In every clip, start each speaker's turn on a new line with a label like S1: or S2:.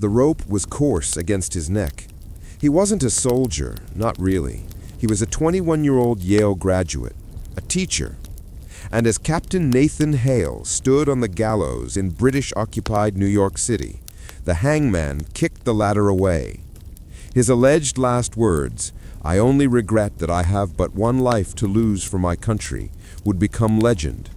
S1: The rope was coarse against his neck. He wasn't a soldier, not really. He was a 21-year-old Yale graduate, a teacher. And as Captain Nathan Hale stood on the gallows in British-occupied New York City, the hangman kicked the ladder away. His alleged last words, "I only regret that I have but one life to lose for my country," would become legend.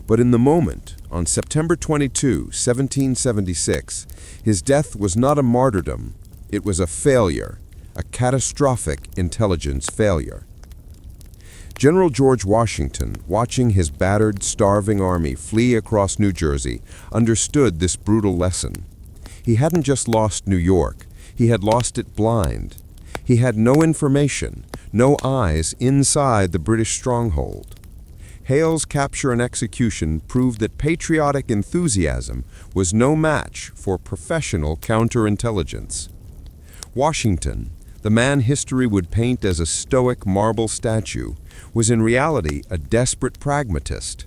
S1: But in the moment, on September 22, 1776, his death was not a martyrdom, it was a failure, a catastrophic intelligence failure. General George Washington, watching his battered, starving army flee across New Jersey, understood this brutal lesson. He hadn't just lost New York, he had lost it blind. He had no information, no eyes inside the British stronghold. Hale's capture and execution proved that patriotic enthusiasm was no match for professional counterintelligence. Washington, the man history would paint as a stoic marble statue, was in reality a desperate pragmatist.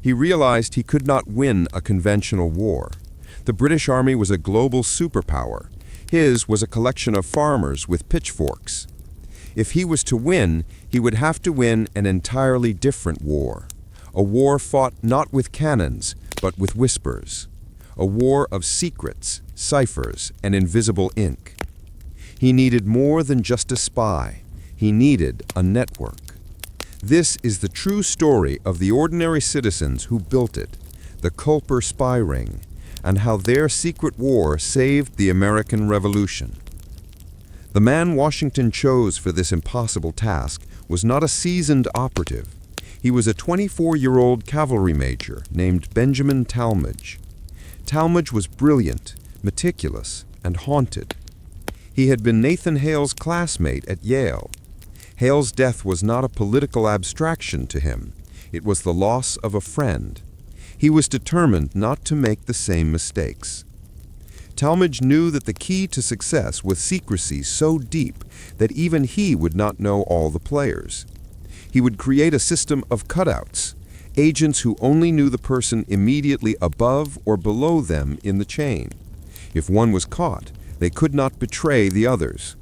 S1: He realized he could not win a conventional war. The British Army was a global superpower. His was a collection of farmers with pitchforks. If he was to win, he would have to win an entirely different war. A war fought not with cannons, but with whispers. A war of secrets, ciphers, and invisible ink. He needed more than just a spy. He needed a network. This is the true story of the ordinary citizens who built it, the Culper Spy Ring, and how their secret war saved the American Revolution. The man Washington chose for this impossible task was not a seasoned operative. He was a 24-year-old cavalry major named Benjamin Tallmadge. Tallmadge was brilliant, meticulous, and haunted. He had been Nathan Hale's classmate at Yale. Hale's death was not a political abstraction to him. It was the loss of a friend. He was determined not to make the same mistakes. Tallmadge knew that the key to success was secrecy so deep that even he would not know all the players. He would create a system of cutouts, agents who only knew the person immediately above or below them in the chain. If one was caught, they could not betray the others.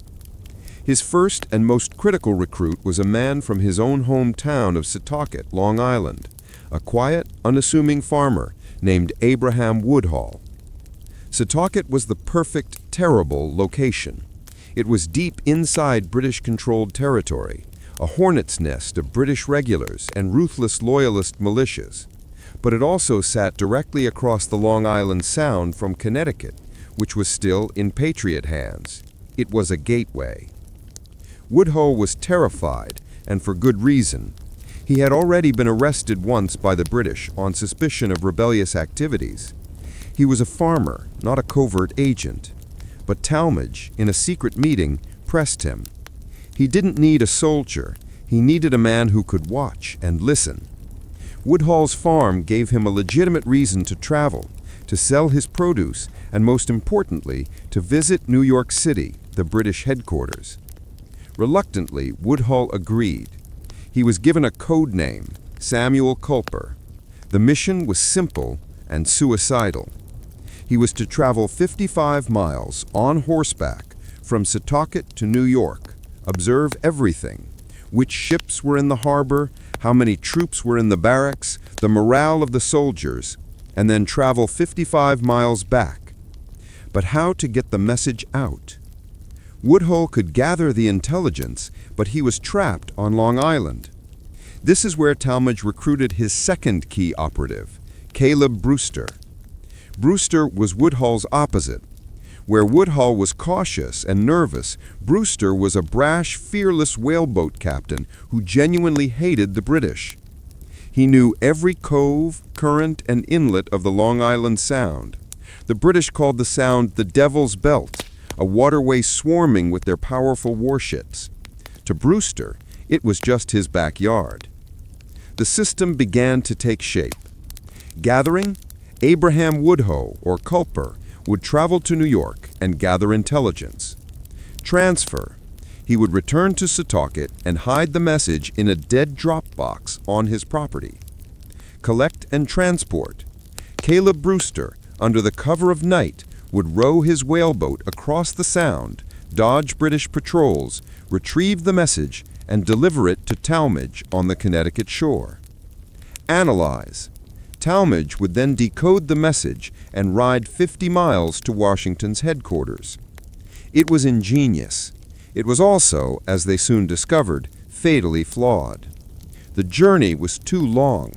S1: His first and most critical recruit was a man from his own hometown of Setauket, Long Island, a quiet, unassuming farmer named Abraham Woodhull. Setauket was the perfect, terrible location. It was deep inside British-controlled territory, a hornet's nest of British regulars and ruthless loyalist militias. But it also sat directly across the Long Island Sound from Connecticut, which was still in Patriot hands. It was a gateway. Woodhull was terrified, and for good reason. He had already been arrested once by the British on suspicion of rebellious activities. He was a farmer, not a covert agent. But Tallmadge, in a secret meeting, pressed him. He didn't need a soldier. He needed a man who could watch and listen. Woodhull's farm gave him a legitimate reason to travel, to sell his produce, and most importantly, to visit New York City, the British headquarters. Reluctantly, Woodhull agreed. He was given a code name, Samuel Culper. The mission was simple and suicidal. He was to travel 55 miles on horseback from Setauket to New York, observe everything, which ships were in the harbor, how many troops were in the barracks, the morale of the soldiers, and then travel 55 miles back. But how to get the message out? Woodhull could gather the intelligence, but he was trapped on Long Island. This is where Tallmadge recruited his second key operative, Caleb Brewster. Brewster was Woodhull's opposite. Where Woodhull was cautious and nervous, Brewster was a brash, fearless whaleboat captain who genuinely hated the British. He knew every cove, current, and inlet of the Long Island Sound. The British called the Sound the Devil's Belt, a waterway swarming with their powerful warships. To Brewster, it was just his backyard. The system began to take shape. Gathering, Abraham Woodhull, or Culper, would travel to New York and gather intelligence. Transfer, he would return to Setauket and hide the message in a dead drop box on his property. Collect and transport, Caleb Brewster, under the cover of night, would row his whaleboat across the Sound, dodge British patrols, retrieve the message, and deliver it to Tallmadge on the Connecticut shore. Analyze. Tallmadge would then decode the message and ride 50 miles to Washington's headquarters. It was ingenious. It was also, as they soon discovered, fatally flawed. The journey was too long.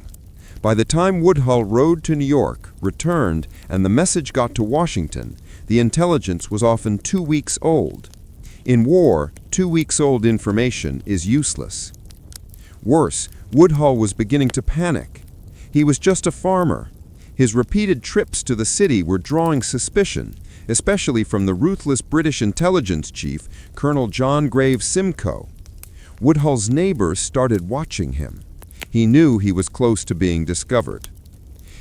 S1: By the time Woodhull rode to New York, returned, and the message got to Washington, the intelligence was often 2 weeks old. In war, 2 weeks old information is useless. Worse, Woodhull was beginning to panic. He was just a farmer. His repeated trips to the city were drawing suspicion, especially from the ruthless British intelligence chief, Colonel John Graves Simcoe. Woodhull's neighbors started watching him. He knew he was close to being discovered.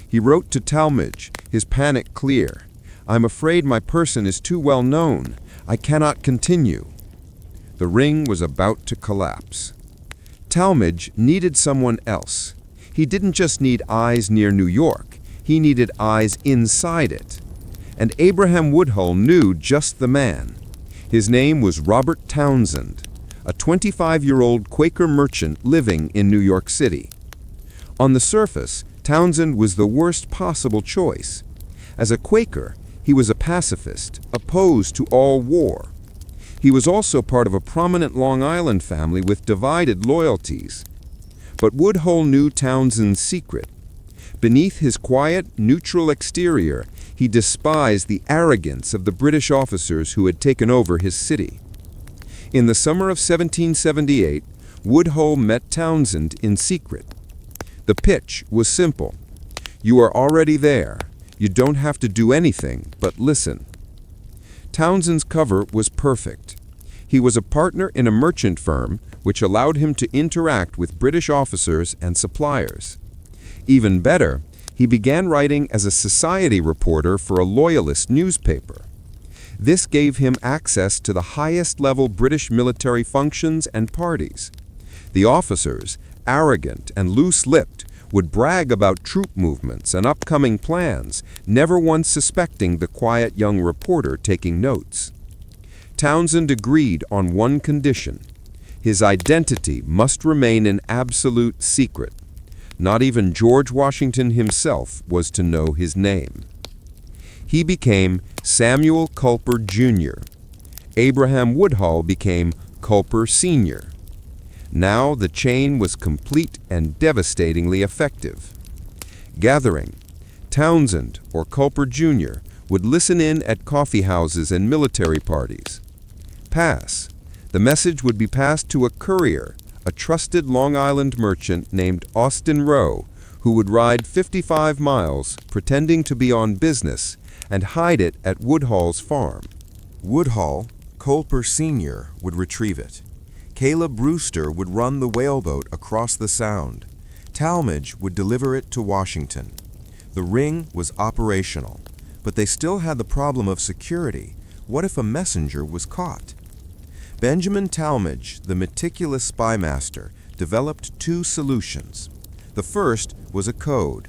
S1: He wrote to Tallmadge, his panic clear. "I'm afraid my person is too well known. I cannot continue." The ring was about to collapse. Tallmadge needed someone else. He didn't just need eyes near New York. He needed eyes inside it. And Abraham Woodhull knew just the man. His name was Robert Townsend, a 25-year-old Quaker merchant living in New York City. On the surface, Townsend was the worst possible choice. As a Quaker, he was a pacifist, opposed to all war. He was also part of a prominent Long Island family with divided loyalties. But Woodhull knew Townsend's secret. Beneath his quiet, neutral exterior, he despised the arrogance of the British officers who had taken over his city. In the summer of 1778, Woodhull met Townsend in secret. The pitch was simple. "You are already there. You don't have to do anything but listen." Townsend's cover was perfect. He was a partner in a merchant firm, which allowed him to interact with British officers and suppliers. Even better, he began writing as a society reporter for a loyalist newspaper. This gave him access to the highest-level British military functions and parties. The officers, arrogant and loose-lipped, would brag about troop movements and upcoming plans, never once suspecting the quiet young reporter taking notes. Townsend agreed on one condition. His identity must remain an absolute secret. Not even George Washington himself was to know his name. He became Samuel Culper, Jr. Abraham Woodhull became Culper, Sr. Now the chain was complete and devastatingly effective. Gathering. Townsend, or Culper, Jr., would listen in at coffee houses and military parties. Pass. The message would be passed to a courier, a trusted Long Island merchant named Austin Rowe, who would ride 55 miles, pretending to be on business, and hide it at Woodhull's farm. Woodhull, Culper Sr., would retrieve it. Caleb Brewster would run the whaleboat across the Sound. Tallmadge would deliver it to Washington. The ring was operational, but they still had the problem of security. What if a messenger was caught? Benjamin Tallmadge, the meticulous spy master, developed two solutions. The first was a code.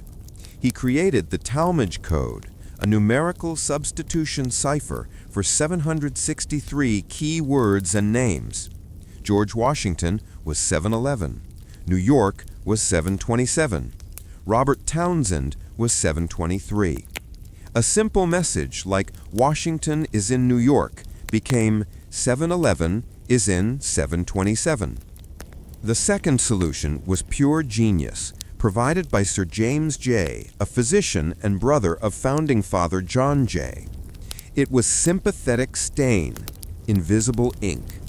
S1: He created the Tallmadge Code, a numerical substitution cipher for 763 key words and names. George Washington was 711. New York was 727. Robert Townsend was 723. A simple message like "Washington is in New York" became 711 is in 727. The second solution was pure genius, provided by Sir James Jay, a physician and brother of Founding Father John Jay. It was sympathetic stain, invisible ink.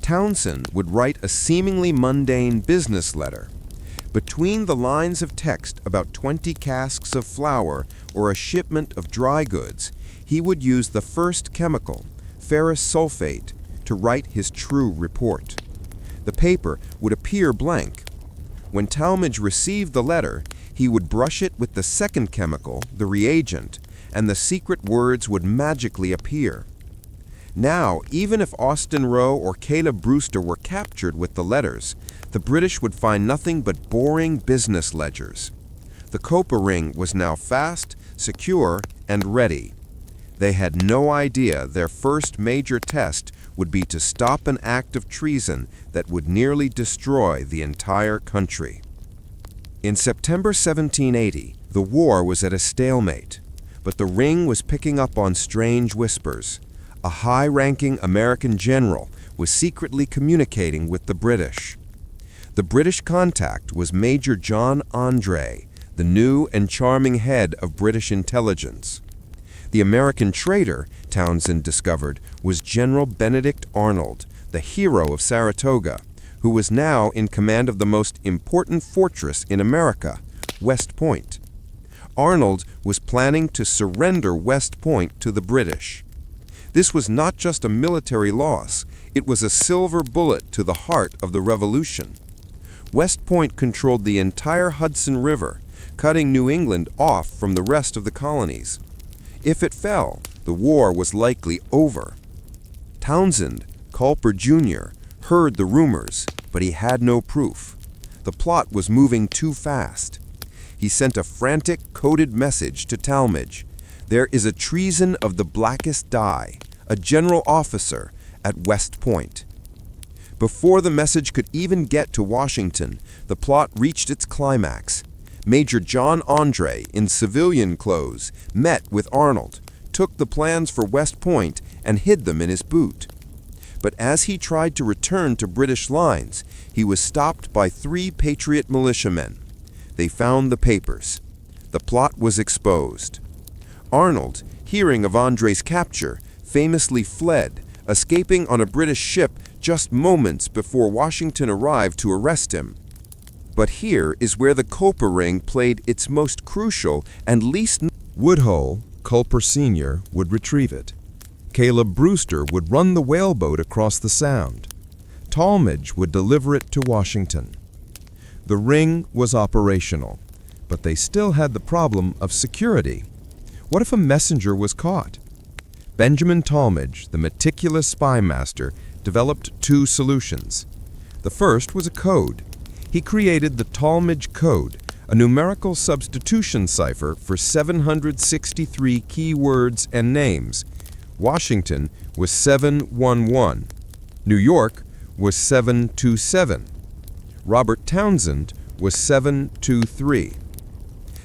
S1: Townsend would write a seemingly mundane business letter. Between the lines of text about 20 casks of flour or a shipment of dry goods, he would use the first chemical, ferrous sulfate, to write his true report. The paper would appear blank. When Tallmadge received the letter, he would brush it with the second chemical, the reagent, and the secret words would magically appear. Now, even if Austin Rowe or Caleb Brewster were captured with the letters, the British would find nothing but boring business ledgers. The Culper ring was now fast, secure, and ready. They had no idea their first major test would be to stop an act of treason that would nearly destroy the entire country. In September 1780, the war was at a stalemate, but the Ring was picking up on strange whispers. A high-ranking American general was secretly communicating with the British. The British contact was Major John Andre, the new and charming head of British intelligence. The American traitor, Townsend discovered, was General Benedict Arnold, the hero of Saratoga, who was now in command of the most important fortress in America, West Point. Arnold was planning to surrender West Point to the British. This was not just a military loss, it was a silver bullet to the heart of the Revolution. West Point controlled the entire Hudson River, cutting New England off from the rest of the colonies. If it fell, the war was likely over. Townsend, Culper Jr., heard the rumors, but he had no proof. The plot was moving too fast. He sent a frantic, coded message to Tallmadge. There is a treason of the blackest dye, a general officer, at West Point. Before the message could even get to Washington, the plot reached its climax. Major John Andre, in civilian clothes, met with Arnold, took the plans for West Point, and hid them in his boot. But as he tried to return to British lines, he was stopped by 3 Patriot militiamen. They found the papers. The plot was exposed. Arnold, hearing of Andre's capture, famously fled, escaping on a British ship just moments before Washington arrived to arrest him. But here is where the Culper Ring played its most crucial and least... Woodhull, Culper Sr., would retrieve it. Caleb Brewster would run the whaleboat across the Sound. Tallmadge would deliver it to Washington. The Ring was operational, but they still had the problem of security. What if a messenger was caught? Benjamin Tallmadge, the meticulous spy master, developed 2 solutions. The first was a code. He created the Tallmadge Code, a numerical substitution cipher for 763 key words and names. Washington was 711. New York was 727. Robert Townsend was 723.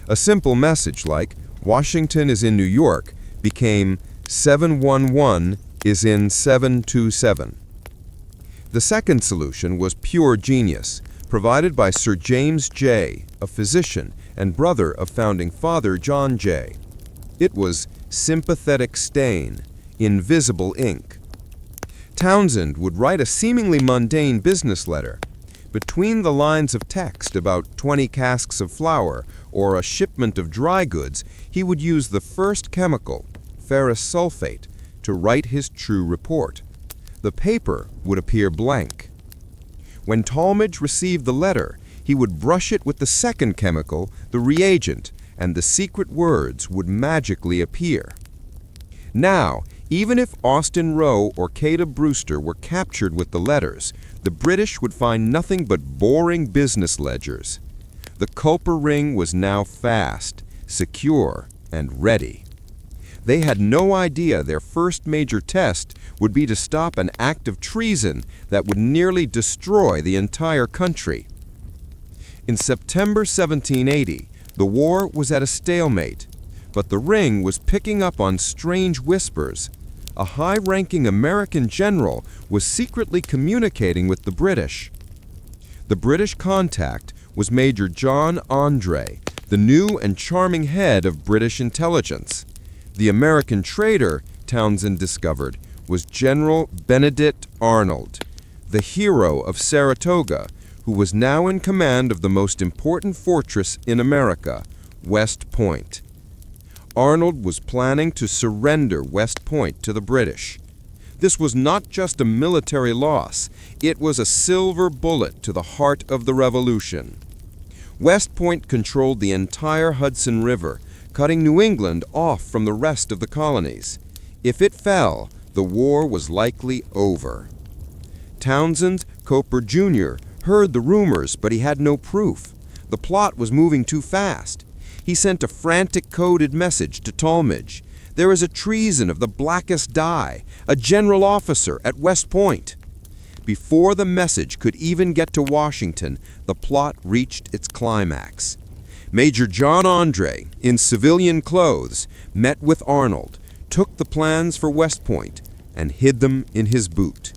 S1: A simple message like, Washington is in New York, became 711 is in 727. The second solution was pure genius, provided by Sir James Jay, a physician and brother of founding father John Jay. It was sympathetic stain, invisible ink. Townsend would write a seemingly mundane business letter. Between the lines of text about 20 casks of flour or a shipment of dry goods, he would use the first chemical, ferrous sulfate, to write his true report. The paper would appear blank. When Tallmadge received the letter, he would brush it with the second chemical, the reagent, and the secret words would magically appear. Now, even if Austin Rowe or Caleb Brewster were captured with the letters, the British would find nothing but boring business ledgers. The Culper Ring was now fast, secure, and ready. They had no idea their first major test would be to stop an act of treason that would nearly destroy the entire country. In September 1780, the war was at a stalemate, but the Ring was picking up on strange whispers. A high-ranking American general was secretly communicating with the British. The British contact was Major John Andre, the new and charming head of British intelligence. The American traitor, Townsend discovered, was General Benedict Arnold, the hero of Saratoga, who was now in command of the most important fortress in America, West Point. Arnold was planning to surrender West Point to the British. This was not just a military loss, it was a silver bullet to the heart of the Revolution. West Point controlled the entire Hudson River, cutting New England off from the rest of the colonies. If it fell, the war was likely over. Townsend, Culper Jr., heard the rumors, but he had no proof. The plot was moving too fast. He sent a frantic coded message to Tallmadge. There is a treason of the blackest dye, a general officer at West Point." Before the message could even get to Washington, the plot reached its climax. Major John Andre, in civilian clothes, met with Arnold, took the plans for West Point, and hid them in his boot.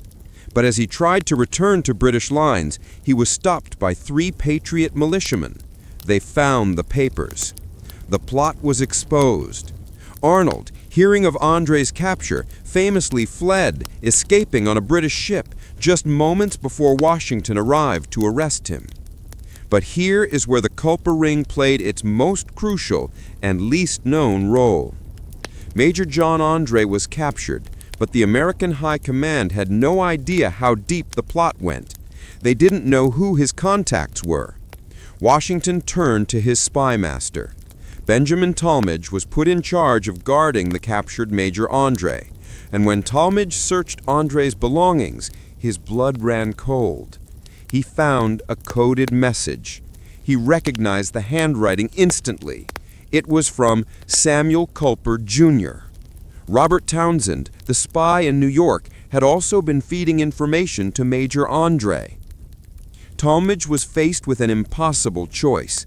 S1: But as he tried to return to British lines, he was stopped by 3 Patriot militiamen. They found the papers. The plot was exposed. Arnold, hearing of Andre's capture, famously fled, escaping on a British ship just moments before Washington arrived to arrest him. But here is where the Culper Ring played its most crucial and least known role. Major John Andre was captured, but the American High Command had no idea how deep the plot went. They didn't know who his contacts were. Washington turned to his spy master. Benjamin Tallmadge was put in charge of guarding the captured Major Andre, and when Tallmadge searched Andre's belongings, his blood ran cold. He found a coded message. He recognized the handwriting instantly. It was from Samuel Culper, Jr. Robert Townsend, the spy in New York, had also been feeding information to Major Andre. Tallmadge was faced with an impossible choice.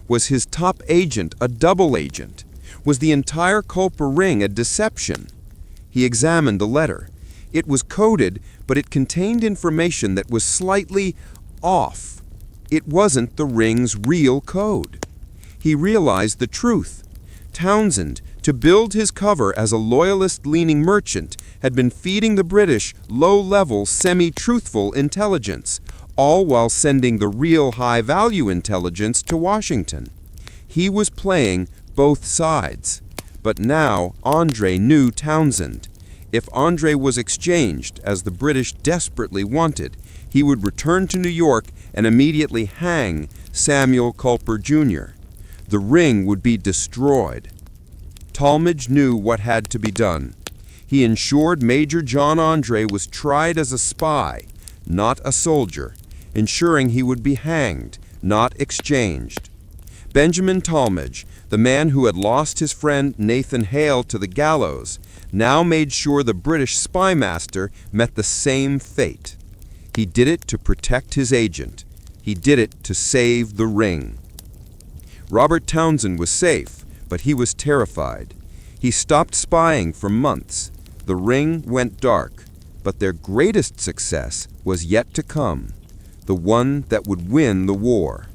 S1: Was his top agent a double agent? Was the entire Culper Ring a deception? He examined the letter. It was coded, but it contained information that was slightly off. It wasn't the ring's real code. He realized the truth. Townsend, to build his cover as a loyalist-leaning merchant, had been feeding the British low-level, semi-truthful intelligence, all while sending the real high-value intelligence to Washington. He was playing both sides. But now Andre knew Townsend. If Andre was exchanged, as the British desperately wanted, he would return to New York and immediately hang Samuel Culper, Jr. The ring would be destroyed. Tallmadge knew what had to be done. He ensured Major John Andre was tried as a spy, not a soldier, ensuring he would be hanged, not exchanged. Benjamin Tallmadge, the man who had lost his friend Nathan Hale to the gallows, now made sure the British spy master met the same fate. He did it to protect his agent. He did it to save the ring. Robert Townsend was safe, but he was terrified. He stopped spying for months. The ring went dark, but their greatest success was yet to come, the one that would win the war.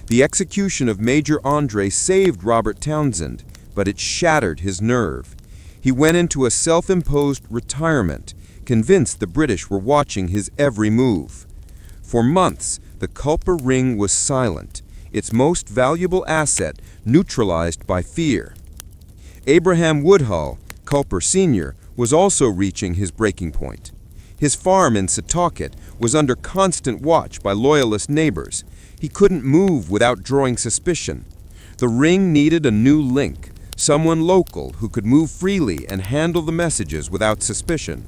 S1: The execution of Major Andre saved Robert Townsend, but it shattered his nerve. He went into a self-imposed retirement, convinced the British were watching his every move. For months, the Culper Ring was silent, its most valuable asset neutralized by fear. Abraham Woodhull, Culper Sr., was also reaching his breaking point. His farm in Setauket was under constant watch by loyalist neighbors. He couldn't move without drawing suspicion. The ring needed a new link, someone local who could move freely and handle the messages without suspicion.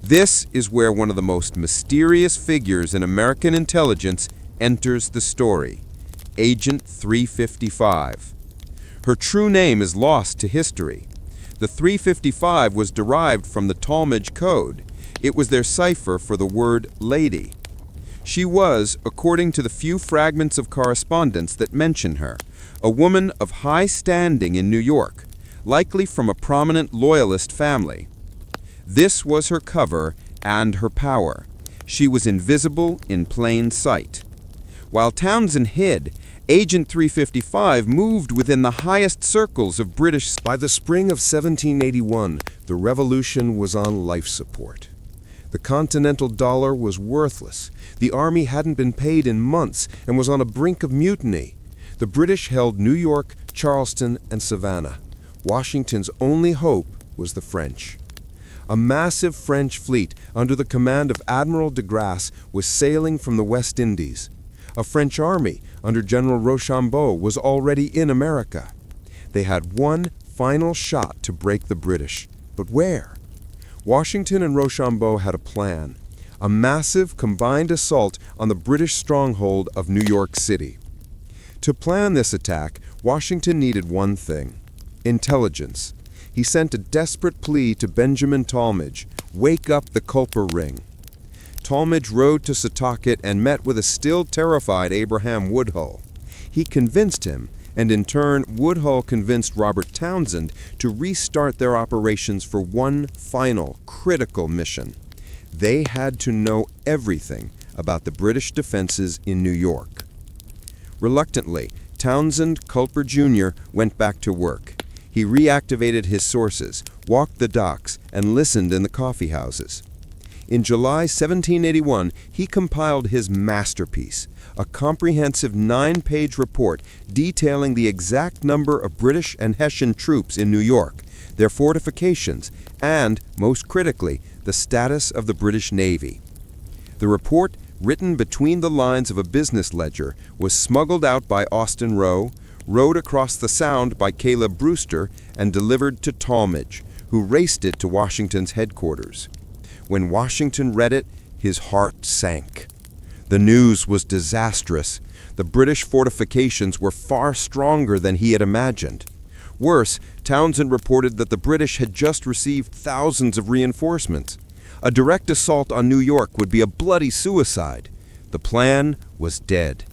S1: This is where one of the most mysterious figures in American intelligence enters the story, Agent 355. Her true name is lost to history. The 355 was derived from the Tallmadge Code. It was their cipher for the word lady. She was, according to the few fragments of correspondence that mention her, a woman of high standing in New York, likely from a prominent loyalist family. This was her cover and her power. She was invisible in plain sight. While Townsend hid, Agent 355 moved within the highest circles of British.
S2: By the spring of 1781, the revolution was on life support. The continental dollar was worthless. The army hadn't been paid in months and was on a brink of mutiny. The British held New York, Charleston, and Savannah. Washington's only hope was the French. A massive French fleet under the command of Admiral de Grasse was sailing from the West Indies. A French army under General Rochambeau was already in America. They had one final shot to break the British. But where? Washington and Rochambeau had a plan, a massive combined assault on the British stronghold of New York City. To plan this attack, Washington needed one thing: intelligence. he sent a desperate plea to Benjamin Tallmadge, "Wake up the Culper Ring." Tallmadge rode to Setauket and met with a still terrified Abraham Woodhull. He convinced him, and in turn Woodhull convinced Robert Townsend to restart their operations for one final, critical mission. They had to know everything about the British defenses in New York. Reluctantly, Townsend, Culper Jr., went back to work. He reactivated his sources, walked the docks, and listened in the coffee houses. In July 1781, he compiled his masterpiece, a comprehensive 9-page report detailing the exact number of British and Hessian troops in New York, their fortifications, and, most critically, the status of the British Navy. The report, written between the lines of a business ledger, was smuggled out by Austin Roe, rowed across the Sound by Caleb Brewster, and delivered to Tallmadge, who raced it to Washington's headquarters. When Washington read it, his heart sank. The news was disastrous. The British fortifications were far stronger than he had imagined. Worse, Townsend reported that the British had just received thousands of reinforcements. A direct assault on New York would be a bloody suicide. The plan was dead.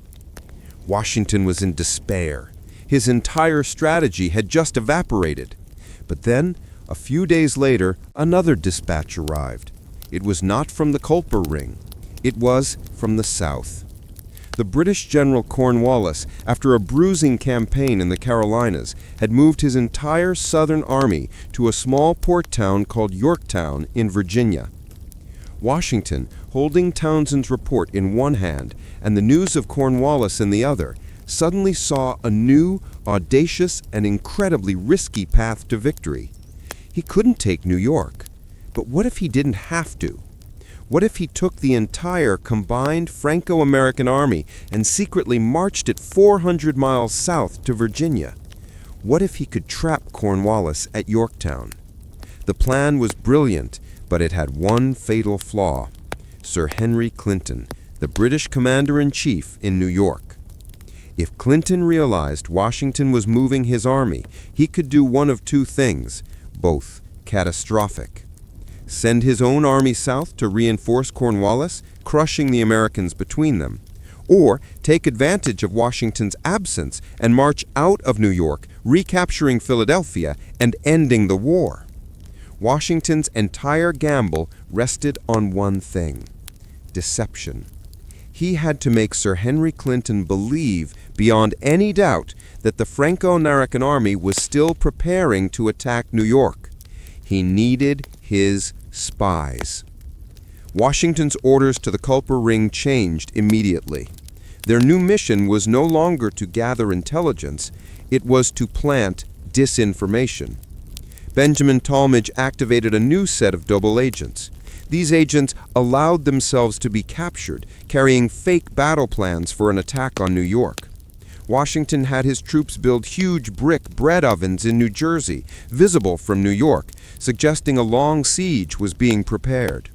S2: Washington was in despair. His entire strategy had just evaporated. But then, a few days later, another dispatch arrived. It was not from the Culper Ring. It was from the South. The British General Cornwallis, after a bruising campaign in the Carolinas, had moved his entire Southern army to a small port town called Yorktown in Virginia. Washington, holding Townsend's report in one hand and the news of Cornwallis in the other, suddenly saw a new, audacious, and incredibly risky path to victory. He couldn't take New York. But what if he didn't have to? What if he took the entire combined Franco-American army and secretly marched it 400 miles south to Virginia? What if he could trap Cornwallis at Yorktown? The plan was brilliant, but it had one fatal flaw: Sir Henry Clinton, the British commander-in-chief in New York. If Clinton realized Washington was moving his army, he could do one of two things, both catastrophic: send his own army south to reinforce Cornwallis, crushing the Americans between them, or take advantage of Washington's absence and march out of New York, recapturing Philadelphia and ending the war. Washington's entire gamble rested on one thing: deception. He had to make Sir Henry Clinton believe, beyond any doubt, that the Franco-American army was still preparing to attack New York. He needed his spies. Washington's orders to the Culper Ring changed immediately. Their new mission was no longer to gather intelligence, it was to plant disinformation. Benjamin Tallmadge activated a new set of double agents. These agents allowed themselves to be captured, carrying fake battle plans for an attack on New York. Washington had his troops build huge brick bread ovens in New Jersey, visible from New York, suggesting a long siege was being prepared.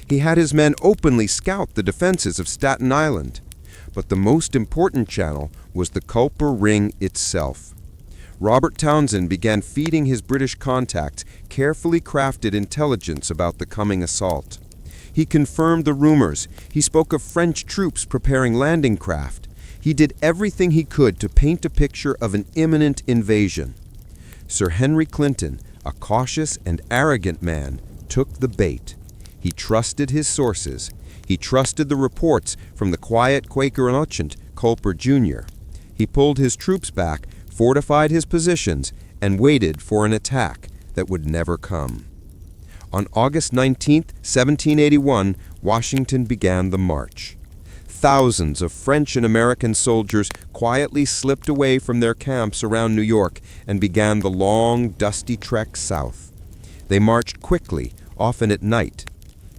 S2: He had his men openly scout the defenses of Staten Island. But the most important channel was the Culper Ring itself. Robert Townsend began feeding his British contacts carefully crafted intelligence about the coming assault. He confirmed the rumors. He spoke of French troops preparing landing craft. He did everything he could to paint a picture of an imminent invasion. Sir Henry Clinton, a cautious and arrogant man, took the bait. He trusted his sources. He trusted the reports from the quiet Quaker merchant, Culper Jr. He pulled his troops back, fortified his positions, and waited for an attack that would never come. On August 19, 1781, Washington began the march. Thousands of French and American soldiers quietly slipped away from their camps around New York and began the long, dusty trek south. They marched quickly, often at night.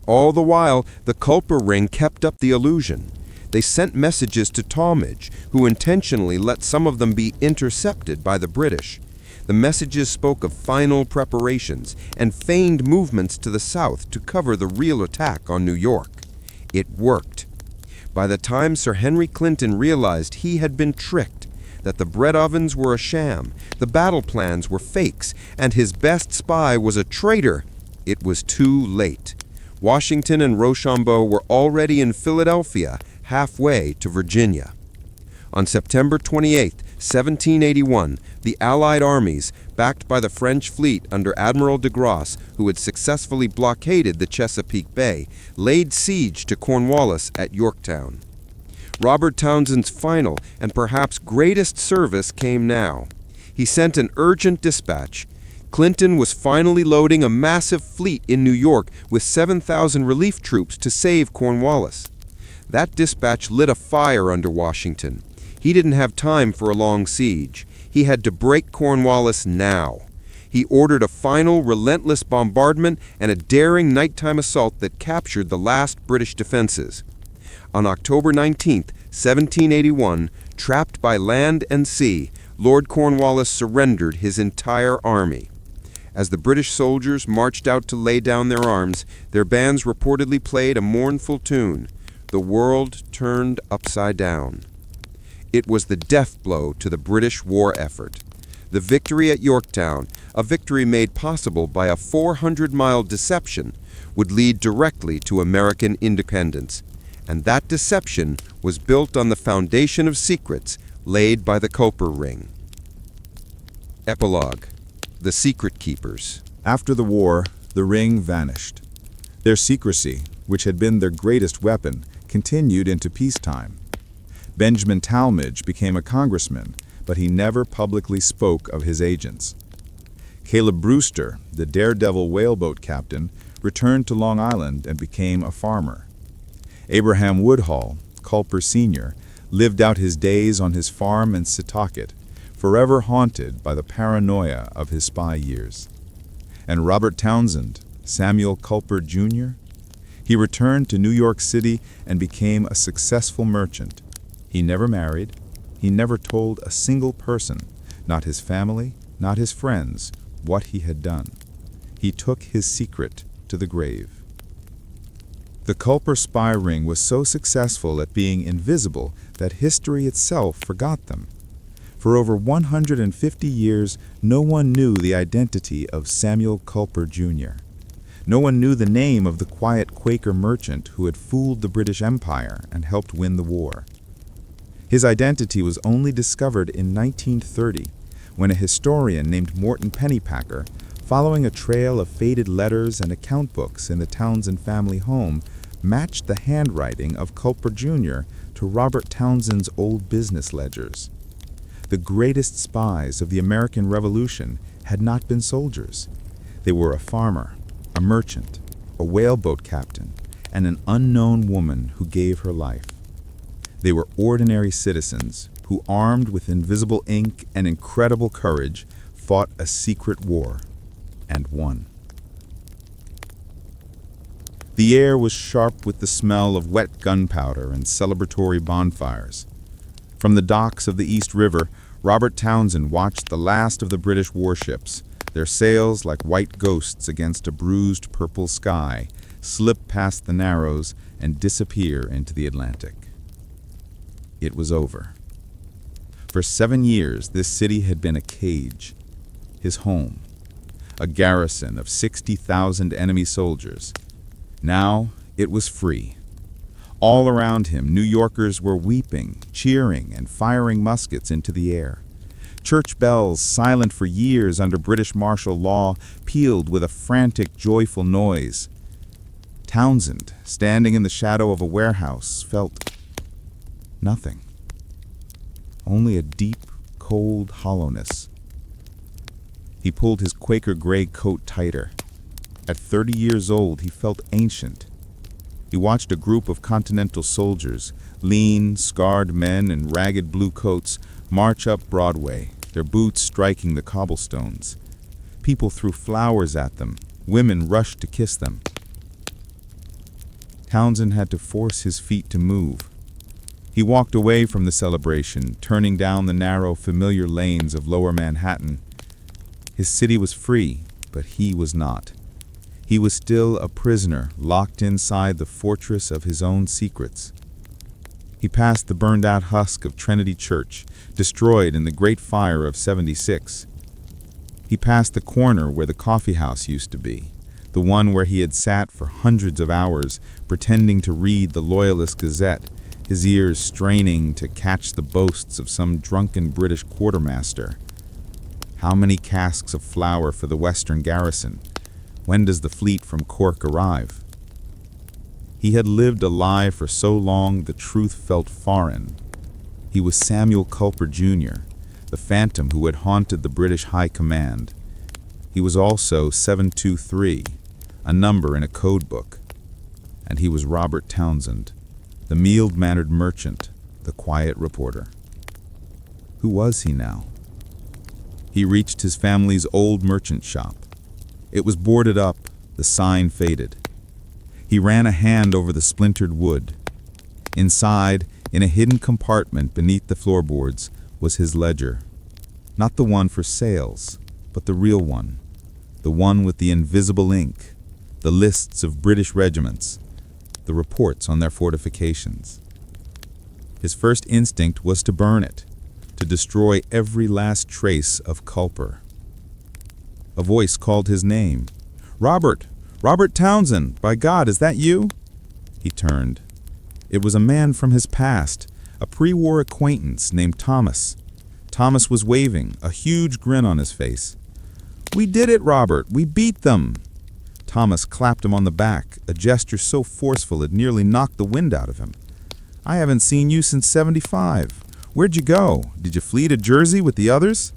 S2: All the while, the Culper Ring kept up the illusion. They sent messages to Tallmadge, who intentionally let some of them be intercepted by the British. The messages spoke of final preparations and feigned movements to the south to cover the real attack on New York. It worked. By the time Sir Henry Clinton realized he had been tricked, that the bread ovens were a sham, the battle plans were fakes, and his best spy was a traitor, it was too late. Washington and Rochambeau were already in Philadelphia, halfway to Virginia. On September 28, 1781, the Allied armies, backed by the French fleet under Admiral de Grasse, who had successfully blockaded the Chesapeake Bay, laid siege to Cornwallis at Yorktown. Robert Townsend's final and perhaps greatest service came now. He sent an urgent dispatch. Clinton was finally loading a massive fleet in New York with 7,000 relief troops to save Cornwallis. That dispatch lit a fire under Washington. He didn't have time for a long siege. He had to break Cornwallis now. He ordered a final, relentless bombardment and a daring nighttime assault that captured the last British defenses. On October 19, 1781, trapped by land and sea, Lord Cornwallis surrendered his entire army. As the British soldiers marched out to lay down their arms, their bands reportedly played a mournful tune, "The World Turned Upside Down." It was the death blow to the British war effort. The victory at Yorktown, a victory made possible by a 400-mile deception, would lead directly to American independence. And that deception was built on the foundation of secrets laid by the Culper Ring. Epilogue: The Secret Keepers.
S3: After the war, the ring vanished. Their secrecy, which had been their greatest weapon, continued into peacetime. Benjamin Tallmadge became a congressman, but he never publicly spoke of his agents. Caleb Brewster, the daredevil whaleboat captain, returned to Long Island and became a farmer. Abraham Woodhull, Culper Sr., lived out his days on his farm in Setauket, forever haunted by the paranoia of his spy years. And Robert Townsend, Samuel Culper Jr.? He returned to New York City and became a successful merchant. He never married. He never told a single person, not his family, not his friends, what he had done. He took his secret to the grave. The Culper Spy Ring was so successful at being invisible that history itself forgot them. For over 150 years, no one knew the identity of Samuel Culper Jr. No one knew the name of the quiet Quaker merchant who had fooled the British Empire and helped win the war. His identity was only discovered in 1930, when a historian named Morton Pennypacker, following a trail of faded letters and account books in the Townsend family home, matched the handwriting of Culper Jr. to Robert Townsend's old business ledgers. The greatest spies of the American Revolution had not been soldiers. They were a farmer, a merchant, a whaleboat captain, and an unknown woman who gave her life. They were ordinary citizens who, armed with invisible ink and incredible courage, fought a secret war and won. The air was sharp with the smell of wet gunpowder and celebratory bonfires. From the docks of the East River, Robert Townsend watched the last of the British warships, their sails like white ghosts against a bruised purple sky, slip past the Narrows and disappear into the Atlantic. It was over. For 7 years, this city had been a cage, his home, a garrison of 60,000 enemy soldiers. Now it was free. All around him, New Yorkers were weeping, cheering, and firing muskets into the air. Church bells, silent for years under British martial law, pealed with a frantic, joyful noise. Townsend, standing in the shadow of a warehouse, felt nothing. Only a deep, cold hollowness. He pulled his Quaker gray coat tighter. At 30 years old, he felt ancient. He watched a group of Continental soldiers, lean, scarred men in ragged blue coats, march up Broadway, their boots striking the cobblestones. People threw flowers at them. Women rushed to kiss them. Townsend had to force his feet to move. He walked away from the celebration, turning down the narrow, familiar lanes of Lower Manhattan. His city was free, but he was not. He was still a prisoner, locked inside the fortress of his own secrets. He passed the burned-out husk of Trinity Church, destroyed in the Great Fire of '76. He passed the corner where the coffee house used to be, the one where he had sat for hundreds of hours pretending to read the Loyalist Gazette, his ears straining to catch the boasts of some drunken British quartermaster. How many casks of flour for the Western garrison? When does the fleet from Cork arrive? He had lived a lie for so long the truth felt foreign. He was Samuel Culper Jr., the phantom who had haunted the British High Command. He was also 723, a number in a code book. And he was Robert Townsend, the mild-mannered merchant, the quiet reporter. Who was he now? He reached his family's old merchant shop. It was boarded up, the sign faded. He ran a hand over the splintered wood. Inside, in a hidden compartment beneath the floorboards, was his ledger. Not the one for sales, but the real one. The one with the invisible ink, the lists of British regiments, the reports on their fortifications. His first instinct was to burn it, to destroy every last trace of Culper. A voice called his name. "Robert! Robert Townsend! By God, is that you?" He turned. It was a man from his past, a pre-war acquaintance named Thomas. Thomas was waving, a huge grin on his face. "We did it, Robert! We beat them!" Thomas clapped him on the back, a gesture so forceful it nearly knocked the wind out of him. "I haven't seen you since '75. Where'd you go? Did you flee to Jersey with the others?"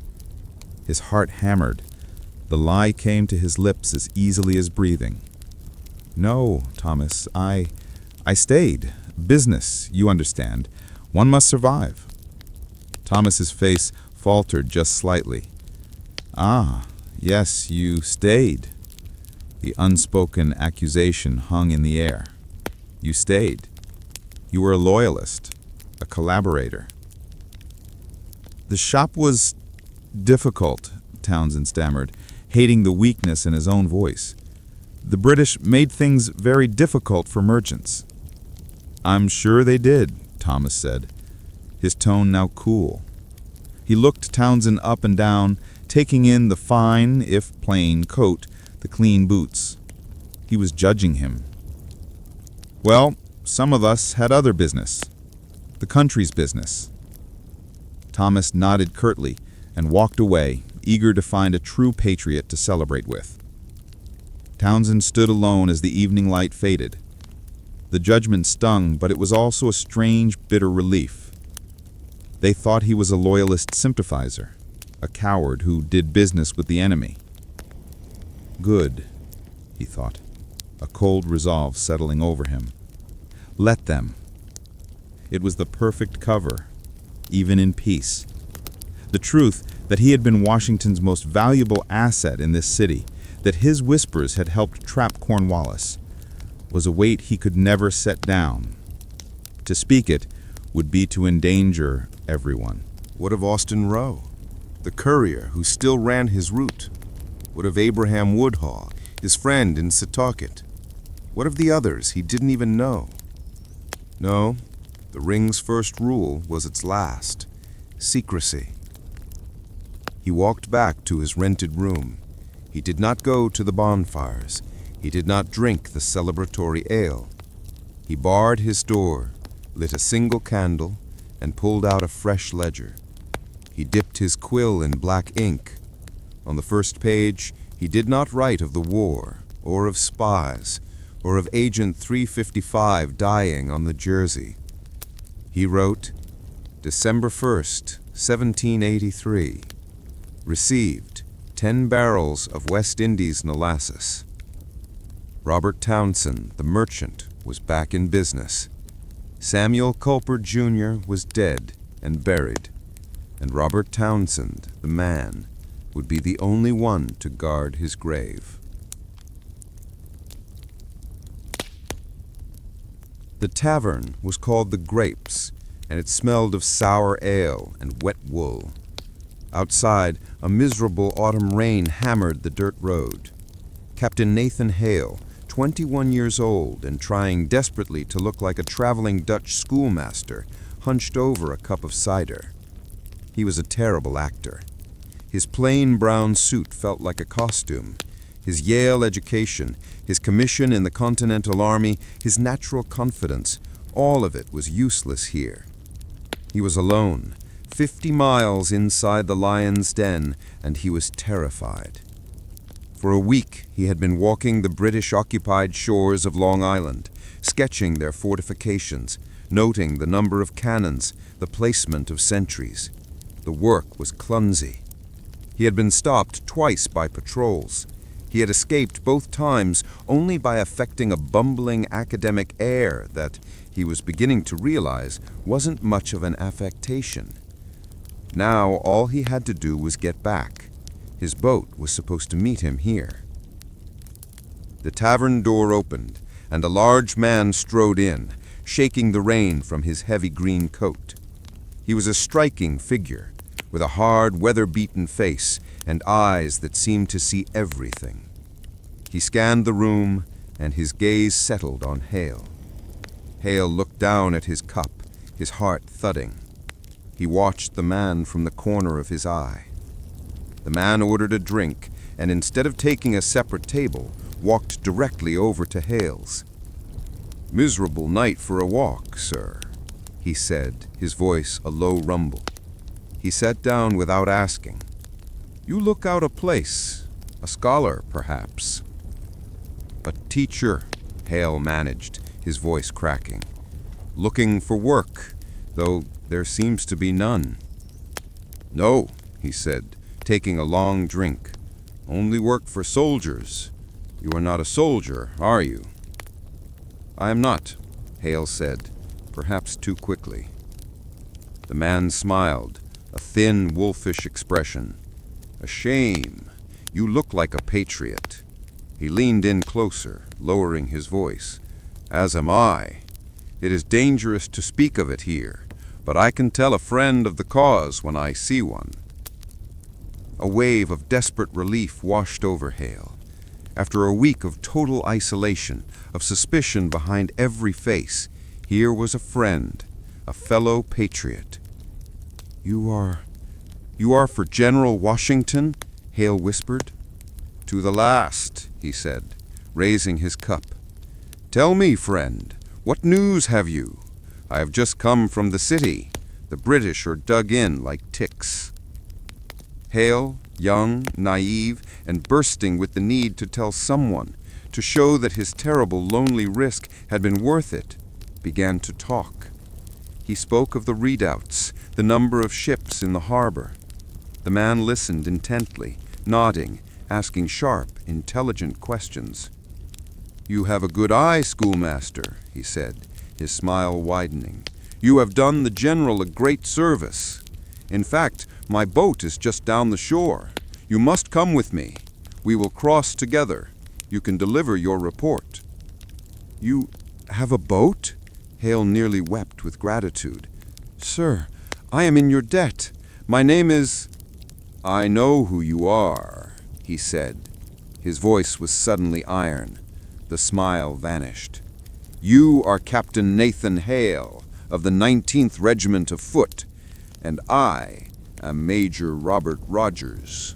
S3: His heart hammered. The lie came to his lips as easily as breathing. "No, Thomas, I stayed. Business, you understand. One must survive." Thomas's face faltered just slightly. "Ah, yes, you stayed." The unspoken accusation hung in the air. "You stayed. You were a loyalist, a collaborator." "The shop was difficult," Townsend stammered, hating the weakness in his own voice. "The British made things very difficult for merchants." "I'm sure they did," Thomas said, his tone now cool. He looked Townsend up and down, taking in the fine, if plain, coat, the clean boots. He was judging him. "Well, some of us had other business. The country's business." Thomas nodded curtly and walked away, eager to find a true patriot to celebrate with. Townsend stood alone as the evening light faded. The judgment stung, but it was also a strange, bitter relief. They thought he was a loyalist sympathizer, a coward who did business with the enemy. Good, he thought, a cold resolve settling over him. Let them. It was the perfect cover, even in peace. The truth that he had been Washington's most valuable asset in this city, that his whispers had helped trap Cornwallis, was a weight he could never set down. To speak it would be to endanger everyone.
S2: What of Austin Rowe, the courier who still ran his route? What of Abraham Woodhull, his friend in Setauket? What of the others he didn't even know? No, the ring's first rule was its last: secrecy. He walked back to his rented room. He did not go to the bonfires. He did not drink the celebratory ale. He barred his door, lit a single candle, and pulled out a fresh ledger. He dipped his quill in black ink. On the first page, he did not write of the war, or of spies, or of Agent 355 dying on the Jersey. He wrote, December 1st, 1783. Received 10 barrels of West Indies molasses. Robert Townsend, the merchant, was back in business. Samuel Culper Jr. was dead and buried, and Robert Townsend, the man, would be the only one to guard his grave. The tavern was called the Grapes, and it smelled of sour ale and wet wool. Outside, a miserable autumn rain hammered the dirt road. Captain Nathan Hale,
S1: 21 years old and trying desperately to look like a traveling Dutch schoolmaster, hunched over a cup of cider. He was a terrible actor. His plain brown suit felt like a costume. His Yale education, his commission in the Continental Army, his natural confidence, all of it was useless here. He was alone, 50 miles inside the lion's den, and he was terrified. For a week, he had been walking the British-occupied shores of Long Island, sketching their fortifications, noting the number of cannons, the placement of sentries. The work was clumsy. He had been stopped twice by patrols. He had escaped both times only by affecting a bumbling academic air that, he was beginning to realize, wasn't much of an affectation. Now all he had to do was get back. His boat was supposed to meet him here. The tavern door opened, and a large man strode in, shaking the rain from his heavy green coat. He was a striking figure, with a hard, weather-beaten face and eyes that seemed to see everything. He scanned the room, and his gaze settled on Hale. Hale looked down at his cup, his heart thudding. He watched the man from the corner of his eye. The man ordered a drink, and instead of taking a separate table, walked directly over to Hale's. "Miserable night for a walk, sir," he said, his voice a low rumble. He sat down without asking. "You look out of place. A scholar, perhaps." "A teacher," Hale managed, his voice cracking. "Looking for work, though there seems to be none." "No," he said, taking a long drink. "Only work for soldiers. You are not a soldier, are you?" "I am not," Hale said, perhaps too quickly. The man smiled, a thin, wolfish expression. "A shame. You look like a patriot." He leaned in closer, lowering his voice. "As am I. It is dangerous to speak of it here, but I can tell a friend of the cause when I see one." A wave of desperate relief washed over Hale. After a week of total isolation, of suspicion behind every face, here was a friend, a fellow patriot. You are for General Washington?" Hale whispered. "To the last," he said, raising his cup. "Tell me, friend, what news have you? I have just come from the city. The British are dug in like ticks." Hale, young, naive, and bursting with the need to tell someone, to show that his terrible, lonely risk had been worth it, began to talk. He spoke of the redoubts, the number of ships in the harbor. The man listened intently, nodding, asking sharp, intelligent questions. "You have a good eye, schoolmaster," he said, his smile widening. "You have done the general a great service. In fact, my boat is just down the shore. You must come with me. We will cross together. You can deliver your report." "You have a boat?" Hale nearly wept with gratitude. "Sir, I am in your debt. My name is—" "I know who you are," he said. His voice was suddenly iron. The smile vanished. "You are Captain Nathan Hale of the 19th Regiment of Foot, and I am Major Robert Rogers."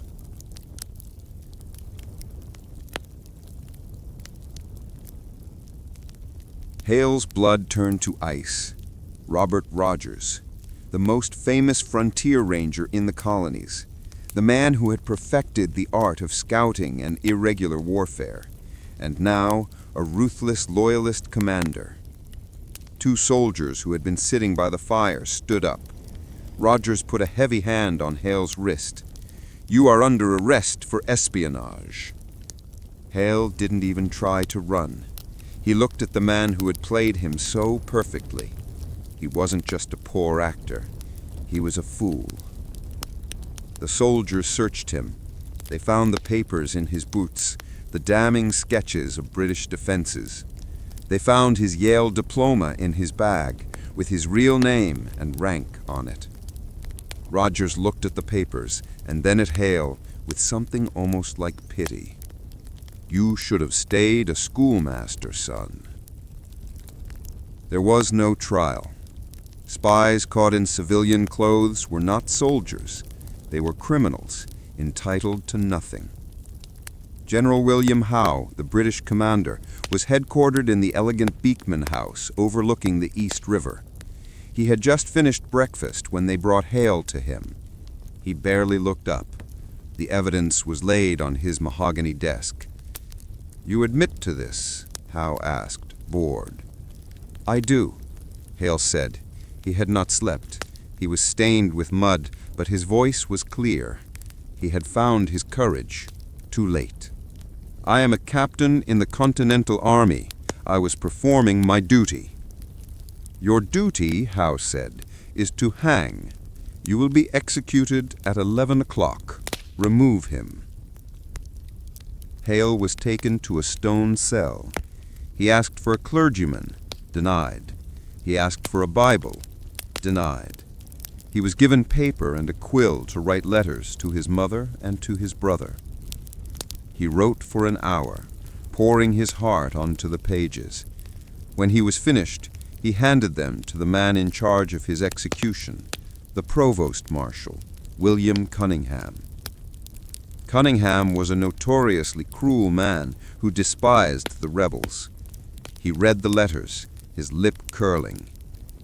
S1: Hale's blood turned to ice. Robert Rogers, the most famous frontier ranger in the colonies, the man who had perfected the art of scouting and irregular warfare, and now a ruthless loyalist commander. Two soldiers who had been sitting by the fire stood up. Rogers put a heavy hand on Hale's wrist. "You are under arrest for espionage." Hale didn't even try to run. He looked at the man who had played him so perfectly. He wasn't just a poor actor. He was a fool. The soldiers searched him. They found the papers in his boots, the damning sketches of British defenses. They found his Yale diploma in his bag, with his real name and rank on it. Rogers looked at the papers, and then at Hale, with something almost like pity. You should have stayed a schoolmaster, son. There was no trial. Spies caught in civilian clothes were not soldiers. They were criminals, entitled to nothing. General William Howe, the British commander, was headquartered in the elegant Beekman House overlooking the East River. He had just finished breakfast when they brought Hale to him. He barely looked up. The evidence was laid on his mahogany desk. "You admit to this?" Howe asked, bored. "I do," Hale said. He had not slept. He was stained with mud, but his voice was clear. He had found his courage, too late. "I am a captain in the Continental Army. I was performing my duty." "Your duty," Howe said, "is to hang. You will be executed at 11 o'clock. Remove him." Hale was taken to a stone cell. He asked for a clergyman. Denied. He asked for a Bible. Denied. He was given paper and a quill to write letters to his mother and to his brother. He wrote for an hour, pouring his heart onto the pages. When he was finished, he handed them to the man in charge of his execution, the provost marshal, William Cunningham. Cunningham was a notoriously cruel man who despised the rebels. He read the letters, his lip curling.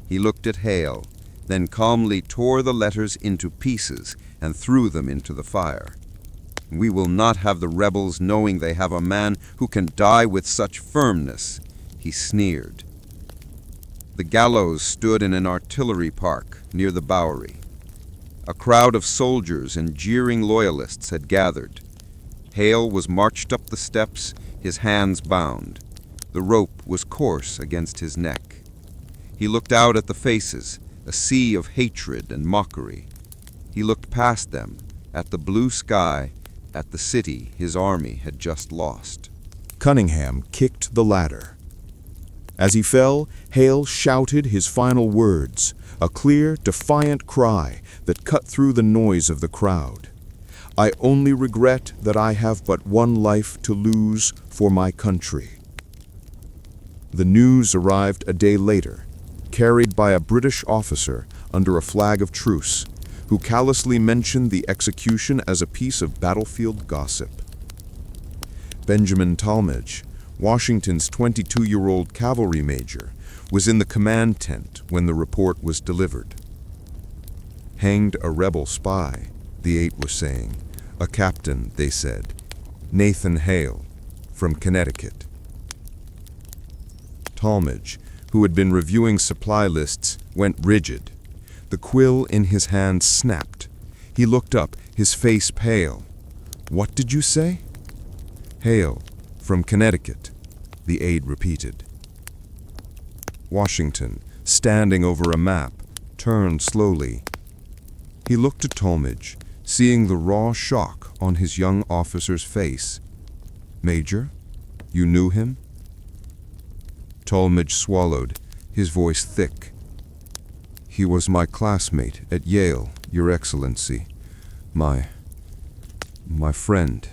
S1: He looked at Hale, then calmly tore the letters into pieces and threw them into the fire. "We will not have the rebels knowing they have a man who can die with such firmness," he sneered. The gallows stood in an artillery park near the Bowery. A crowd of soldiers and jeering loyalists had gathered. Hale was marched up the steps, his hands bound. The rope was coarse against his neck. He looked out at the faces, a sea of hatred and mockery. He looked past them, at the blue sky, at the city his army had just lost.
S3: Cunningham kicked the ladder. As he fell, Hale shouted his final words, a clear, defiant cry that cut through the noise of the crowd. "I only regret that I have but one life to lose for my country." The news arrived a day later, carried by a British officer under a flag of truce, who callously mentioned the execution as a piece of battlefield gossip. Benjamin Tallmadge, Washington's 22-year-old cavalry major, was in the command tent when the report was delivered. "Hanged a rebel spy," the aide was saying. "A captain," they said. "Nathan Hale, from Connecticut." Tallmadge, who had been reviewing supply lists, went rigid. The quill in his hand snapped. He looked up, his face pale. "What did you say?" "Hale, from Connecticut," the aide repeated. Washington, standing over a map, turned slowly. He looked at Tallmadge, seeing the raw shock on his young officer's face. "Major, you knew him?" Tallmadge swallowed, his voice thick. "He was my classmate at Yale, Your Excellency. My friend."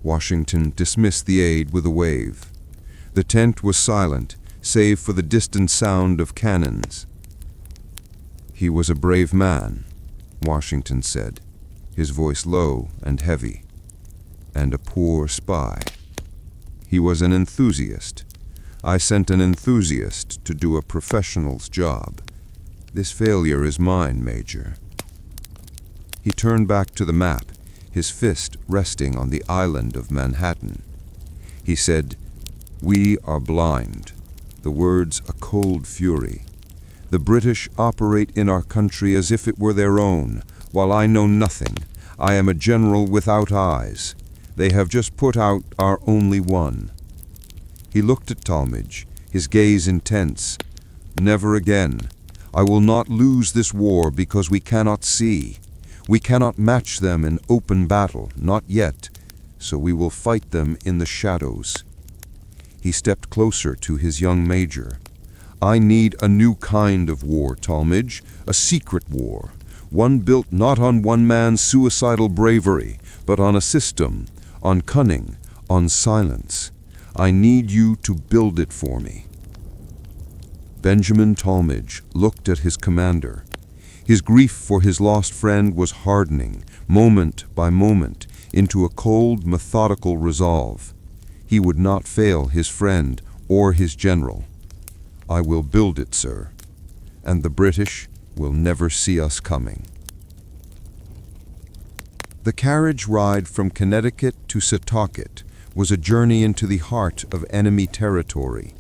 S3: Washington dismissed the aide with a wave. The tent was silent, save for the distant sound of cannons. "He was a brave man," Washington said, his voice low and heavy, "and a poor spy. He was an enthusiast. I sent an enthusiast to do a professional's job. This failure is mine, Major." He turned back to the map, his fist resting on the island of Manhattan. He said, "We are blind," the words a cold fury. "The British operate in our country as if it were their own, while I know nothing. I am a general without eyes. They have just put out our only one." He looked at Tallmadge, his gaze intense. "Never again. I will not lose this war because we cannot see. We cannot match them in open battle, not yet, so we will fight them in the shadows." He stepped closer to his young major. "I need a new kind of war, Tallmadge, a secret war, one built not on one man's suicidal bravery, but on a system,
S1: on cunning, on silence. I need you to build it for me." Benjamin Tallmadge looked at his commander. His grief for his lost friend was hardening, moment by moment, into a cold, methodical resolve. He would not fail his friend or his general. "I will build it, sir, and the British will never see us coming." The carriage ride from Connecticut to Setauket was a journey into the heart of enemy territory.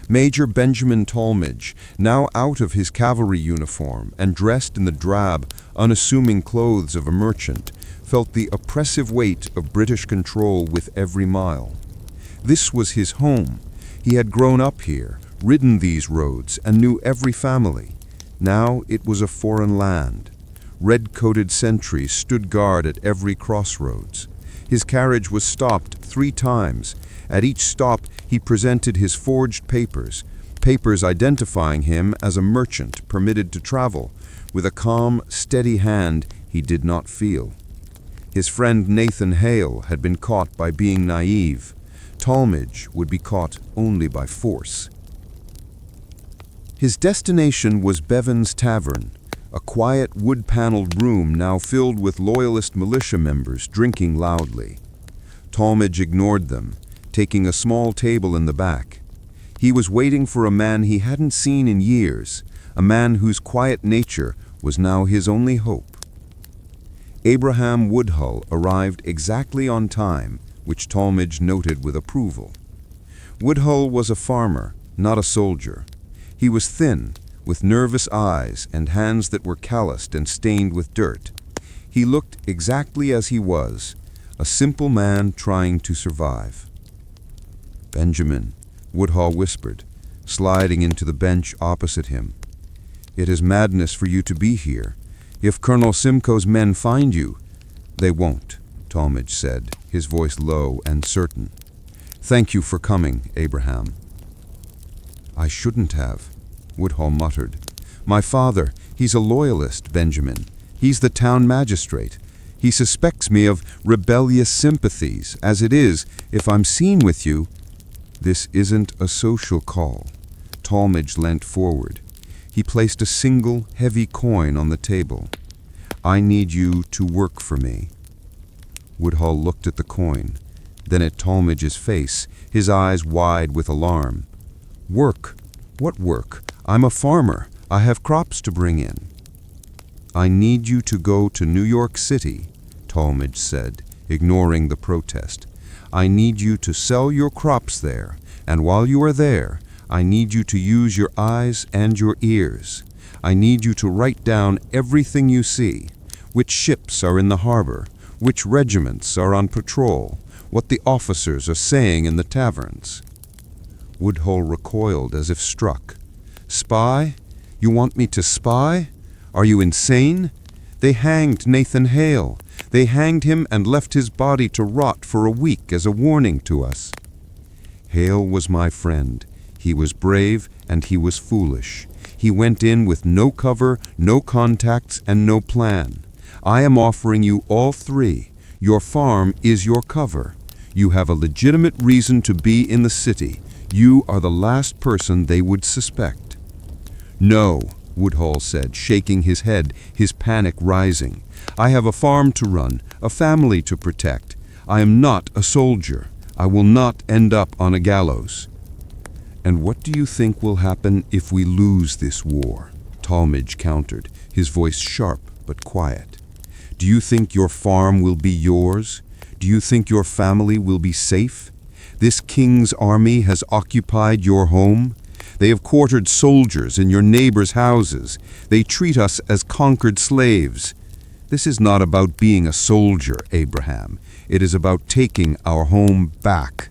S1: Major Benjamin Tallmadge, now out of his cavalry uniform and dressed in the drab, unassuming clothes of a merchant, felt the oppressive weight of British control with every mile. This was his home. He had grown up here, ridden these roads, and knew every family. Now it was a foreign land. Red-coated sentries stood guard at every crossroads. His carriage was stopped 3 times. At each stop, he presented his forged papers identifying him as a merchant permitted to travel, with a calm, steady hand he did not feel. His friend Nathan Hale had been caught by being naive. Tallmadge would be caught only by force. His destination was Bevan's Tavern, a quiet wood-paneled room now filled with loyalist militia members drinking loudly. Tallmadge ignored them, taking a small table in the back. He was waiting for a man he hadn't seen in years, a man whose quiet nature was now his only hope. Abraham Woodhull arrived exactly on time, which Tallmadge noted with approval. Woodhull was a farmer, not a soldier. He was thin, with nervous eyes and hands that were calloused and stained with dirt. He looked exactly as he was, a simple man trying to survive. "Benjamin," Woodhull whispered, sliding into the bench opposite him. "It is madness for you to be here. If Colonel Simcoe's men find you—" "They won't," Tallmadge said, his voice low and certain. "Thank you for coming, Abraham." "I shouldn't have," Woodhull muttered. "My father, he's a loyalist, Benjamin. He's the town magistrate. He suspects me of rebellious sympathies. As it is, if I'm seen with you—" "This isn't a social call." Tallmadge leant forward. He placed a single, heavy coin on the table. "I need you to work for me." Woodhull looked at the coin, then at Tallmadge's face, his eyes wide with alarm. "Work? What work? I'm a farmer. I have crops to bring in." "I need you to go to New York City," Tallmadge said, ignoring the protest. "I need you to sell your crops there, and while you are there, I need you to use your eyes and your ears. I need you to write down everything you see, which ships are in the harbor, which regiments are on patrol, what the officers are saying in the taverns." Woodhull recoiled as if struck. "Spy? You want me to spy? Are you insane? They hanged Nathan Hale. They hanged him and left his body to rot for a week as a warning to us." "Hale was my friend. He was brave and he was foolish. He went in with no cover, no contacts, and no plan. I am offering you all 3. Your farm is your cover. You have a legitimate reason to be in the city. You are the last person they would suspect." "No," Woodhull said, shaking his head, his panic rising. "I have a farm to run, a family to protect. I am not a soldier. I will not end up on a gallows." "And what do you think will happen if we lose this war?" Tallmadge countered, his voice sharp but quiet. "Do you think your farm will be yours? Do you think your family will be safe? This king's army has occupied your home. They have quartered soldiers in your neighbors' houses. They treat us as conquered slaves. This is not about being a soldier, Abraham. It is about taking our home back."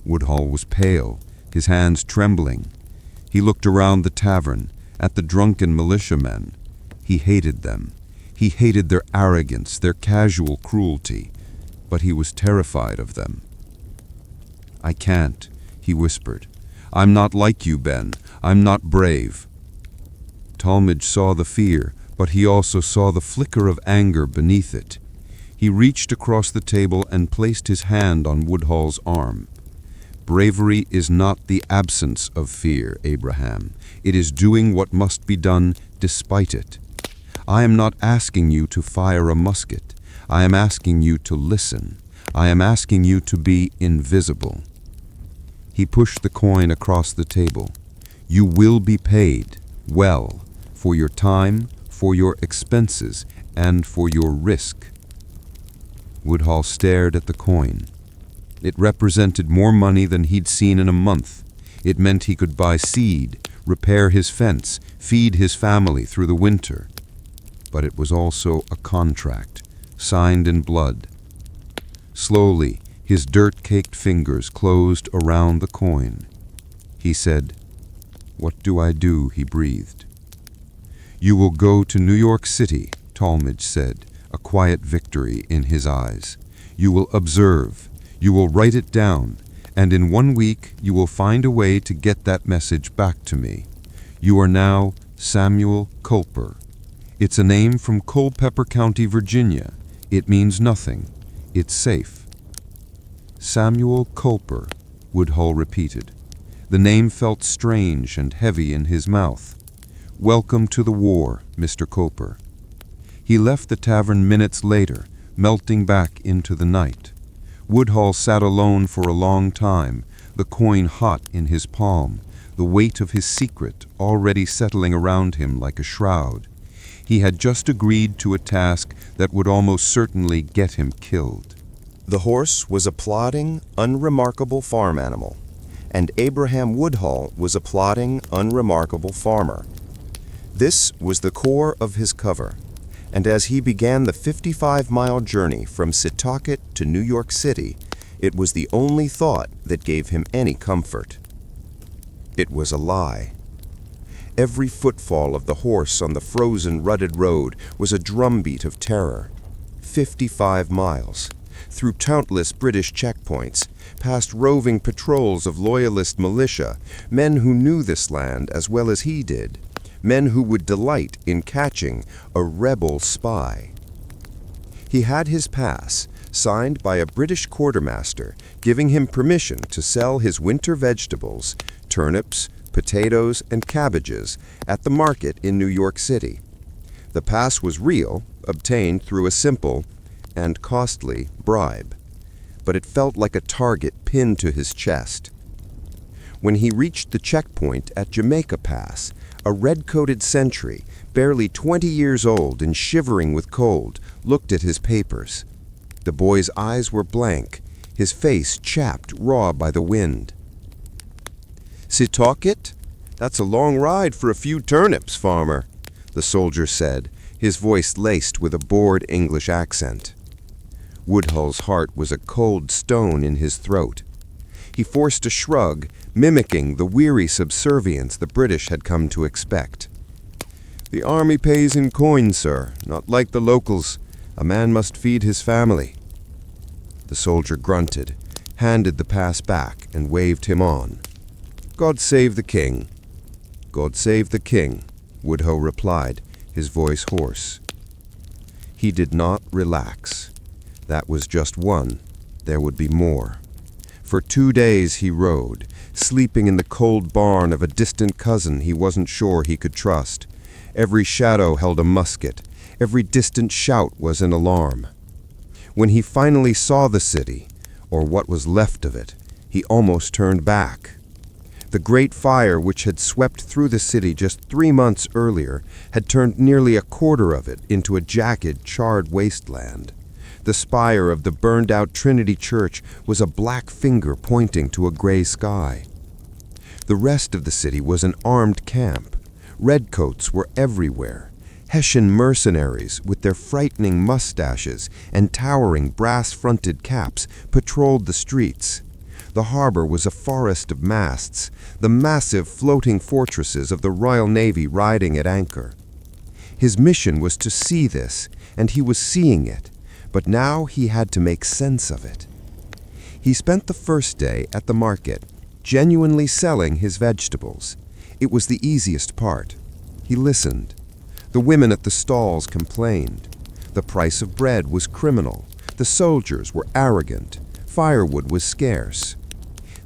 S1: Woodhull was pale, his hands trembling. He looked around the tavern, at the drunken militiamen. He hated them. He hated their arrogance, their casual cruelty, but he was terrified of them. "I can't," he whispered. "I'm not like you, Ben. I'm not brave." Tallmadge saw the fear, but he also saw the flicker of anger beneath it.
S2: He reached across the table and placed his hand on Woodhull's arm. "Bravery is not the absence of fear, Abraham. It is doing what must be done despite it. I am not asking you to fire a musket. I am asking you to listen. I am asking you to be invisible." He pushed the coin across the table. "You will be paid, well, for your time, for your expenses, and for your risk." Woodhull stared at the coin. It represented more money than he'd seen in a month. It meant he could buy seed, repair his fence, feed his family through the winter. But it was also a contract, signed in blood. Slowly, his dirt-caked fingers closed around the coin. He said, "What do I do?" he breathed. "You will go to New York City," Tallmadge said, a quiet victory in his eyes. "You will observe. You will write it down, and in 1 week you will find a way to get that message back to me. You are now Samuel Culper. It's a name from Culpeper County, Virginia. It means nothing. It's safe." "Samuel Culper," Woodhull repeated. The name felt strange and heavy in his mouth. "Welcome to the war, Mr. Culper." He left the tavern minutes later, melting back into the night. Woodhull sat alone for a long time, the coin hot in his palm, the weight of his secret already settling around him like a shroud. He had just agreed to a task that would almost certainly get him killed.
S1: The horse was a plodding, unremarkable farm animal, and Abraham Woodhull was a plodding, unremarkable farmer. This was the core of his cover, and as he began the 55-mile journey from Setauket to New York City, it was the only thought that gave him any comfort. It was a lie. Every footfall of the horse on the frozen, rutted road was a drumbeat of terror. 55 miles, through countless British checkpoints, past roving patrols of loyalist militia, men who knew this land as well as he did, men who would delight in catching a rebel spy. He had his pass, signed by a British quartermaster, giving him permission to sell his winter vegetables, turnips, potatoes, and cabbages, at the market in New York City. The pass was real, obtained through a simple and costly bribe, but it felt like a target pinned to his chest. When he reached the checkpoint at Jamaica Pass, a red-coated sentry, barely 20 years old and shivering with cold, looked at his papers. The boy's eyes were blank, his face chapped raw by the wind. "Setauket? That's a long ride for a few turnips, farmer," the soldier said, his voice laced with a bored English accent. Woodhull's heart was a cold stone in his throat. He forced a shrug, mimicking the weary subservience the British had come to expect. "The army pays in coin, sir, not like the locals. A man must feed his family." The soldier grunted, handed the pass back, and waved him on. "God save the king." "God save the king," Woodhull replied, his voice hoarse. He did not relax. That was just one. There would be more. For 2 days he rode, sleeping in the cold barn of a distant cousin he wasn't sure he could trust. Every shadow held a musket. Every distant shout was an alarm. When he finally saw the city, or what was left of it, he almost turned back. The great fire which had swept through the city just 3 months earlier had turned nearly a quarter of it into a jagged, charred wasteland. The spire of the burned-out Trinity Church was a black finger pointing to a gray sky. The rest of the city was an armed camp. Redcoats were everywhere. Hessian mercenaries, with their frightening mustaches and towering brass-fronted caps, patrolled the streets. The harbor was a forest of masts, the massive floating fortresses of the Royal Navy riding at anchor. His mission was to see this, and he was seeing it, but now he had to make sense of it. He spent the first day at the market, genuinely selling his vegetables. It was the easiest part. He listened. The women at the stalls complained.
S2: The price of bread was criminal. The soldiers were arrogant. Firewood was scarce.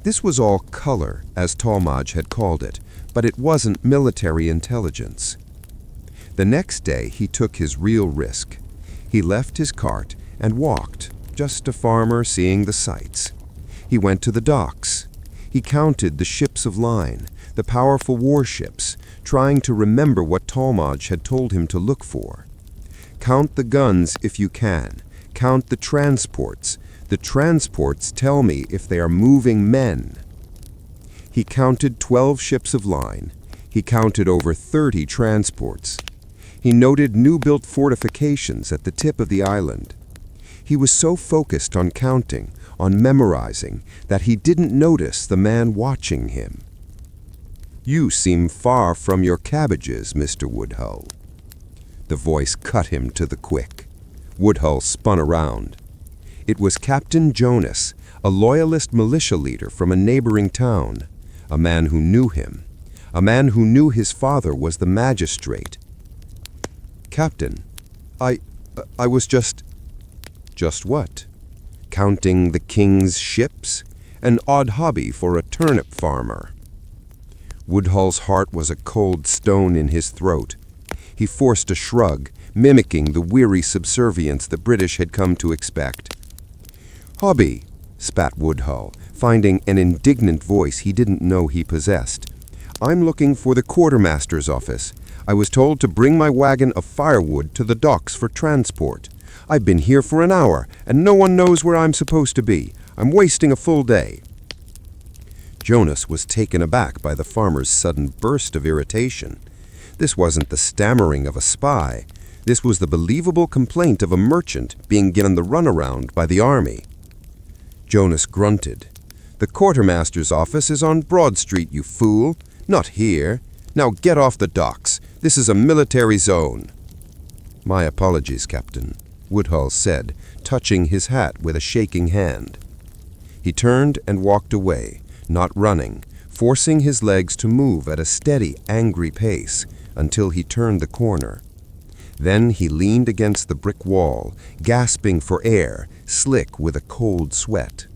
S2: This was all color, as Tallmadge had called it, but it wasn't military intelligence. The next day he took his real risk. He left his cart and walked, just a farmer seeing the sights. He went to the docks. He counted the ships of line, the powerful warships, trying to remember what Tallmadge had told him to look for. Count the guns if you can. Count the transports. The transports tell me if they are moving men. He counted 12 ships of line. He counted over 30 transports. He noted new-built fortifications at the tip of the island. He was so focused on counting, on memorizing, that he didn't notice the man watching him. "You seem far from your cabbages, Mr. Woodhull." The voice cut him to the quick. Woodhull spun around. It was Captain Jonas, a loyalist militia leader from a neighboring town, a man who knew him, a man who knew his father was the magistrate. "Captain, I was just..." "Just what?" "Counting the king's ships? An odd hobby for a turnip farmer." Woodhull's heart was a cold stone in his throat. He forced a shrug, mimicking the weary subservience the British had come to expect. "Hobby," spat Woodhull, finding an indignant voice he didn't know he possessed. "I'm looking for the quartermaster's office. I was told to bring my wagon of firewood to the docks for transport. I've been here for an hour, and no one knows where I'm supposed to be. I'm wasting a full day." Jonas was taken aback by the farmer's sudden burst of irritation. This wasn't the stammering of a spy. This was the believable complaint of a merchant being given the runaround by the army. Jonas grunted. "The quartermaster's office is on Broad Street, you fool. Not here. Now get off the docks. This is a military zone." "My apologies, Captain," Woodhull said, touching his hat with a shaking hand. He turned and walked away, not running, forcing his legs to move at a steady, angry pace until he turned the corner. Then he leaned against the brick wall, gasping for air, slick with a cold sweat.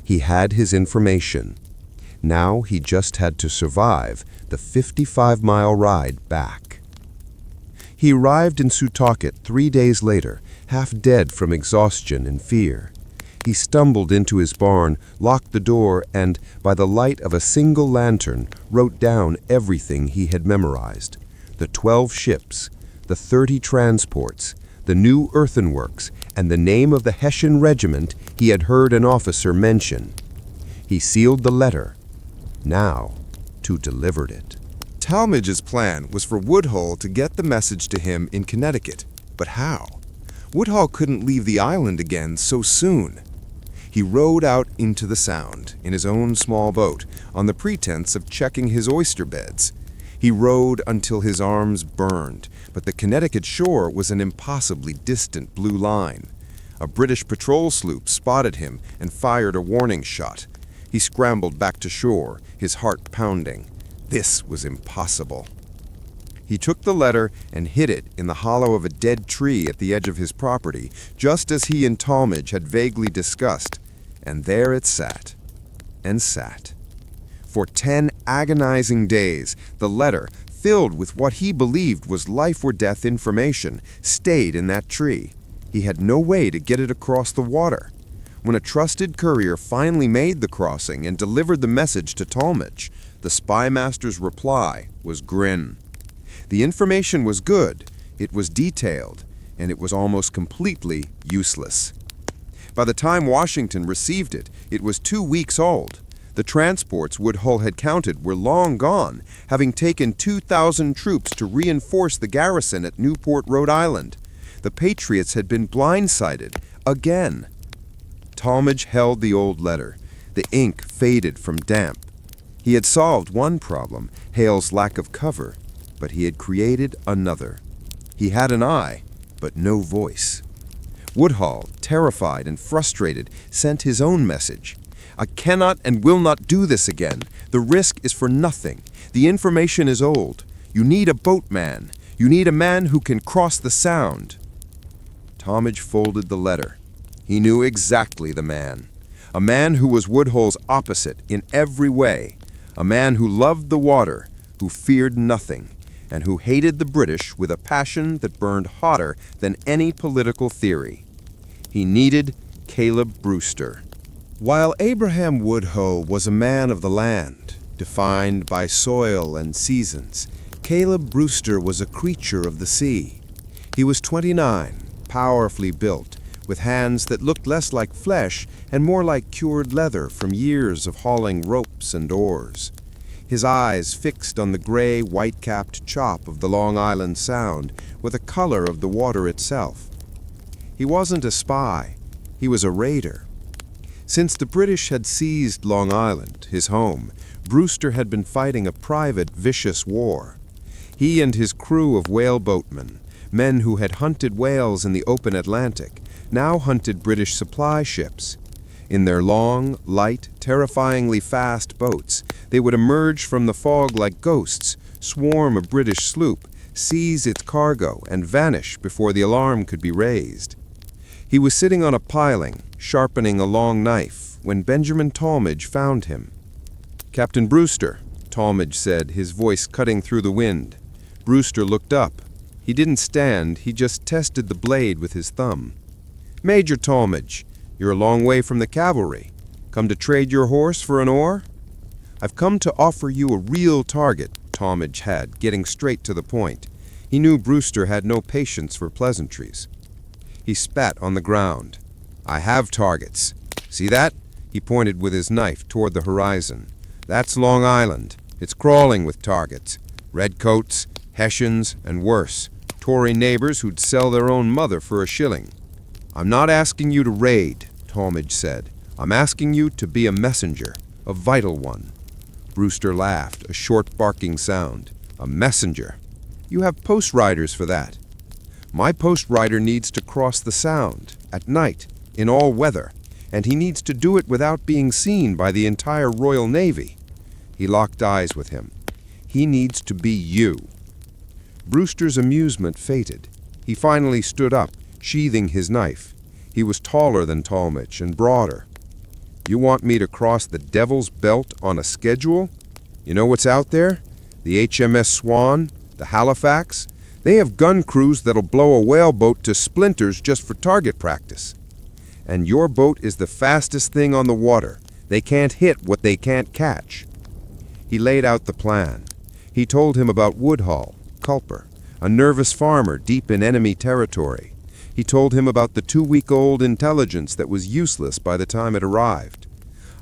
S2: He had his information. Now he just had to survive the 55-mile ride back. He arrived in Setauket 3 days later, half dead from exhaustion and fear. He stumbled into his barn, locked the door, and, by the light of a single lantern, wrote down everything he had memorized. The 12 ships, the 30 transports, the new earthenworks, and the name of the Hessian regiment he had heard an officer mention. He sealed the letter. Now, to deliver it.
S1: Tallmadge's plan was for Woodhull to get the message to him in Connecticut. But how? Woodhull couldn't leave the island again so soon. He rowed out into the Sound in his own small boat on the pretense of checking his oyster beds. He rowed until his arms burned, but the Connecticut shore was an impossibly distant blue line. A British patrol sloop spotted him and fired a warning shot. He scrambled back to shore, his heart pounding. This was impossible. He took the letter and hid it in the hollow of a dead tree at the edge of his property, just as he and Tallmadge had vaguely discussed. And there it sat. And sat. For 10 agonizing days, the letter, filled with what he believed was life-or-death information, stayed in that tree. He had no way to get it across the water. When a trusted courier finally made the crossing and delivered the message to Tallmadge, the spymaster's reply was grim. The information was good, it was detailed, and it was almost completely useless. By the time Washington received it, it was 2 weeks old. The transports Woodhull had counted were long gone, having taken 2,000 troops to reinforce the garrison at Newport, Rhode Island. The Patriots had been blindsided again. Tallmadge held the old letter. The ink faded from damp. He had solved one problem, Hale's lack of cover, but he had created another. He had an eye, but no voice. Woodhull, terrified and frustrated, sent his own message. "I cannot and will not do this again. The risk is for nothing. The information is old. You need a boatman. You need a man who can cross the Sound."
S2: Tallmadge folded the letter. He knew exactly the man. A man who was Woodhull's opposite in every way. A man who loved the water, who feared nothing, and who hated the British with a passion that burned hotter than any political theory. He needed Caleb Brewster. While Abraham Woodhull was a man of the land, defined by soil and seasons, Caleb Brewster was a creature of the sea. He was 29, powerfully built, with hands that looked less like flesh and more like cured leather from years of hauling ropes and oars. His eyes fixed on the gray, white-capped chop of the Long Island Sound with the color of the water itself. He wasn't a spy. He was a raider. Since the British had seized Long Island, his home, Brewster had been fighting a private, vicious war. He and his crew of whaleboatmen, men who had hunted whales in the open Atlantic, now hunted British supply ships. In their long, light, terrifyingly fast boats, they would emerge from the fog like ghosts, swarm a British sloop, seize its cargo, and vanish before the alarm could be raised. He was sitting on a piling, sharpening a long knife, when Benjamin Tallmadge found him. "Captain Brewster," Tallmadge said, his voice cutting through the wind. Brewster looked up. He didn't stand, he just tested the blade with his thumb. "Major Tallmadge, you're a long way from the cavalry. Come to trade your horse for an oar?" "I've come to offer you a real target," Tallmadge had, getting straight to the point. He knew Brewster had no patience for pleasantries. He spat on the ground. "I have targets. See that?" He pointed with his knife toward the horizon. "That's Long Island. It's crawling with targets. Redcoats, Hessians, and worse. Tory neighbors who'd sell their own mother for a shilling." "I'm not asking you to raid," Tallmadge said. "I'm asking you to be a messenger, a vital one." Brewster laughed, a short barking sound. "A messenger? You have post riders for that." "My post rider needs to cross the Sound, at night, in all weather, and he needs to do it without being seen by the entire Royal Navy." He locked eyes with him. "He needs to be you." Brewster's amusement faded. He finally stood up, sheathing his knife. He was taller than Tallmadge and broader. "You want me to cross the Devil's Belt on a schedule? You know what's out there? The HMS Swan, the Halifax? They have gun crews that'll blow a whaleboat to splinters just for target practice. And your boat is the fastest thing on the water. They can't hit what they can't catch." He laid out the plan. He told him about Woodhull, Culper, a nervous farmer deep in enemy territory. He told him about the 2-week-old intelligence that was useless by the time it arrived.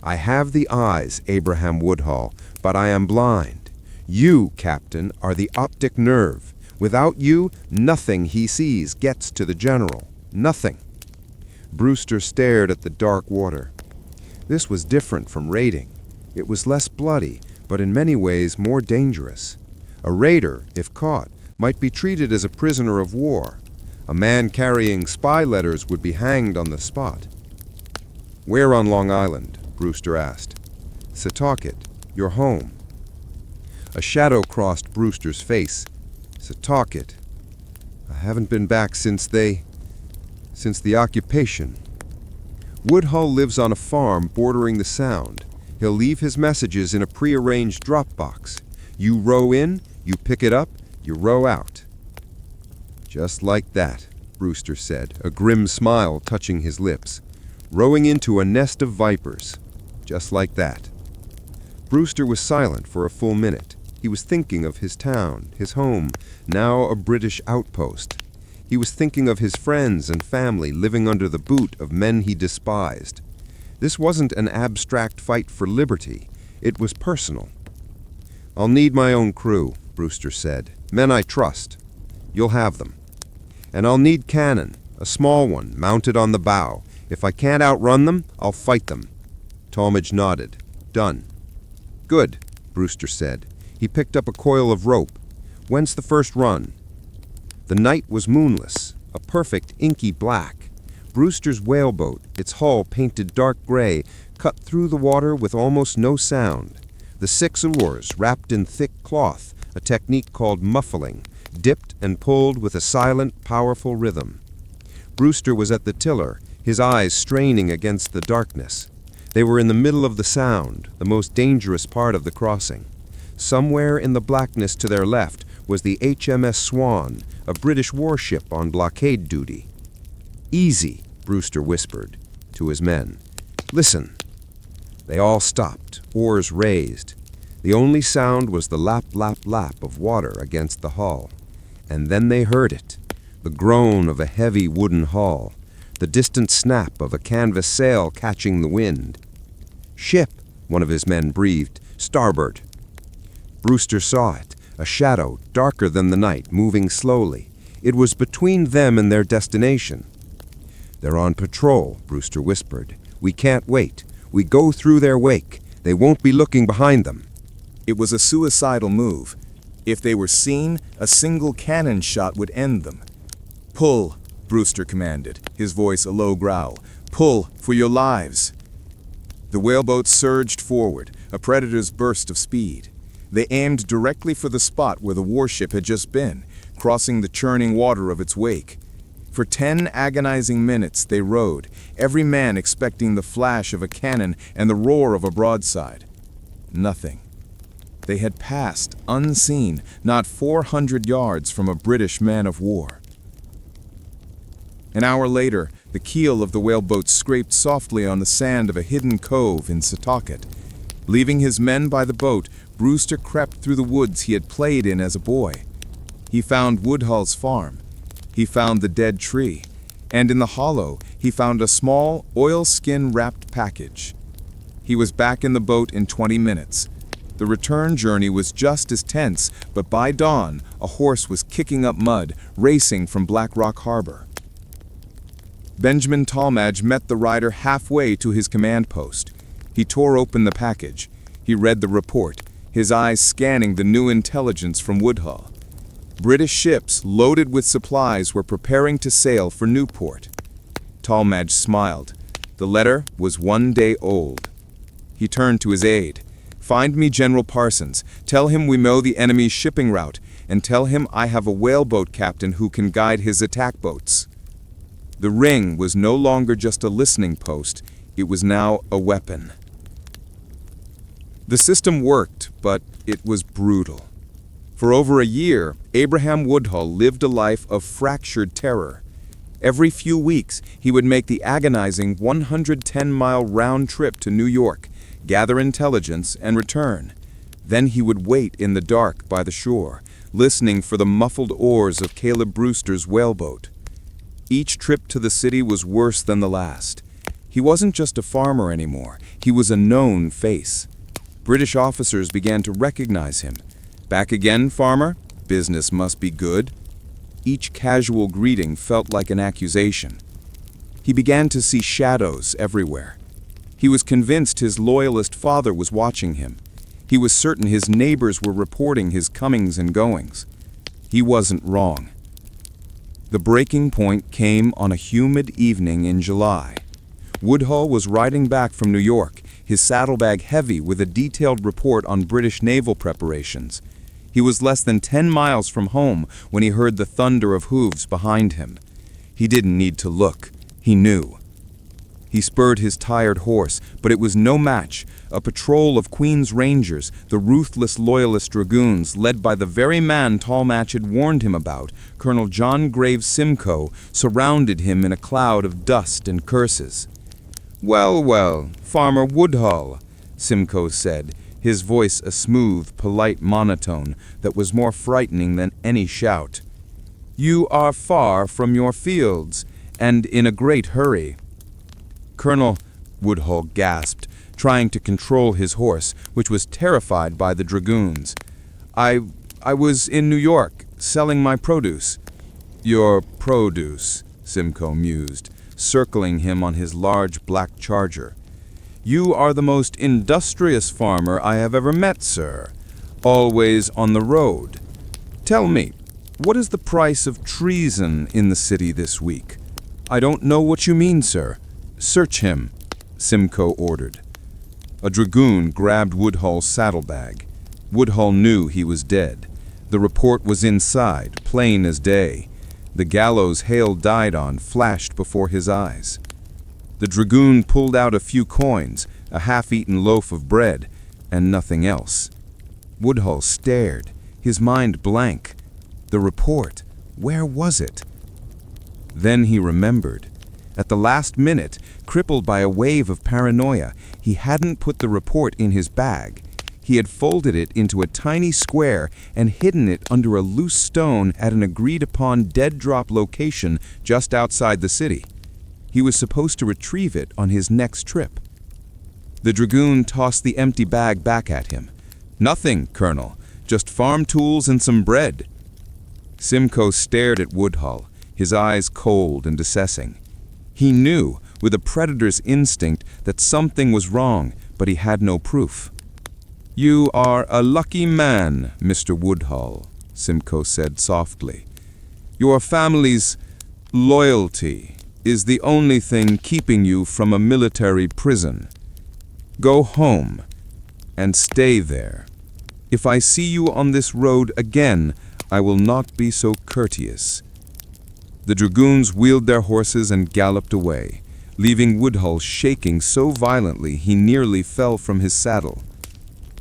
S2: "I have the eyes, Abraham Woodhull, but I am blind. You, Captain, are the optic nerve. Without you, nothing he sees gets to the general. Nothing." Brewster stared at the dark water. This was different from raiding. It was less bloody, but in many ways more dangerous. A raider, if caught, might be treated as a prisoner of war. A man carrying spy letters would be hanged on the spot. "Where on Long Island?" Brewster asked. "Setauket, your home." A shadow crossed Brewster's face. "Setauket. I haven't been back since the occupation." "Woodhull lives on a farm bordering the Sound. He'll leave his messages in a prearranged drop box. You row in, you pick it up, you row out." "Just like that," Brewster said, a grim smile touching his lips. "Rowing into a nest of vipers. Just like that." Brewster was silent for a full minute. He was thinking of his town, his home, now a British outpost. He was thinking of his friends and family living under the boot of men he despised. This wasn't an abstract fight for liberty. It was personal. "I'll need my own crew," Brewster said. "Men I trust. You'll have them. And I'll need cannon, a small one, mounted on the bow. If I can't outrun them, I'll fight them." Tallmadge nodded. "Done." "Good," Brewster said. He picked up a coil of rope. "When's the first run?" The night was moonless, a perfect inky black. Brewster's whaleboat, its hull painted dark gray, cut through the water with almost no sound. The 6 oars, wrapped in thick cloth, a technique called muffling, dipped and pulled with a silent, powerful rhythm.
S1: Brewster was at the tiller, his eyes straining against the darkness. They were in the middle of the Sound, the most dangerous part of the crossing. Somewhere in the blackness to their left was the HMS Swan, a British warship on blockade duty. "Easy," Brewster whispered to his men. "Listen." They all stopped, oars raised. The only sound was the lap, lap, lap of water against the hull. And then they heard it, the groan of a heavy wooden hull, the distant snap of a canvas sail catching the wind. "Ship," one of his men breathed, "starboard." Brewster saw it, a shadow darker than the night, moving slowly. It was between them and their destination. "They're on patrol," Brewster whispered. "We can't wait. We go through their wake. They won't be looking behind them."
S2: It was a suicidal move. If they were seen, a single cannon shot would end them. "Pull," Brewster commanded, his voice a low growl. "Pull for your lives." The whaleboat surged forward, a predator's burst of speed. They aimed directly for the spot where the warship had just been, crossing the churning water of its wake. For 10 agonizing minutes they rowed, every man expecting the flash of a cannon and the roar of a broadside. Nothing. They had passed, unseen, not 400 yards from a British man-of-war. An hour later, the keel of the whaleboat scraped softly on the sand of a hidden cove in Setauket. Leaving his men by the boat, Brewster crept through the woods he had played in as a boy. He found Woodhull's farm. He found the dead tree. And in the hollow, he found a small, oilskin-wrapped package. He was back in the boat in 20 minutes. The return journey was just as tense, but by dawn, a horse was kicking up mud, racing from Black Rock Harbor. Benjamin Tallmadge met the rider halfway to his command post. He tore open the package. He read the report, his eyes scanning the new intelligence from Woodhull. British ships loaded with supplies were preparing to sail for Newport. Tallmadge smiled. The letter was 1 day old. He turned to his aide. "Find me General Parsons. Tell him we know the enemy's shipping route, and tell him I have a whaleboat captain who can guide his attack boats." The ring was no longer just a listening post. It was now a weapon. The system worked, but it was brutal. For over a year, Abraham Woodhull lived a life of fractured terror. Every few weeks, he would make the agonizing 110-mile round trip to New York, gather intelligence, and return. Then he would wait in the dark by the shore, listening for the muffled oars of Caleb Brewster's whaleboat. Each trip to the city was worse than the last. He wasn't just a farmer anymore. He was a known face. British officers began to recognize him. "Back again, farmer? Business must be good." Each casual greeting felt like an accusation. He began to see shadows everywhere. He was convinced his loyalist father was watching him. He was certain his neighbors were reporting his comings and goings. He wasn't wrong. The breaking point came on a humid evening in July. Woodhull was riding back from New York, his saddlebag heavy with a detailed report on British naval preparations. He was less than 10 miles from home when he heard the thunder of hooves behind him. He didn't need to look. He knew. He spurred his tired horse, but it was no match. A patrol of Queen's Rangers, the ruthless Loyalist dragoons, led by the very man Tallmadge had warned him about, Colonel John Graves Simcoe, surrounded him in a cloud of dust and curses. "Well, well, Farmer Woodhull," Simcoe said, his voice a smooth, polite monotone that was more frightening than any shout. "You are far from your fields, and in a great hurry." "Colonel," Woodhull gasped, trying to control his horse, which was terrified by the dragoons. I was in New York, selling my produce." "Your produce," Simcoe mused, circling him on his large black charger. "You are the most industrious farmer I have ever met, sir. Always on the road. Tell me, what is the price of treason in the city this week?" "I don't know what you mean, sir." "Search him," Simcoe ordered. A dragoon grabbed Woodhull's saddlebag. Woodhull knew he was dead. The report was inside, plain as day. The gallows Hale died on flashed before his eyes. The dragoon pulled out a few coins, a half-eaten loaf of bread, and nothing else. Woodhull stared, his mind blank. The report, where was it? Then he remembered. At the last minute, crippled by a wave of paranoia, he hadn't put the report in his bag. He had folded it into a tiny square and hidden it under a loose stone at an agreed-upon dead-drop location just outside the city. He was supposed to retrieve it on his next trip. The dragoon tossed the empty bag back at him. "Nothing, Colonel. Just farm tools and some bread." Simcoe stared at Woodhull, his eyes cold and assessing. He knew, with a predator's instinct, that something was wrong, but he had no proof. "You are a lucky man, Mr. Woodhull," Simcoe said softly. "Your family's loyalty is the only thing keeping you from a military prison. Go home and stay there. If I see you on this road again, I will not be so courteous." The dragoons wheeled their horses and galloped away, leaving Woodhull shaking so violently he nearly fell from his saddle.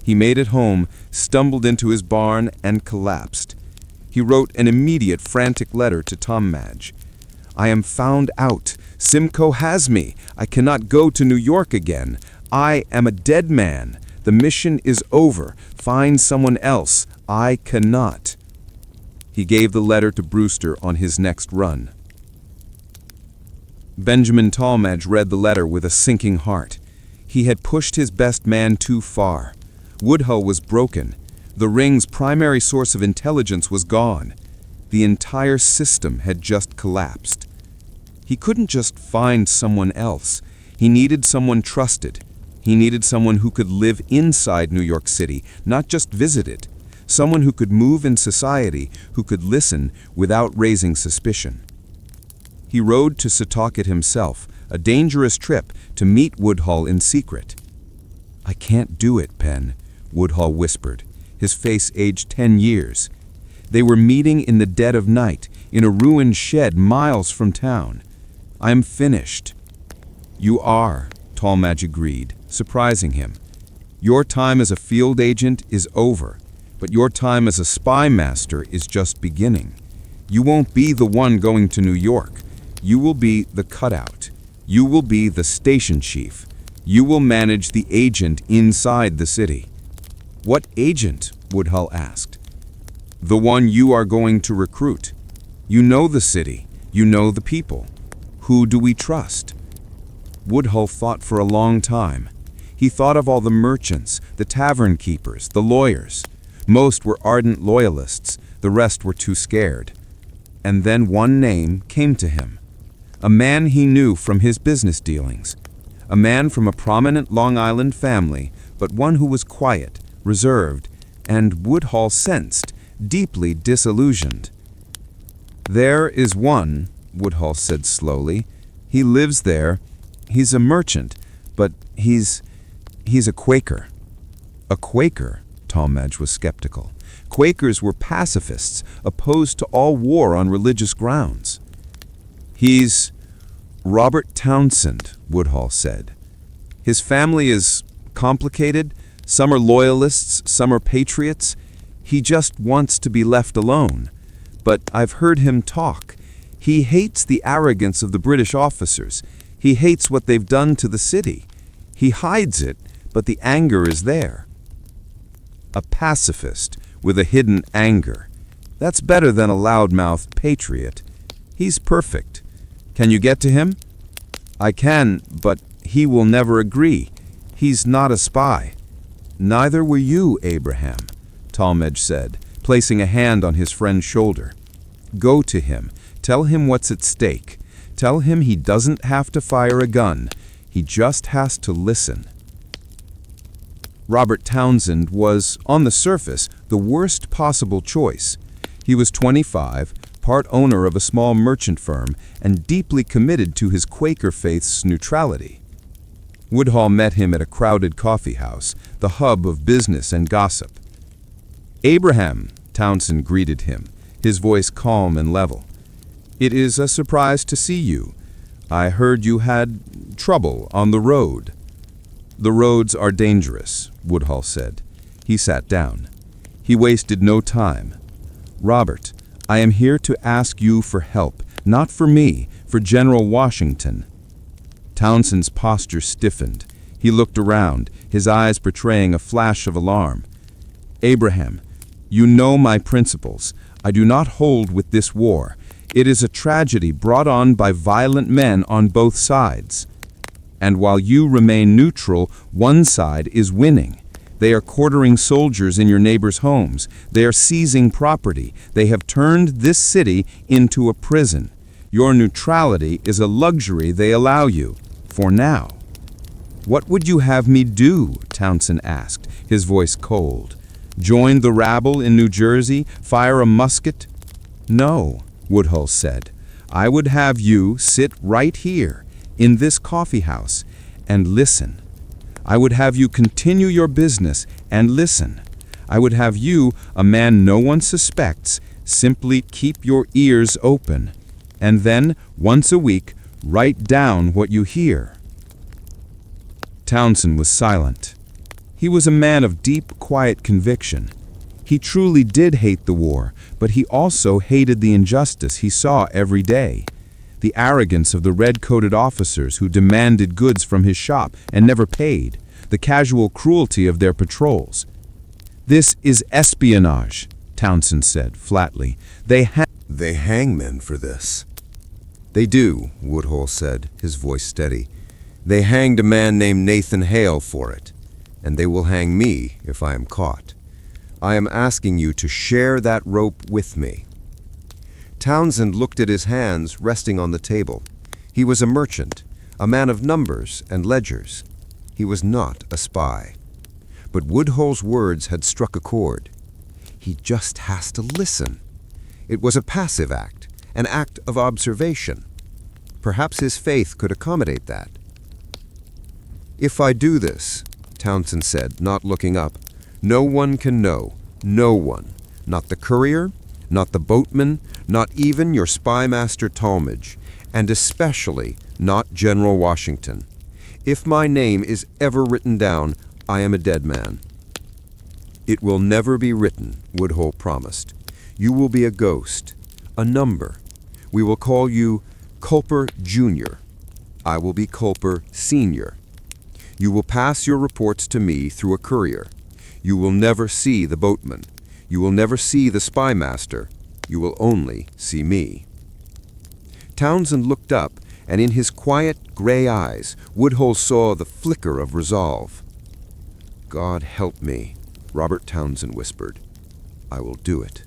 S2: He made it home, stumbled into his barn, and collapsed. He wrote an immediate frantic letter to Tallmadge. "I am found out. Simcoe has me. I cannot go to New York again. I am a dead man. The mission is over. Find someone else. I cannot." He gave the letter to Brewster on his next run. Benjamin Tallmadge read the letter with a sinking heart. He had pushed his best man too far. Woodhull was broken. The ring's primary source of intelligence was gone. The entire system had just collapsed. He couldn't just find someone else. He needed someone trusted. He needed someone who could live inside New York City, not just visit it. Someone who could move in society, who could listen without raising suspicion. He rode to Setauket himself, a dangerous trip, to meet Woodhull in secret. "I can't do it, Pen," Woodhull whispered, his face aged 10 years. They were meeting in the dead of night, in a ruined shed miles from town. "I am finished." "You are," Tallmadge agreed, surprising him. "Your time as a field agent is over, but your time as a spy master is just beginning. You won't be the one going to New York. You will be the cutout. You will be the station chief. You will manage the agent inside the city." "What agent?" Woodhull asked. "The one you are going to recruit. You know the city. You know the people. Who do we trust?" Woodhull thought for a long time. He thought of all the merchants, the tavern keepers, the lawyers. Most were ardent loyalists, the rest were too scared. And then one name came to him. A man he knew from his business dealings. A man from a prominent Long Island family, but one who was quiet, reserved, and Woodhull sensed, deeply disillusioned. "There is one," Woodhull said slowly. "He lives there. He's a merchant, but he's a Quaker." "A Quaker?" Tallmadge was skeptical. Quakers were pacifists, opposed to all war on religious grounds. "He's Robert Townsend," Woodhull said. "His family is complicated. Some are loyalists, some are patriots. He just wants to be left alone. But I've heard him talk. He hates the arrogance of the British officers. He hates what they've done to the city. He hides it, but the anger is there." A pacifist with a hidden anger. That's better than a loudmouthed patriot. He's perfect. Can you get to him? "I can, but he will never agree. He's not a spy." "Neither were you, Abraham," Tallmadge said, placing a hand on his friend's shoulder. "Go to him. Tell him what's at stake. Tell him he doesn't have to fire a gun. He just has to listen." Robert Townsend was, on the surface, the worst possible choice. He was 25, part owner of a small merchant firm, and deeply committed to his Quaker faith's neutrality. Woodhull met him at a crowded coffee house, the hub of business and gossip. "Abraham," Townsend greeted him, his voice calm and level.
S1: "It is a surprise to see you. I heard you had trouble on the road." "The roads are dangerous," Woodhull said. He sat down. He wasted no time. "Robert, I am here to ask you for help, not for me, for General Washington." Townsend's posture stiffened. He looked around, his eyes portraying a flash of alarm. "Abraham, you know my principles. I do not hold with this war. It is a tragedy brought on by violent men on both sides. And while you remain neutral, one side is winning. They are quartering soldiers in your neighbors' homes. They are seizing property. They have turned this city into a prison. Your neutrality is a luxury they allow you, for now." "What would you have me do?" Townsend asked, his voice cold. "Join the rabble in New Jersey? Fire a musket?" "No," Woodhull said. "I would have you sit right here, in this coffee house, and listen. I would have you continue your business and listen. I would have you, a man no one suspects, simply keep your ears open, and then, once a week, write down what you hear." Townsend was silent. He was a man of deep, quiet conviction. He truly did hate the war, but he also hated the injustice he saw every day. The arrogance of the red-coated officers who demanded goods from his shop and never paid. The casual cruelty of their patrols. "This is espionage," Townsend said flatly. They hang men for this." "They do," Woodhull said, his voice steady. "They hanged a man named Nathan Hale for it, and they will hang me if I am caught. I am asking you to share that rope with me." Townsend looked at his hands resting on the table. He was a merchant, a man of numbers and ledgers. He was not a spy. But Woodhull's words had struck a chord. He just has to listen. It was a passive act, an act of observation. Perhaps his faith could accommodate that. "If I do this," Townsend said, not looking up, "no one can know. No one. Not the courier, not the boatman, not even your spymaster Tallmadge, and especially not General Washington. If my name is ever written down, I am a dead man." "It will never be written," Woodhull promised. "You will be a ghost, a number. We will call you Culper Jr. I will be Culper Sr. You will pass your reports to me through a courier. You will never see the boatman. You will never see the spymaster. You will only see me." Townsend looked up, and in his quiet, gray eyes, Woodhull saw the flicker of resolve. "God help me," Robert Townsend whispered. "I will do it."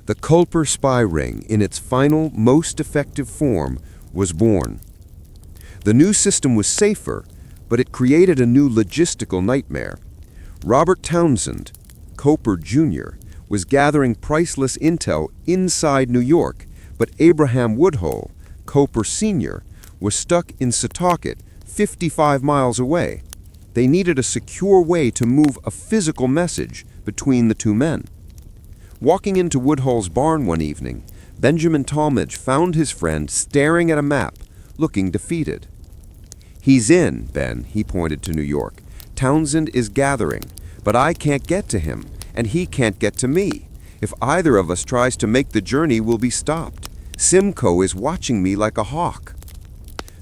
S1: The Culper Spy Ring, in its final, most effective form, was born. The new system was safer, but it created a new logistical nightmare. Robert Townsend, Culper Jr., was gathering priceless intel inside New York, but Abraham Woodhull, Culper Sr., was stuck in Setauket, 55 miles away. They needed a secure way to move a physical message between the two men. Walking into Woodhull's barn one evening, Benjamin Tallmadge found his friend staring at a map, looking defeated. "He's in, Ben," he pointed to New York. "Townsend is gathering, but I can't get to him, and he can't get to me. If either of us tries to make the journey, we'll be stopped. Simcoe is watching me like a hawk."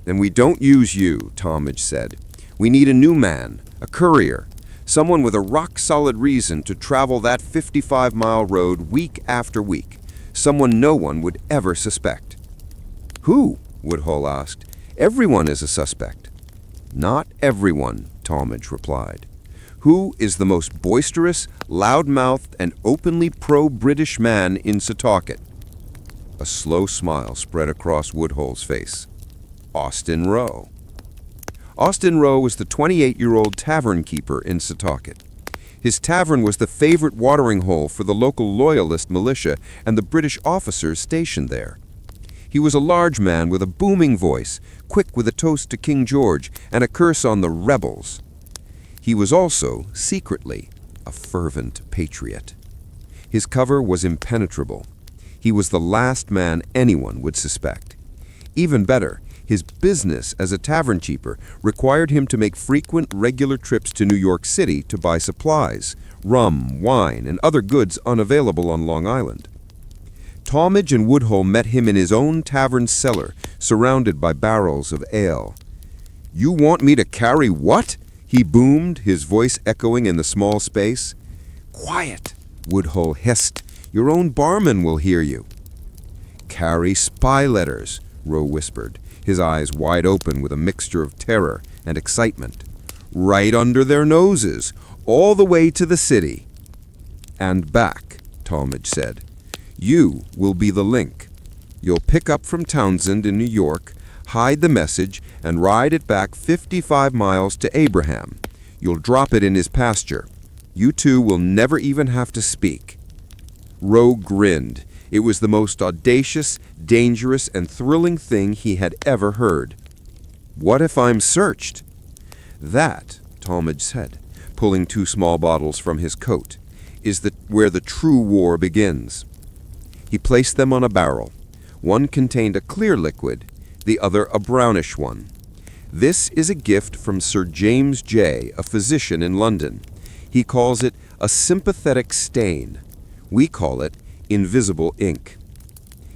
S1: "Then we don't use you," Tallmadge said. "We need a new man, a courier, someone with a rock-solid reason to travel that 55-mile road week after week, someone no one would ever suspect." "Who?" Woodhull asked. "Everyone is a suspect." "Not everyone," Tallmadge replied. "Who is the most boisterous, loud-mouthed, and openly pro-British man in Setauket?" A slow smile spread across Woodhull's face. "Austin Rowe." Austin Rowe was the 28-year-old tavern keeper in Setauket. His tavern was the favorite watering hole for the local loyalist militia and the British officers stationed there. He was a large man with a booming voice, quick with a toast to King George and a curse on the rebels. He was also, secretly, a fervent patriot. His cover was impenetrable. He was the last man anyone would suspect. Even better, his business as a tavern keeper required him to make frequent, regular trips to New York City to buy supplies, rum, wine, and other goods unavailable on Long Island. Tallmadge and Woodhull met him in his own tavern cellar, surrounded by barrels of ale. "You want me to carry what?" he boomed, his voice echoing in the small space. "Quiet," Woodhull hissed. "Your own barman will hear you." "Carry spy letters," Rowe whispered, his eyes wide open with a mixture of terror and excitement. "Right under their noses, all the way to the city." "And back," Tallmadge said. "You will be the link. You'll pick up from Townsend in New York, hide the message, and ride it back 55 miles to Abraham. You'll drop it in his pasture. You two will never even have to speak." Rowe grinned. It was the most audacious, dangerous, and thrilling thing he had ever heard. "What if I'm searched?" "That," Tallmadge said, pulling 2 small bottles from his coat, "is where the true war begins." He placed them on a barrel. One contained a clear liquid, the other a brownish one. "This is a gift from Sir James J., a physician in London. He calls it a sympathetic stain. We call it invisible ink."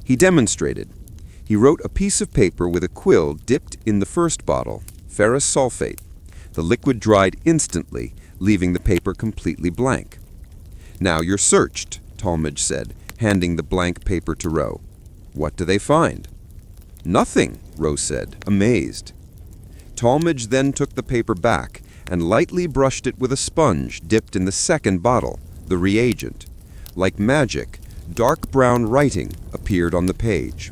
S1: He demonstrated. He wrote a piece of paper with a quill dipped in the first bottle, ferrous sulfate. The liquid dried instantly, leaving the paper completely blank. "Now you're searched," Tallmadge said, handing the blank paper to Rowe. "What do they find?" "Nothing," Rowe said, amazed. Tallmadge then took the paper back and lightly brushed it with a sponge dipped in the second bottle, the reagent. Like magic, dark brown writing appeared on the page.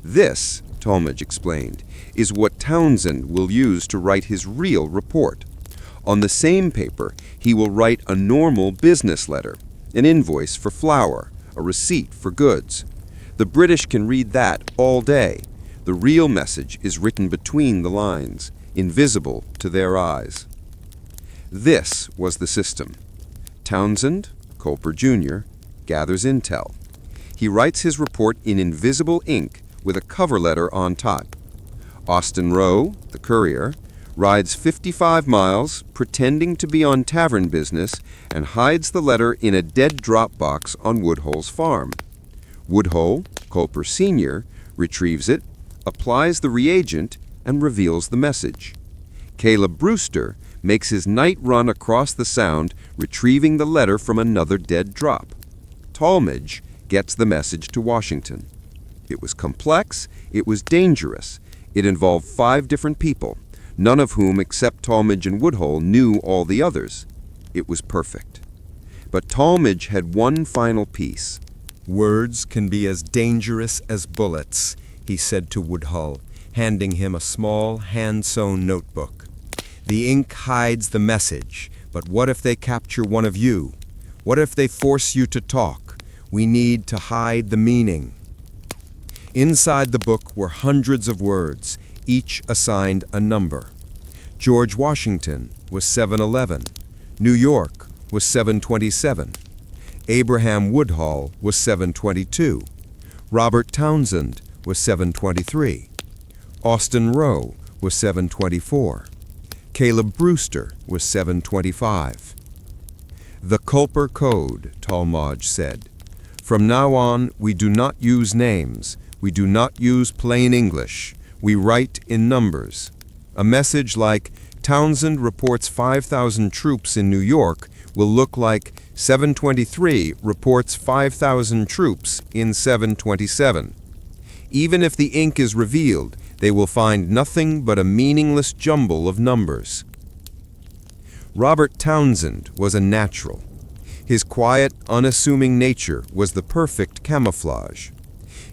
S1: "This," Tallmadge explained, "is what Townsend will use to write his real report. On the same paper, he will write a normal business letter, an invoice for flour, a receipt for goods. The British can read that all day. The real message is written between the lines, invisible to their eyes." This was the system. Townsend, Culper Jr., gathers intel. He writes his report in invisible ink with a cover letter on top. Austin Rowe, the courier, rides 55 miles, pretending to be on tavern business, and hides the letter in a dead drop box on Woodhull's farm. Woodhull, Culper Sr., retrieves it, applies the reagent, and reveals the message. Caleb Brewster makes his night run across the Sound, retrieving the letter from another dead drop. Tallmadge gets the message to Washington. It was complex, it was dangerous. It involved 5 different people, none of whom except Tallmadge and Woodhull knew all the others. It was perfect. But Tallmadge had one final piece.
S2: "Words can be as dangerous as bullets," he said to Woodhull, handing him a small, hand-sewn notebook. "The ink hides the message, but what if they capture one of you? What if they force you to talk? We need to hide the meaning." Inside the book were hundreds of words, each assigned a number. George Washington was 711. New York was 727. Abraham Woodhull was 722. Robert Townsend was 723. Austin Rowe was 724. Caleb Brewster was 725. "The Culper Code," Tallmadge said. "From now on, we do not use names. We do not use plain English. We write in numbers. A message like, 'Townsend reports 5,000 troops in New York,' will look like 723 reports 5,000 troops in 727. Even if the ink is revealed, they will find nothing but a meaningless jumble of numbers." Robert Townsend was a natural. His quiet, unassuming nature was the perfect camouflage.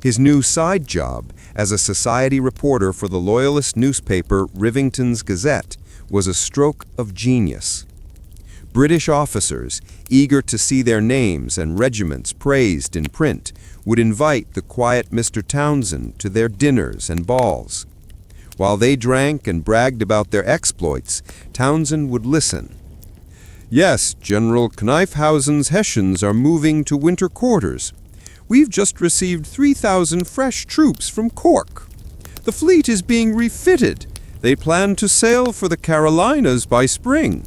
S2: His new side job as a society reporter for the loyalist newspaper Rivington's Gazette was a stroke of genius. British officers, eager to see their names and regiments praised in print, would invite the quiet Mr. Townsend to their dinners and balls. While they drank and bragged about their exploits, Townsend would listen. "Yes, General Kneifhausen's Hessians are moving to winter quarters. We've just received 3,000 fresh troops from Cork. The fleet is being refitted. They plan to sail for the Carolinas by spring."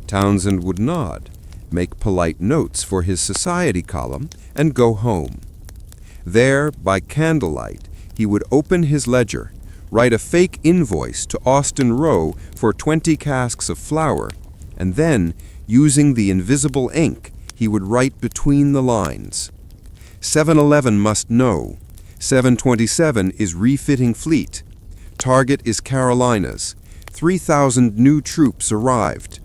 S2: Townsend would nod, make polite notes for his society column, and go home. There, by candlelight, he would open his ledger, write a fake invoice to Austin Rowe for 20 casks of flour, and then, using the invisible ink, he would write between the lines. 711 must know. 727 is refitting fleet. Target is Carolinas. 3,000 new troops arrived.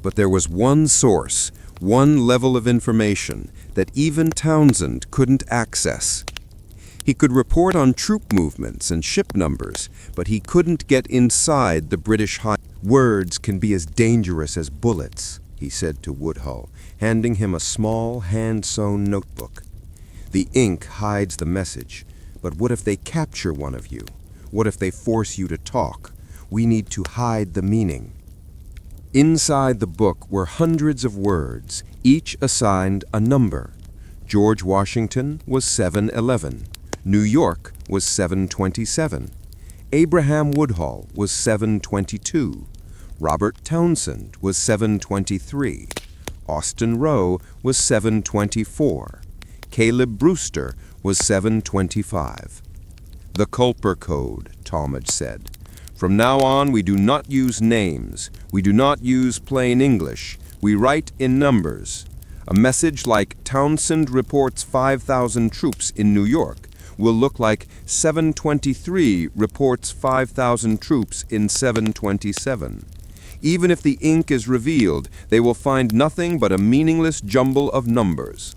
S2: But there was one source, one level of information that even Townsend couldn't access. He could report on troop movements and ship numbers, but he couldn't get inside the British high. "Words can be as dangerous as bullets," he said to Woodhull, handing him a small, hand-sewn notebook. "The ink hides the message, but what if they capture one of you? What if they force you to talk? We need to hide the meaning." Inside the book were hundreds of words, each assigned a number. George Washington was 711. New York was 727. Abraham Woodhull was 722. Robert Townsend was 723. Austin Rowe was 724. Caleb Brewster was 725. "The Culper Code," Tallmadge said. "From now on, we do not use names. We do not use plain English. We write in numbers. A message like Townsend reports 5,000 troops in New York will look like 723 reports 5,000 troops in 727. Even if the ink is revealed, they will find nothing but a meaningless jumble of numbers."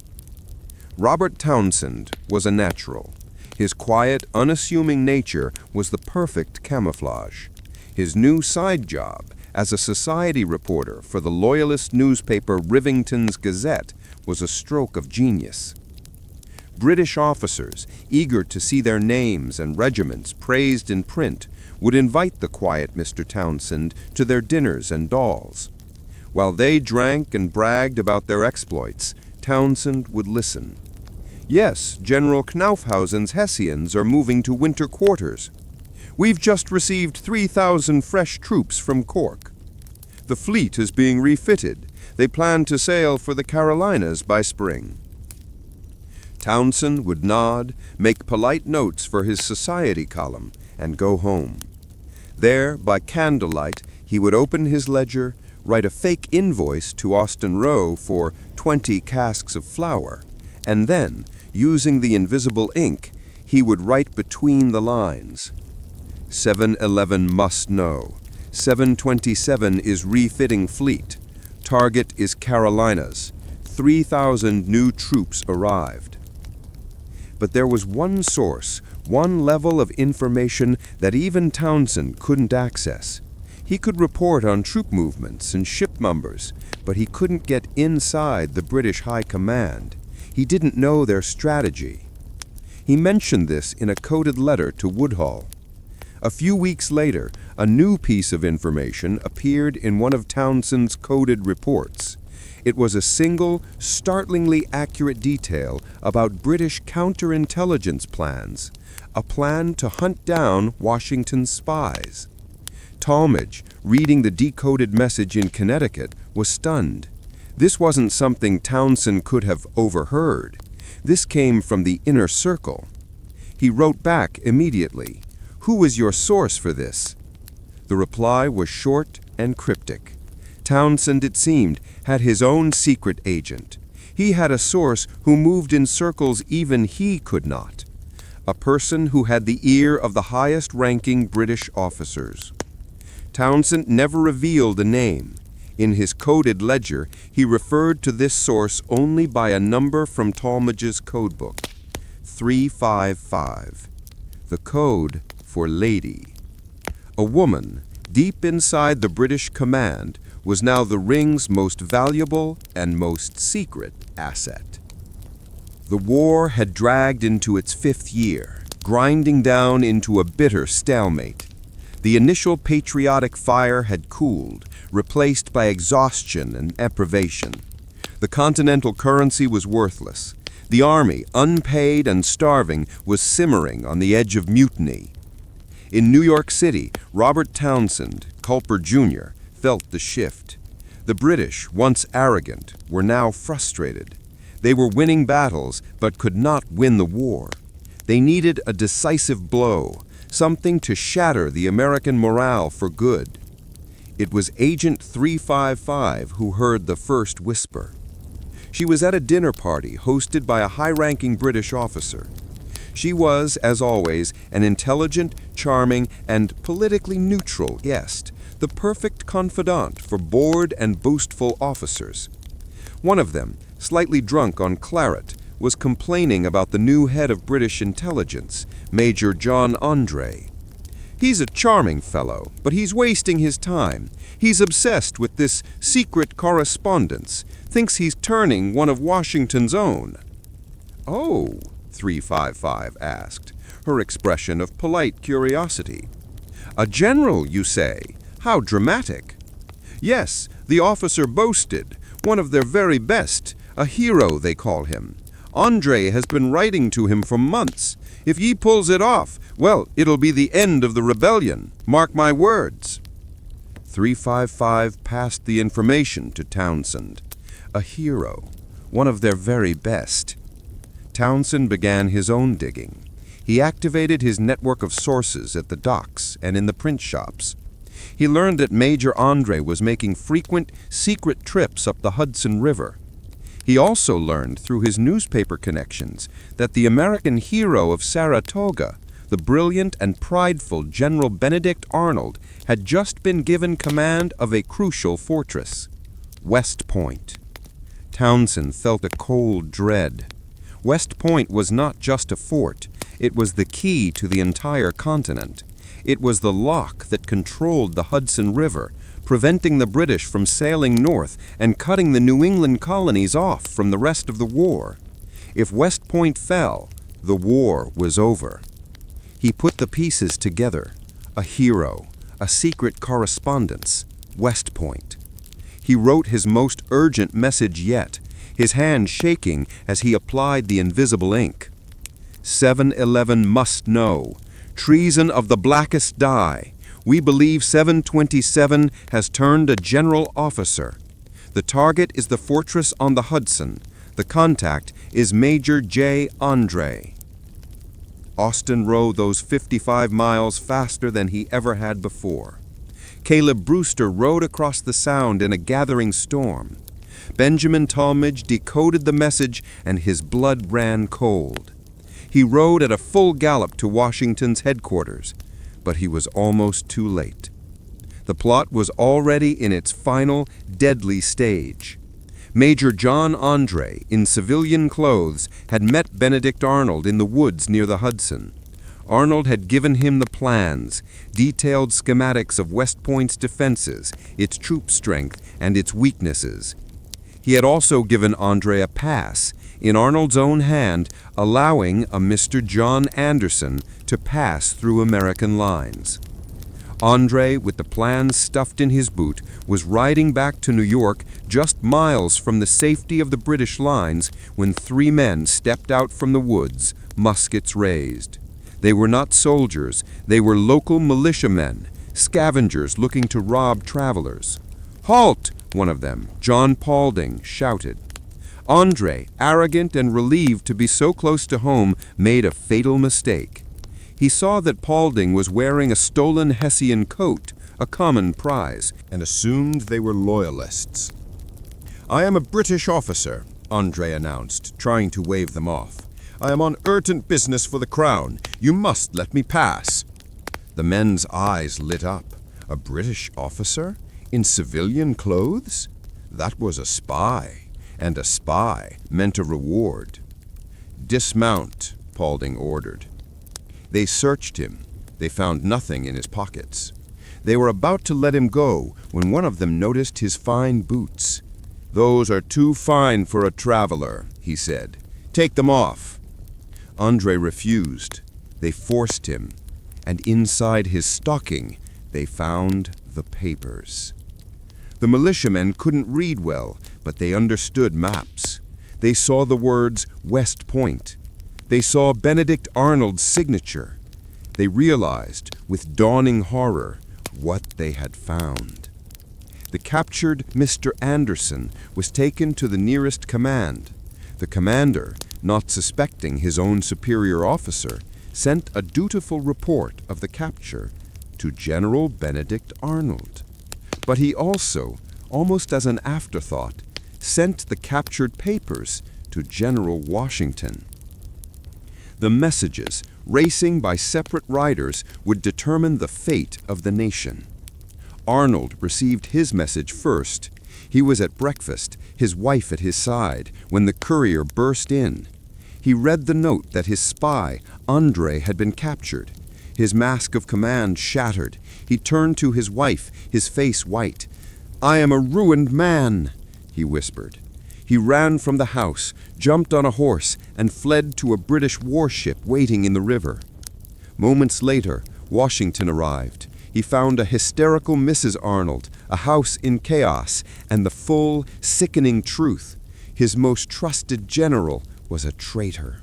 S2: Robert Townsend was a natural. His quiet, unassuming nature was the perfect camouflage. His new side job, as a society reporter for the loyalist newspaper Rivington's Gazette, was a stroke of genius. British officers, eager to see their names and regiments praised in print, would invite the quiet Mr. Townsend to their dinners and dolls. While they drank and bragged about their exploits, Townsend would listen. "Yes, General Knaufhausen's Hessians are moving to winter quarters. We've just received 3,000 fresh troops from Cork. The fleet is being refitted. They plan to sail for the Carolinas by spring." Townsend would nod, make polite notes for his society column, and go home. There, by candlelight, he would open his ledger, write a fake invoice to Austin Rowe for 20 casks of flour, and then, using the invisible ink, he would write between the lines. 711 must know. 727 is refitting fleet. Target is Carolinas. 3,000 new troops arrived. But there was one source, one level of information that even Townsend couldn't access. He could report on troop movements and ship numbers, but he couldn't get inside the British High Command. He didn't know their strategy. He mentioned this in a coded letter to Woodhull. A few weeks later, a new piece of information appeared in one of Townsend's coded reports. It was a single, startlingly accurate detail about British counterintelligence plans, a plan to hunt down Washington's spies. Tallmadge, reading the decoded message in Connecticut, was stunned. This wasn't something Townsend could have overheard. This came from the inner circle. He wrote back immediately. "Who was your source for this?" The reply was short and cryptic. Townsend, it seemed, had his own secret agent. He had a source who moved in circles even he could not. A person who had the ear of the highest-ranking British officers. Townsend never revealed a name. In his coded ledger, he referred to this source only by a number from Tallmadge's codebook, 355. The code for lady. A woman, deep inside the British command, was now the Ring's most valuable and most secret asset. The war had dragged into its 5th year, grinding down into a bitter stalemate. The initial patriotic fire had cooled, replaced by exhaustion and deprivation. The continental currency was worthless. The army, unpaid and starving, was simmering on the edge of mutiny. In New York City, Robert Townsend, Culper Jr., felt the shift. The British, once arrogant, were now frustrated. They were winning battles, but could not win the war. They needed a decisive blow, something to shatter the American morale for good. It was Agent 355 who heard the first whisper. She was at a dinner party hosted by a high-ranking British officer. She was, as always, an intelligent, charming, and politically neutral guest, the perfect confidant for bored and boastful officers. One of them, slightly drunk on claret, was complaining about the new head of British intelligence, Major John Andre. "He's a charming fellow, but he's wasting his time. He's obsessed with this secret correspondence, thinks he's turning one of Washington's own." "Oh," 355 asked, her expression of polite curiosity. "A general, you say? How dramatic." "Yes," the officer boasted, "one of their very best, a hero they call him. Andre has been writing to him for months. If he pulls it off, well, it'll be the end of the rebellion. Mark my words." 355 passed the information to Townsend. A hero, one of their very best. Townsend began his own digging. He activated his network of sources at the docks and in the print shops. He learned that Major Andre was making frequent, secret trips up the Hudson River. He also learned through his newspaper connections that the American hero of Saratoga, the brilliant and prideful General Benedict Arnold, had just been given command of a crucial fortress, West Point. Townsend felt a cold dread. West Point was not just a fort, it was the key to the entire continent. It was the lock that controlled the Hudson River, preventing the British from sailing north and cutting the New England colonies off from the rest of the war. If West Point fell, the war was over. He put the pieces together. A hero, a secret correspondence, West Point. He wrote his most urgent message yet, his hand shaking as he applied the invisible ink. 711 must know. Treason of the blackest dye. We believe 727 has turned a general officer. The target is the fortress on the Hudson. The contact is Major J. Andre. Austin rode those 55 miles faster than he ever had before. Caleb Brewster rode across the Sound in a gathering storm. Benjamin Tallmadge decoded the message and his blood ran cold. He rode at a full gallop to Washington's headquarters, but he was almost too late. The plot was already in its final, deadly stage. Major John Andre, in civilian clothes, had met Benedict Arnold in the woods near the Hudson. Arnold had given him the plans, detailed schematics of West Point's defenses, its troop strength, and its weaknesses. He had also given Andre a pass, in Arnold's own hand, allowing a Mr. John Anderson to pass through American lines. Andre, with the plans stuffed in his boot, was riding back to New York just miles from the safety of the British lines when 3 men stepped out from the woods, muskets raised. They were not soldiers, they were local militiamen, scavengers looking to rob travelers. "Halt!" one of them, John Paulding, shouted. Andre, arrogant and relieved to be so close to home, made a fatal mistake. He saw that Paulding was wearing a stolen Hessian coat, a common prize, and assumed they were loyalists. "I am a British officer," Andre announced, trying to wave them off. "I am on urgent business for the Crown. You must let me pass." The men's eyes lit up. A British officer? In civilian clothes? That was a spy. And a spy meant a reward. "Dismount," Paulding ordered. They searched him. They found nothing in his pockets. They were about to let him go when one of them noticed his fine boots. "Those are too fine for a traveler," he said. "Take them off." Andre refused. They forced him, and inside his stocking they found the papers. The militiamen couldn't read well, but they understood maps. They saw the words West Point. They saw Benedict Arnold's signature. They realized, with dawning horror, what they had found. The captured Mr. Anderson was taken to the nearest command. The commander, not suspecting his own superior officer, sent a dutiful report of the capture to General Benedict Arnold. But he also, almost as an afterthought, sent the captured papers to General Washington. The messages, racing by separate riders, would determine the fate of the nation. Arnold received his message first. He was at breakfast, his wife at his side, when the courier burst in. He read the note that his spy, Andre, had been captured. His mask of command shattered. He turned to his wife, his face white. "I am a ruined man," he whispered. He ran from the house, jumped on a horse, and fled to a British warship waiting in the river. Moments later, Washington arrived. He found a hysterical Mrs. Arnold, a house in chaos, and the full, sickening truth. His most trusted general was a traitor.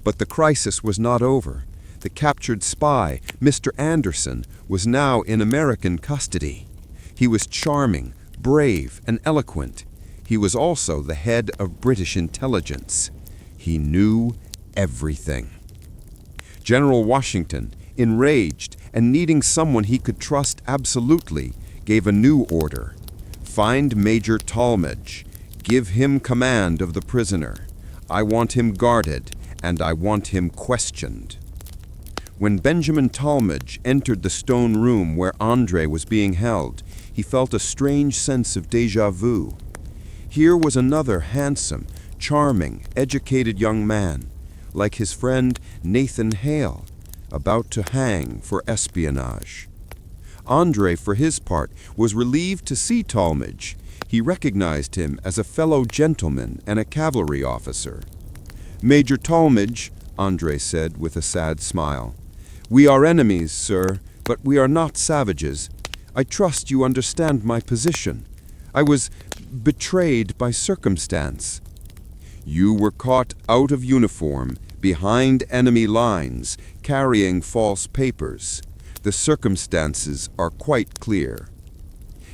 S2: But the crisis was not over. The captured spy, Mr. Anderson, was now in American custody. He was charming, brave, and eloquent. He was also the head of British intelligence. He knew everything. General Washington, enraged and needing someone he could trust absolutely, gave a new order. Find Major Tallmadge. Give him command of the prisoner. I want him guarded, and I want him questioned. When Benjamin Tallmadge entered the stone room where Andre was being held, he felt a strange sense of déjà vu. Here was another handsome, charming, educated young man, like his friend Nathan Hale, about to hang for espionage. Andre, for his part, was relieved to see Tallmadge. He recognized him as a fellow gentleman and a cavalry officer. "Major Tallmadge," Andre said with a sad smile, "we are enemies, sir, but we are not savages. I trust you understand my position. I was betrayed by circumstance." "You were caught out of uniform, behind enemy lines, carrying false papers. The circumstances are quite clear."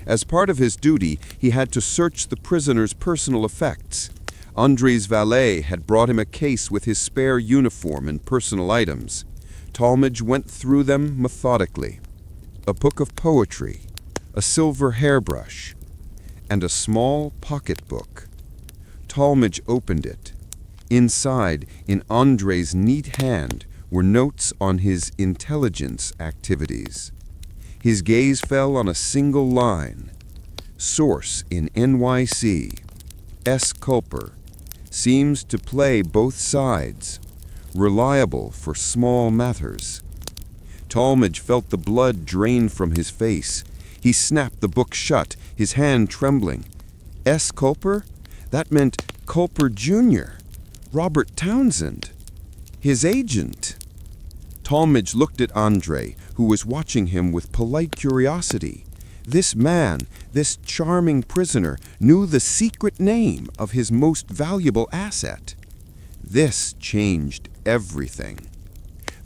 S2: As part of his duty, he had to search the prisoner's personal effects. Andre's valet had brought him a case with his spare uniform and personal items. Tallmadge went through them methodically. A book of poetry, a silver hairbrush, and a small pocketbook. Tallmadge opened it. Inside, in Andre's neat hand, were notes on his intelligence activities. His gaze fell on a single line. Source in NYC. S. Culper. Seems to play both sides. Reliable for small matters. Tallmadge felt the blood drain from his face. He snapped the book shut, his hand trembling. S. Culper? That meant Culper Jr., Robert Townsend, his agent. Tallmadge looked at Andre, who was watching him with polite curiosity. This man, this charming prisoner, knew the secret name of his most valuable asset. This changed everything.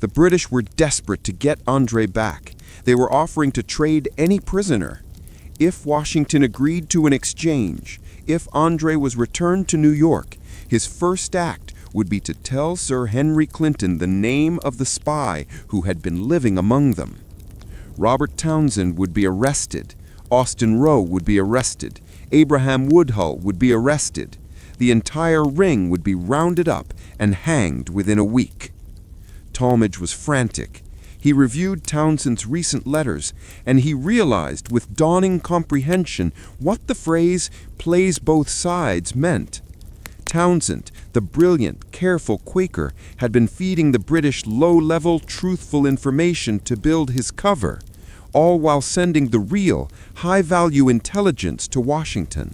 S2: The British were desperate to get Andre back. They were offering to trade any prisoner. If Washington agreed to an exchange, if Andre was returned to New York, his first act would be to tell Sir Henry Clinton the name of the spy who had been living among them. Robert Townsend would be arrested. Austin Rowe would be arrested. Abraham Woodhull would be arrested. The entire ring would be rounded up and hanged within a week. Tallmadge was frantic. He reviewed Townsend's recent letters, and he realized with dawning comprehension what the phrase "plays both sides" meant. Townsend, the brilliant, careful Quaker, had been feeding the British low-level, truthful information to build his cover, all while sending the real, high-value intelligence to Washington.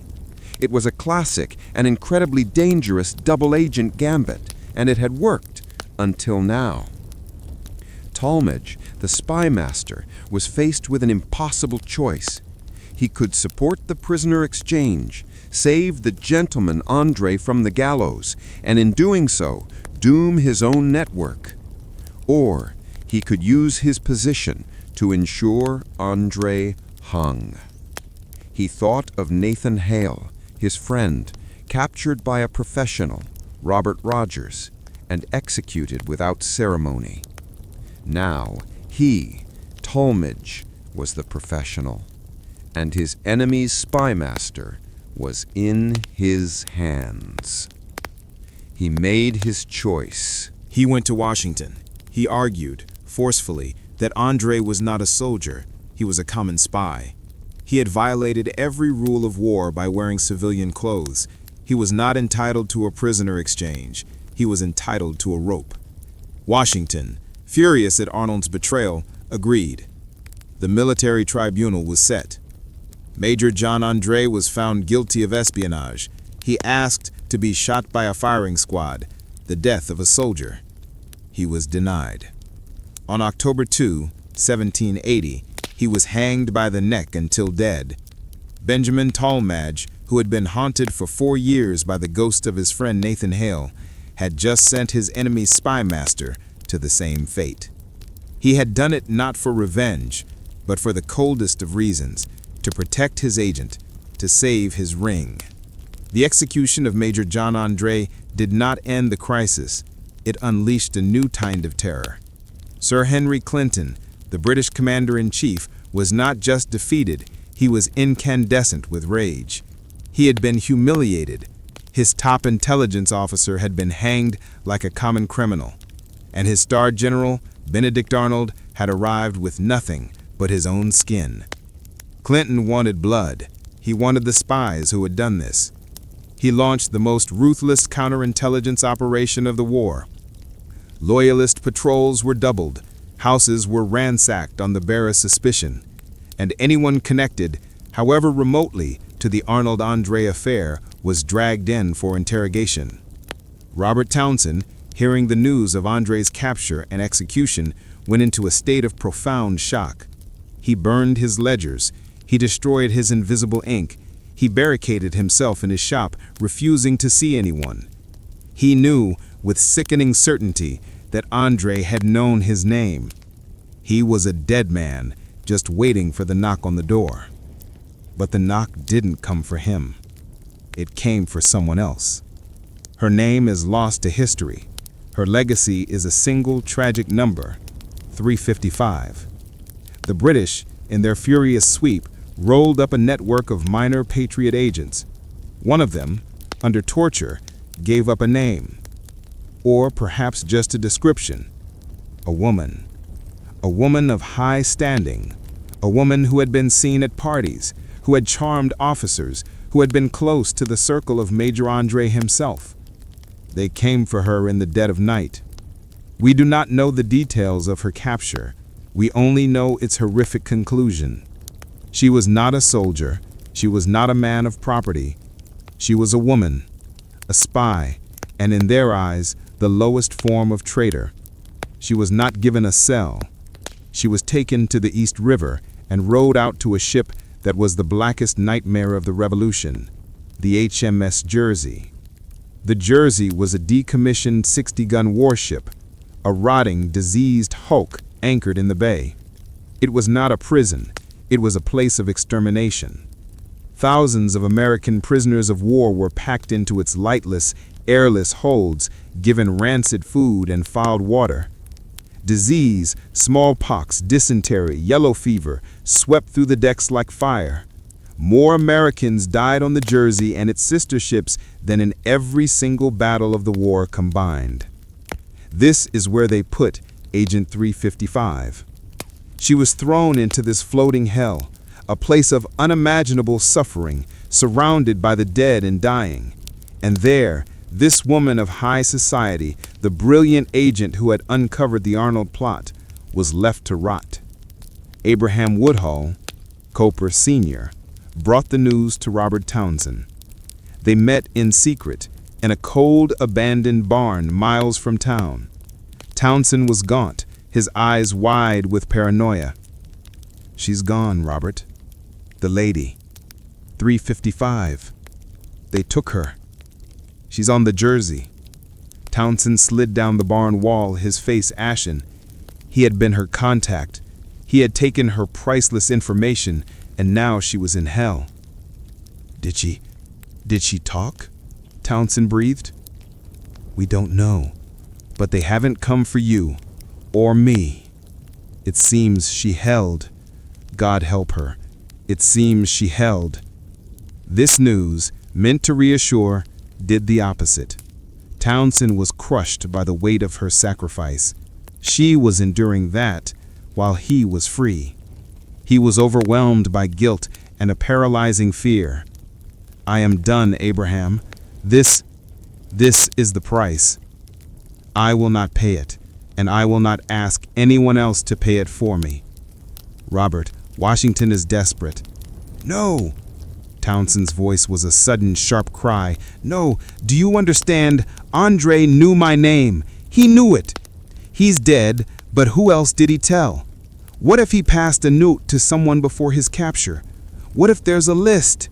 S2: It was a classic and incredibly dangerous double-agent gambit, and it had worked until now. Tallmadge, the spy master, was faced with an impossible choice.
S1: he could support the prisoner exchange, save the gentleman Andre from the gallows, and in doing so, doom his own network. Or he could use his position to ensure Andre hung. He thought of Nathan Hale, his friend, captured by a professional, Robert Rogers, and executed without ceremony. Now he, Tallmadge, was the professional, and his enemy's spymaster was in his hands. He made his choice.
S4: He went to Washington. He argued, forcefully, that Andre was not a soldier, he was a common spy. He had violated every rule of war by wearing civilian clothes. He was not entitled to a prisoner exchange. He was entitled to a rope. Washington, furious at Arnold's betrayal, agreed. The military tribunal was set. Major John Andre was found guilty of espionage. He asked to be shot by a firing squad, the death of a soldier. He was denied. On October 2, 1780, he was hanged by the neck until dead. Benjamin Tallmadge, who had been haunted for 4 years by the ghost of his friend Nathan Hale, had just sent his enemy's spymaster to the same fate. He had done it not for revenge, but for the coldest of reasons, to protect his agent, to save his ring. The execution of Major John Andre did not end the crisis. It unleashed a new kind of terror. Sir Henry Clinton, the British commander-in-chief, was not just defeated, he was incandescent with rage. He had been humiliated. His top intelligence officer had been hanged like a common criminal, and his star general, Benedict Arnold, had arrived with nothing but his own skin. Clinton wanted blood. He wanted the spies who had done this. He launched the most ruthless counterintelligence operation of the war. Loyalist patrols were doubled, houses were ransacked on the barest suspicion, and anyone connected, however remotely, to the Arnold-Andre affair was dragged in for interrogation. Robert Townsend, hearing the news of Andre's capture and execution, went into a state of profound shock. He burned his ledgers. He destroyed his invisible ink. He barricaded himself in his shop, refusing to see anyone. He knew, with sickening certainty, that Andre had known his name. He was a dead man, just waiting for the knock on the door. But the knock didn't come for him. It came for someone else. Her name is lost to history. Her legacy is a single tragic number, 355. The British, in their furious sweep, rolled up a network of minor Patriot agents. One of them, under torture, gave up a name, or perhaps just a description. A woman. A woman of high standing. A woman who had been seen at parties, who had charmed officers, who had been close to the circle of Major Andre himself. They came for her in the dead of night. We do not know the details of her capture. We only know its horrific conclusion. She was not a soldier. She was not a man of property. She was a woman, a spy, and in their eyes, the lowest form of traitor. She was not given a cell. She was taken to the East River and rowed out to a ship that was the blackest nightmare of the Revolution, the HMS Jersey. The Jersey was a decommissioned 60-gun warship, a rotting, diseased hulk anchored in the bay. It was not a prison. It was a place of extermination. Thousands of American prisoners of war were packed into its lightless, airless holds, given rancid food and foul water. Disease, smallpox, dysentery, yellow fever swept through the decks like fire. More Americans died on the Jersey and its sister ships than in every single battle of the war combined. This is where they put Agent 355. She was thrown into this floating hell, a place of unimaginable suffering, surrounded by the dead and dying. And there, this woman of high society, the brilliant agent who had uncovered the Arnold plot, was left to rot. Abraham Woodhull, Culper Sr., brought the news to Robert Townsend. They met in secret in a cold, abandoned barn miles from town. Townsend was gaunt, his eyes wide with paranoia. "She's gone, Robert." The lady. 355. They took her. She's on the Jersey. Townsend slid down the barn wall, his face ashen. He had been her contact. He had taken her priceless information, and now she was in hell. Did she talk? Townsend breathed. We don't know, but they haven't come for you, or me. It seems she held. God help her. It seems she held. This news, meant to reassure, did the opposite. Townsend was crushed by the weight of her sacrifice. She was enduring that, while he was free. He was overwhelmed by guilt and a paralyzing fear. I am done, Abraham. This is the price. I will not pay it, and I will not ask anyone else to pay it for me. Robert, Washington is desperate. No! Townsend's voice was a sudden, sharp cry. No, do you understand? Andre knew my name. He knew it. He's dead, but who else did he tell? What if he passed a note to someone before his capture? What if there's a list?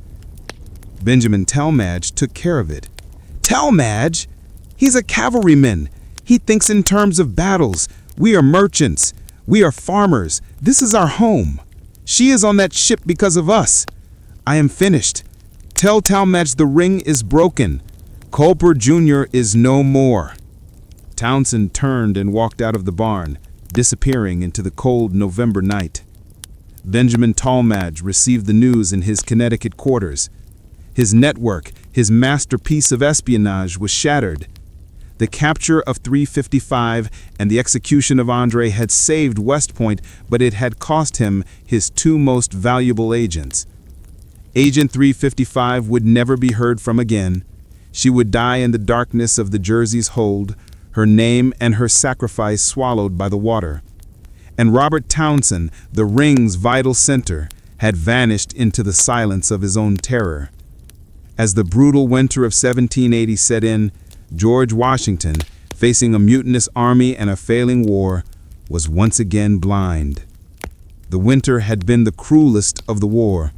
S4: Benjamin Tallmadge took care of it. Tallmadge? He's a cavalryman. He thinks in terms of battles. We are merchants. We are farmers. This is our home. She is on that ship because of us. I am finished. Tell Tallmadge the ring is broken. Culper Jr. is no more. Townsend turned and walked out of the barn, disappearing into the cold November night. Benjamin Tallmadge received the news in his Connecticut quarters. His network, his masterpiece of espionage, was shattered. The capture of 355 and the execution of Andre had saved West Point, but it had cost him his two most valuable agents. Agent 355 would never be heard from again. She would die in the darkness of the Jersey's hold, her name and her sacrifice swallowed by the water. And Robert Townsend, the ring's vital center, had vanished into the silence of his own terror. As the brutal winter of 1780 set in, George Washington, facing a mutinous army and a failing war, was once again blind. The winter had been the cruelest of the war.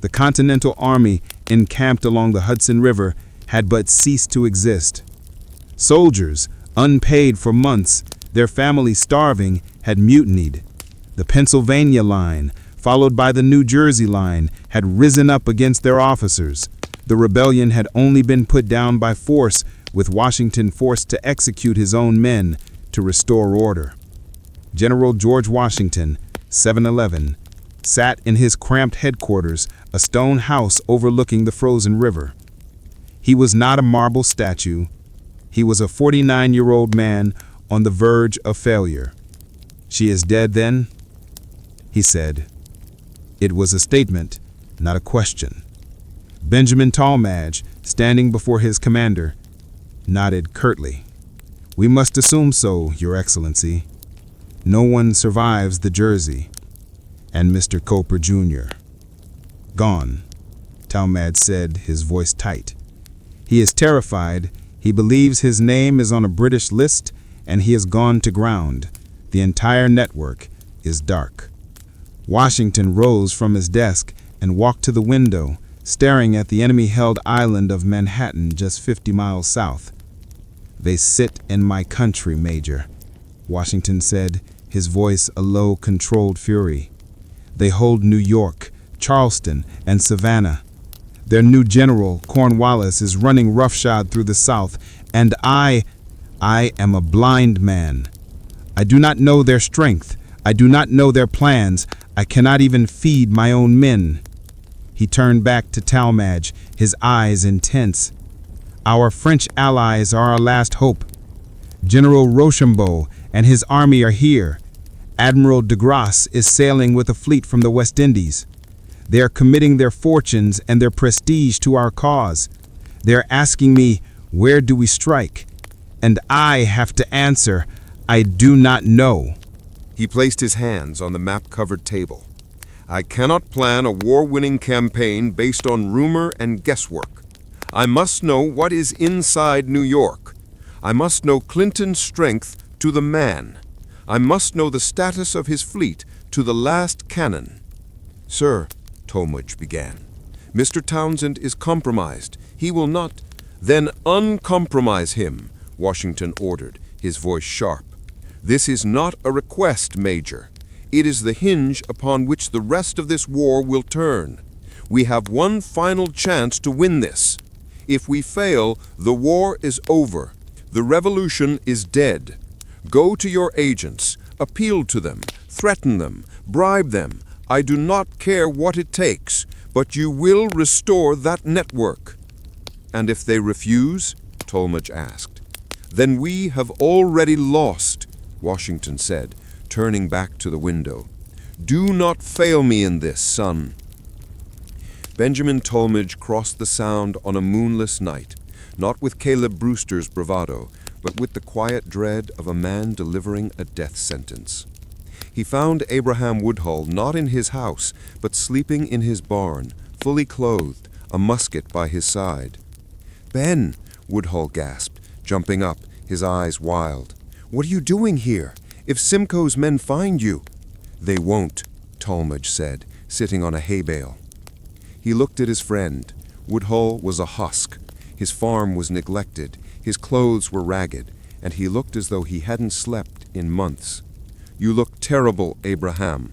S4: The Continental Army, encamped along the Hudson River, had but ceased to exist. Soldiers, unpaid for months, their families starving, had mutinied. The Pennsylvania line, followed by the New Jersey line, had risen up against their officers. The rebellion had only been put down by force, with Washington forced to execute his own men to restore order. General George Washington, 711, sat in his cramped headquarters, a stone house overlooking the frozen river. He was not a marble statue. He was a 49-year-old man on the verge of failure. She is dead, then? He said. It was a statement, not a question. Benjamin Tallmadge, standing before his commander, nodded curtly. We must assume so, Your Excellency. No one survives the Jersey. And Mr. Culper Jr. Gone, Tallmadge said, his voice tight. He is terrified. He believes his name is on a British list, and he has gone to ground. The entire network is dark. Washington rose from his desk and walked to the window, staring at the enemy-held island of Manhattan just 50 miles south. They sit in my country, Major, Washington said, his voice a low, controlled fury. They hold New York, Charleston, and Savannah. Their new general, Cornwallis, is running roughshod through the South, and I am a blind man. I do not know their strength. I do not know their plans. I cannot even feed my own men. He turned back to Tallmadge, his eyes intense. Our French allies are our last hope. General Rochambeau and his army are here. Admiral de Grasse is sailing with a fleet from the West Indies. They are committing their fortunes and their prestige to our cause. They are asking me, where do we strike? And I have to answer, I do not know.
S2: He placed his hands on the map-covered table. I cannot plan a war-winning campaign based on rumor and guesswork. I must know what is inside New York. I must know Clinton's strength to the man. I must know the status of his fleet to the last cannon. Sir, Tallmadge began. "Mr. Townsend is compromised. He will not—" "Then uncompromise him," Washington ordered, his voice sharp. "This is not a request, Major. It is the hinge upon which the rest of this war will turn. We have one final chance to win this. If we fail, the war is over. The revolution is dead. Go to your agents, appeal to them, threaten them, bribe them. I do not care what it takes, but you will restore that network." "And if they refuse?" Tallmadge asked. "Then we have already lost," Washington said, turning back to the window. "Do not fail me in this, son." Benjamin Tallmadge crossed the Sound on a moonless night, not with Caleb Brewster's bravado, but with the quiet dread of a man delivering a death sentence. He found Abraham Woodhull not in his house, but sleeping in his barn, fully clothed, a musket by his side. "Ben," Woodhull gasped, jumping up, his eyes wild. "What are you doing here? If Simcoe's men find you—" "They won't," Tallmadge said, sitting on a hay bale. He looked at his friend. Woodhull was a husk. His farm was neglected, his clothes were ragged, and he looked as though he hadn't slept in months. "You look terrible, Abraham.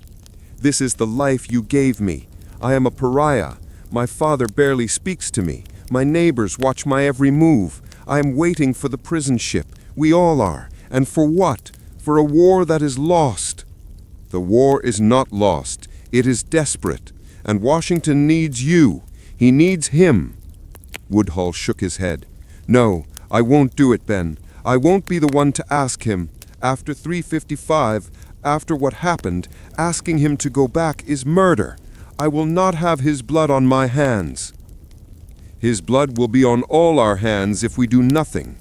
S2: This is the life you gave me. I am a pariah. My father barely speaks to me. My neighbors watch my every move. I am waiting for the prison ship. We all are. And for what? For a war that is lost." "The war is not lost. It is desperate. And Washington needs you. He needs him." Woodhull shook his head. "No, I won't do it, Ben. I won't be the one to ask him. After 355, after what happened, asking him to go back is murder. I will not have his blood on my hands." "His blood will be on all our hands if we do nothing."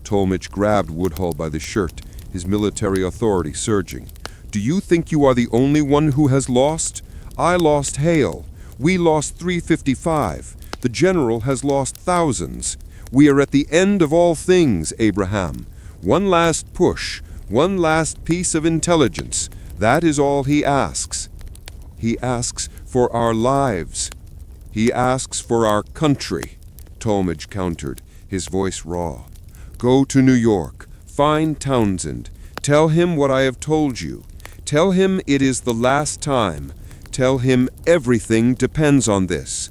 S2: Tallmadge grabbed Woodhull by the shirt, his military authority surging. "Do you think you are the only one who has lost? I lost Hale. We lost 355. The general has lost thousands. We are at the end of all things, Abraham. One last push, one last piece of intelligence. That is all he asks. He asks for our lives. He asks for our country," Tallmadge countered, his voice raw. "Go to New York. Find Townsend. Tell him what I have told you. Tell him it is the last time. Tell him everything depends on this."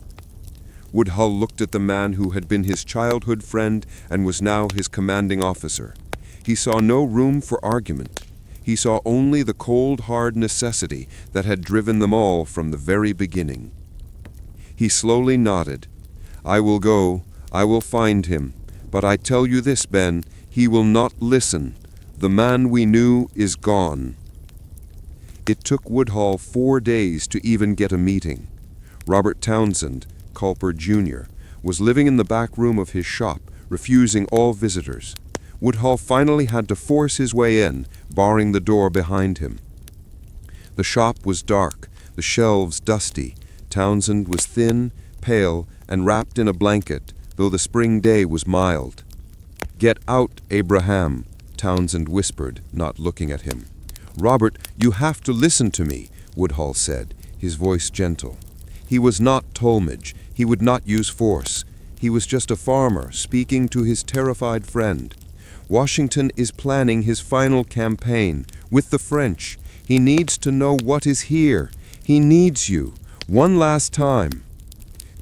S2: Woodhull looked at the man who had been his childhood friend and was now his commanding officer. He saw no room for argument. He saw only the cold, hard necessity that had driven them all from the very beginning. He slowly nodded. "I will go. I will find him. But I tell you this, Ben, he will not listen. The man we knew is gone." It took Woodhull 4 days to even get a meeting. Robert Townsend, Culper Jr., was living in the back room of his shop, refusing all visitors. Woodhull finally had to force his way in, barring the door behind him. The shop was dark, the shelves dusty. Townsend was thin, pale, and wrapped in a blanket, though the spring day was mild. "Get out, Abraham," Townsend whispered, not looking at him. "Robert, you have to listen to me," Woodhull said, his voice gentle. He was not Tallmadge. He would not use force. He was just a farmer speaking to his terrified friend. Washington is planning his final campaign with the French. He needs to know what is here. He needs you. One last time.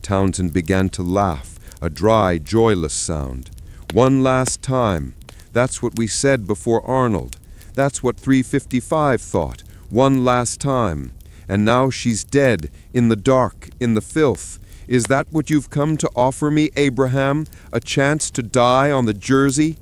S2: Townsend began to laugh, a dry, joyless sound. "One last time. That's what we said before Arnold. That's what 355 thought. One last time. And now she's dead, in the dark, in the filth. Is that what you've come to offer me, Abraham? A chance to die on the Jersey?"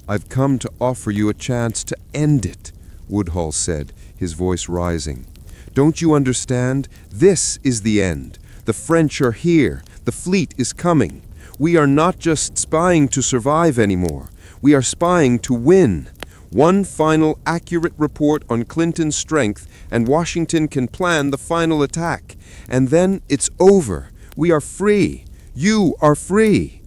S2: "I've come to offer you a chance to end it," Woodhull said, his voice rising. "Don't you understand? This is the end. The French are here. The fleet is coming. We are not just spying to survive anymore. We are spying to win. One final accurate report on Clinton's strength, and Washington can plan the final attack. And then it's over. We are free. You are free."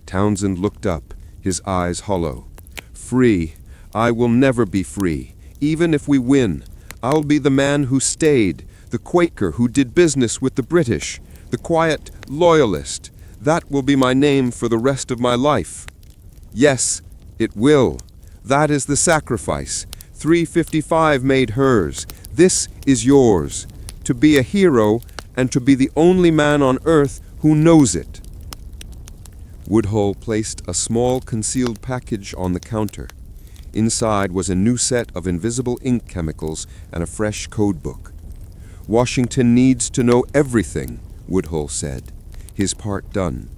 S2: Townsend looked up, his eyes hollow. "Free. I will never be free. Even if we win, I'll be the man who stayed, the Quaker who did business with the British, the quiet loyalist. That will be my name for the rest of my life. Yes, it will. That is the sacrifice. 355 made hers. This is yours. To be a hero and to be the only man on earth who knows it. Woodhull placed a small concealed package on the counter. Inside was a new set of invisible ink chemicals and a fresh code book. Washington needs to know everything, Woodhull said. His part done.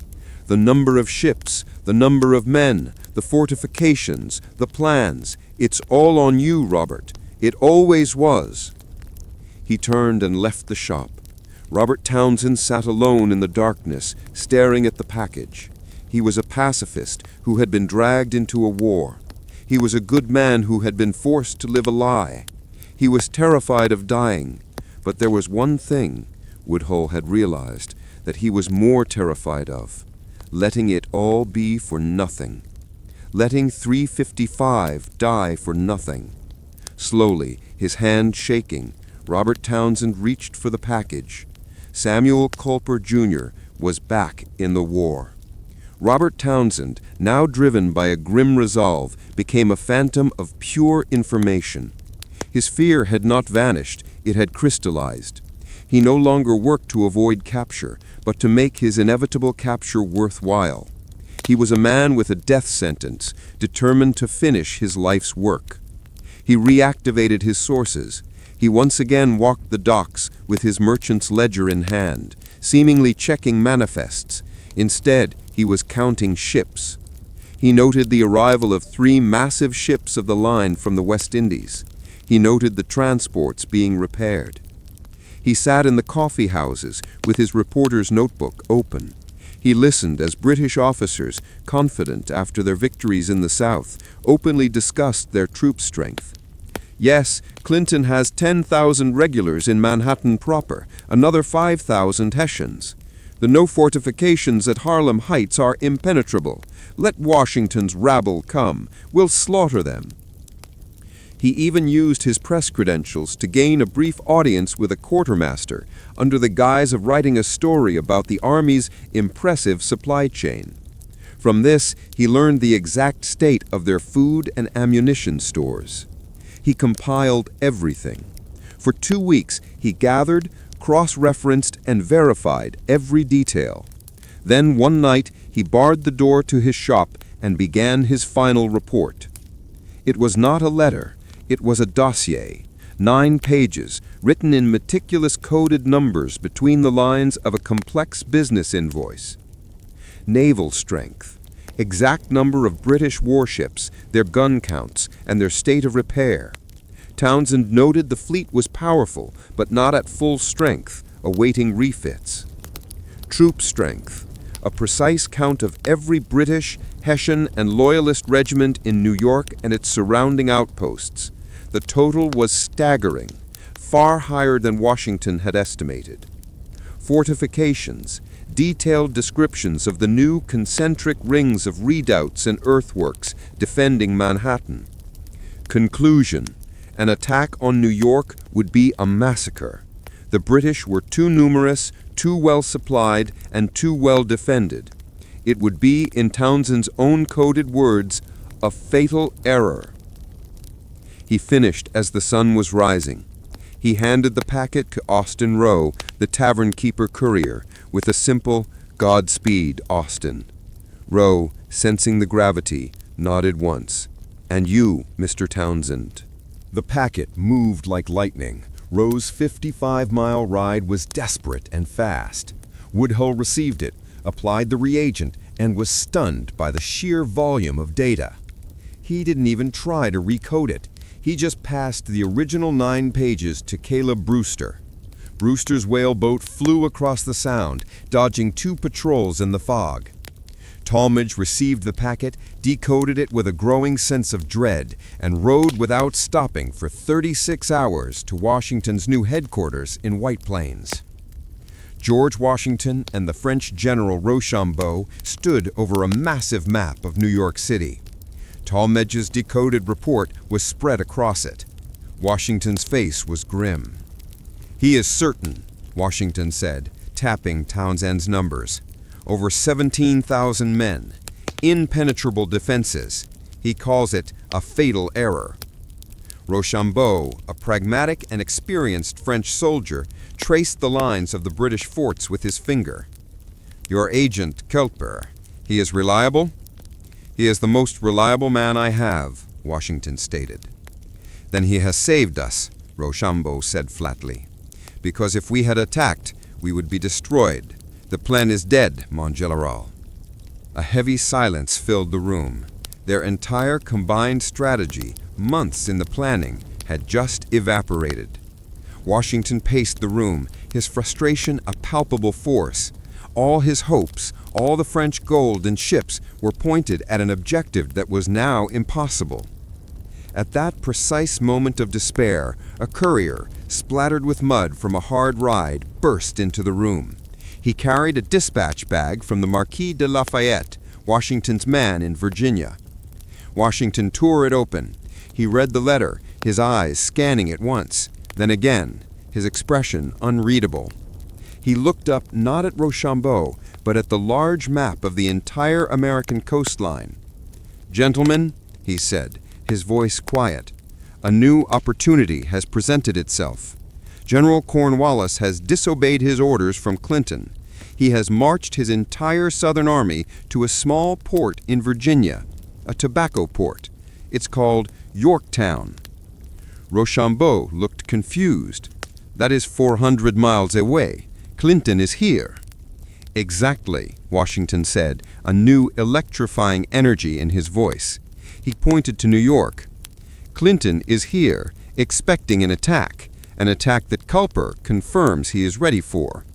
S2: The number of ships, the number of men, the fortifications, the plans. It's all on you, Robert. It always was. He turned and left the shop. Robert Townsend sat alone in the darkness, staring at the package. He was a pacifist who had been dragged into a war. He was a good man who had been forced to live a lie. He was terrified of dying. But there was one thing, Woodhull had realized, that he was more terrified of: letting it all be for nothing. Letting 355 die for nothing. Slowly, his hand shaking, Robert Townsend reached for the package. Samuel Culper, Jr. was back in the war. Robert Townsend, now driven by a grim resolve, became a phantom of pure information. His fear had not vanished, it had crystallized. He no longer worked to avoid capture, but to make his inevitable capture worthwhile. He was a man with a death sentence, determined to finish his life's work. He reactivated his sources. He once again walked the docks with his merchant's ledger in hand, seemingly checking manifests. Instead, he was counting ships. He noted the arrival of 3 massive ships of the line from the West Indies. He noted the transports being repaired. He sat in the coffee houses with his reporter's notebook open. He listened as British officers, confident after their victories in the South, openly discussed their troop strength. Yes, Clinton has 10,000 regulars in Manhattan proper, another 5,000 Hessians. The no fortifications at Harlem Heights are impenetrable. Let Washington's rabble come. We'll slaughter them. He even used his press credentials to gain a brief audience with a quartermaster under the guise of writing a story about the Army's impressive supply chain. From this, he learned the exact state of their food and ammunition stores. He compiled everything. For 2 weeks, he gathered, cross-referenced, and verified every detail. Then one night, he barred the door to his shop and began his final report. It was not a letter. It was a dossier, 9 pages, written in meticulous coded numbers between the lines of a complex business invoice. Naval strength, exact number of British warships, their gun counts, and their state of repair. Townsend noted the fleet was powerful, but not at full strength, awaiting refits. Troop strength, a precise count of every British, Hessian, and Loyalist regiment in New York and its surrounding outposts. The total was staggering, far higher than Washington had estimated. Fortifications, detailed descriptions of the new concentric rings of redoubts and earthworks defending Manhattan. Conclusion: an attack on New York would be a massacre. The British were too numerous, too well supplied, and too well defended. It would be, in Townsend's own coded words, a fatal error. He finished as the sun was rising. He handed the packet to Austin Rowe, the tavern-keeper courier, with a simple, "Godspeed, Austin." Rowe, sensing the gravity, nodded once. "And you, Mr. Townsend."
S1: The packet moved like lightning. Rowe's 55-mile ride was desperate and fast. Woodhull received it, applied the reagent, and was stunned by the sheer volume of data. He didn't even try to recode it. He just passed the original 9 pages to Caleb Brewster. Brewster's whaleboat flew across the Sound, dodging 2 patrols in the fog. Tallmadge received the packet, decoded it with a growing sense of dread, and rode without stopping for 36 hours to Washington's new headquarters in White Plains. George Washington and the French General Rochambeau stood over a massive map of New York City. Tallmadge's decoded report was spread across it. Washington's face was grim. He is certain, Washington said, tapping Townsend's numbers. Over 17,000 men. Impenetrable defenses. He calls it a fatal error. Rochambeau, a pragmatic and experienced French soldier, traced the lines of the British forts with his finger. Your agent, Culper, he is reliable? He is the most reliable man I have, Washington stated. Then he has saved us, Rochambeau said flatly. Because if we had attacked, we would be destroyed. The plan is dead, mon général. A heavy silence filled the room. Their entire combined strategy, months in the planning, had just evaporated. Washington paced the room, his frustration a palpable force. All his hopes, all the French gold and ships were pointed at an objective that was now impossible. At that precise moment of despair, a courier, splattered with mud from a hard ride, burst into the room. He carried a dispatch bag from the Marquis de Lafayette, Washington's man in Virginia. Washington tore it open. He read the letter, his eyes scanning it once, then again, his expression unreadable. He looked up not at Rochambeau, but at the large map of the entire American coastline. "Gentlemen," he said, his voice quiet, "a new opportunity has presented itself. General Cornwallis has disobeyed his orders from Clinton. He has marched his entire Southern army to a small port in Virginia, a tobacco port. It's called Yorktown." Rochambeau looked confused. "That is 400 miles away. Clinton is here." "Exactly," Washington said, a new electrifying energy in his voice. He pointed to New York. "Clinton is here, expecting an attack that Culper confirms he is ready for."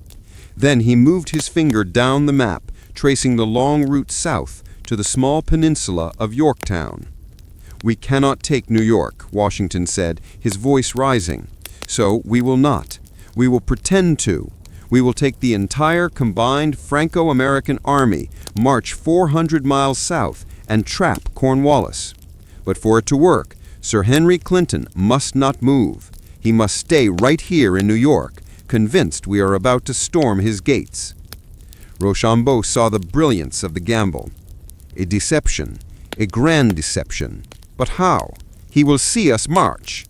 S1: Then he moved his finger down the map, tracing the long route south to the small peninsula of Yorktown. "We cannot take New York," Washington said, his voice rising. "So we will not. We will pretend to. We will take the entire combined Franco-American army, march 400 miles south, and trap Cornwallis. But for it to work, Sir Henry Clinton must not move. He must stay right here in New York, convinced we are about to storm his gates." Rochambeau saw the brilliance of the gamble. "A deception, a grand deception. But how? He will see us march."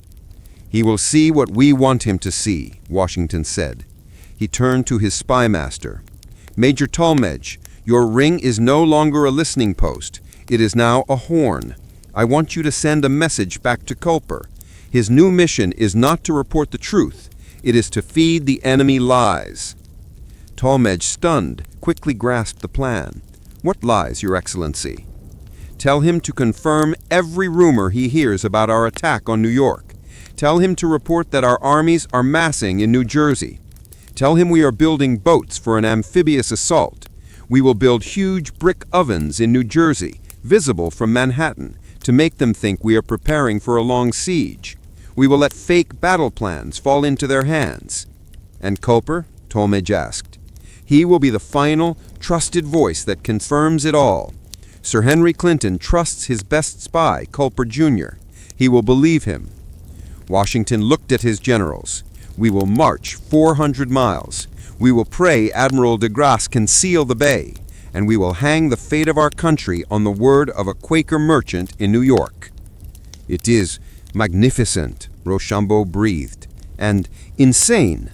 S1: "He will see what we want him to see," Washington said. He turned to his spy master. "Major Tallmadge, your ring is no longer a listening post. It is now a horn. I want you to send a message back to Culper. His new mission is not to report the truth. It is to feed the enemy lies." Tallmadge, stunned, quickly grasped the plan. "What lies, Your Excellency?" "Tell him to confirm every rumor he hears about our attack on New York. Tell him to report that our armies are massing in New Jersey. Tell him we are building boats for an amphibious assault. We will build huge brick ovens in New Jersey, visible from Manhattan, to make them think we are preparing for a long siege. We will let fake battle plans fall into their hands." "And Culper?" Tallmadge asked. "He will be the final, trusted voice that confirms it all. Sir Henry Clinton trusts his best spy, Culper Jr. He will believe him." Washington looked at his generals. "We will march 400 miles. We will pray Admiral de Grasse can seal the bay. And we will hang the fate of our country on the word of a Quaker merchant in New York." "It is magnificent," Rochambeau breathed, "and insane."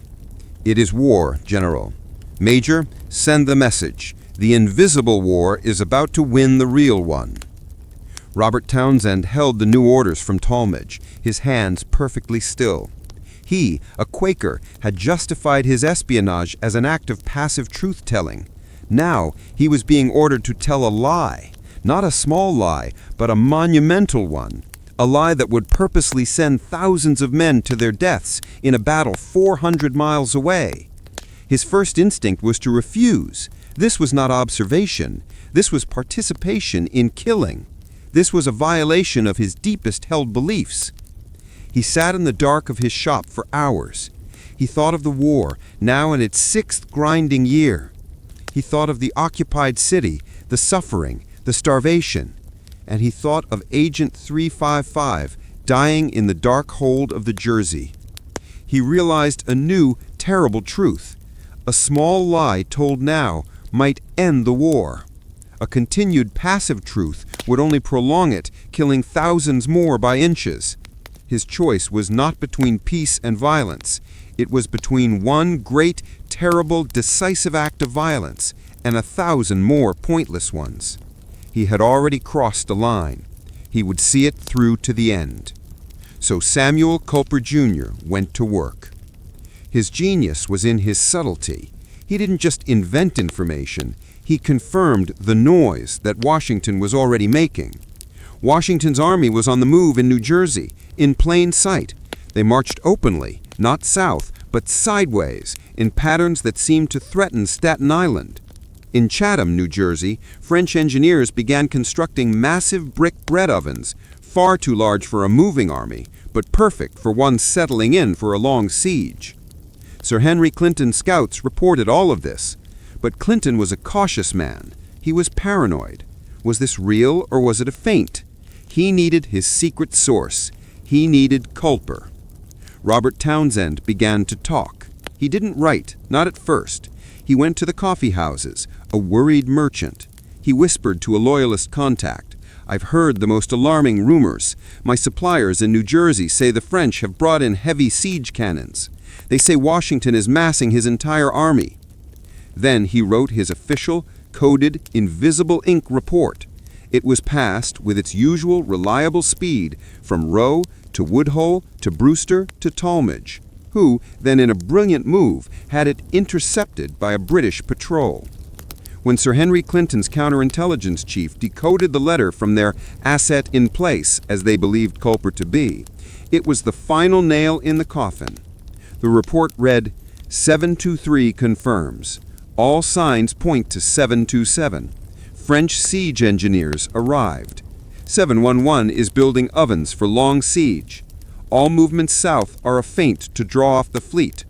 S1: "It is war, General. Major, send the message. The invisible war is about to win the real one." Robert Townsend held the new orders from Tallmadge, his hands perfectly still. He, a Quaker, had justified his espionage as an act of passive truth-telling. Now he was being ordered to tell a lie, not a small lie, but a monumental one, a lie that would purposely send thousands of men to their deaths in a battle 400 miles away. His first instinct was to refuse. This was not observation. This was participation in killing. This was a violation of his deepest held beliefs. He sat in the dark of his shop for hours. He thought of the war, now in its 6th grinding year. He thought of the occupied city, the suffering, the starvation. And he thought of Agent 355 dying in the dark hold of the Jersey.
S2: he realized a new, terrible truth. A small lie told now might end the war. A continued passive truth would only prolong it, killing thousands more by inches. His choice was not between peace and violence. It was between one great, terrible, decisive act of violence and 1,000 more pointless ones. He had already crossed a line. He would see it through to the end. So Samuel Culper Jr. went to work. His genius was in his subtlety. He didn't just invent information, he confirmed the noise that Washington was already making. Washington's army was on the move in New Jersey, in plain sight. They marched openly, not south, but sideways, in patterns that seemed to threaten Staten Island. In Chatham, New Jersey, French engineers began constructing massive brick bread ovens, far too large for a moving army, but perfect for one settling in for a long siege. Sir Henry Clinton's scouts reported all of this, but Clinton was a cautious man. He was paranoid. Was this real or was it a feint? He needed his secret source. He needed Culper. Robert Townsend began to talk. He didn't write, not at first. He went to the coffee houses, a worried merchant. He whispered to a loyalist contact, "I've heard the most alarming rumors. My suppliers in New Jersey say the French have brought in heavy siege cannons. They say Washington is massing his entire army." Then he wrote his official, coded, invisible ink report. It was passed with its usual reliable speed from Rowe to Woodhull to Brewster to Tallmadge, who, then in a brilliant move, had it intercepted by a British patrol. When Sir Henry Clinton's counterintelligence chief decoded the letter from their asset in place, as they believed Culper to be, it was the final nail in the coffin. The report read, 723 confirms. All signs point to 727. French siege engineers arrived. 711 is building ovens for long siege. All movements south are a feint to draw off the fleet.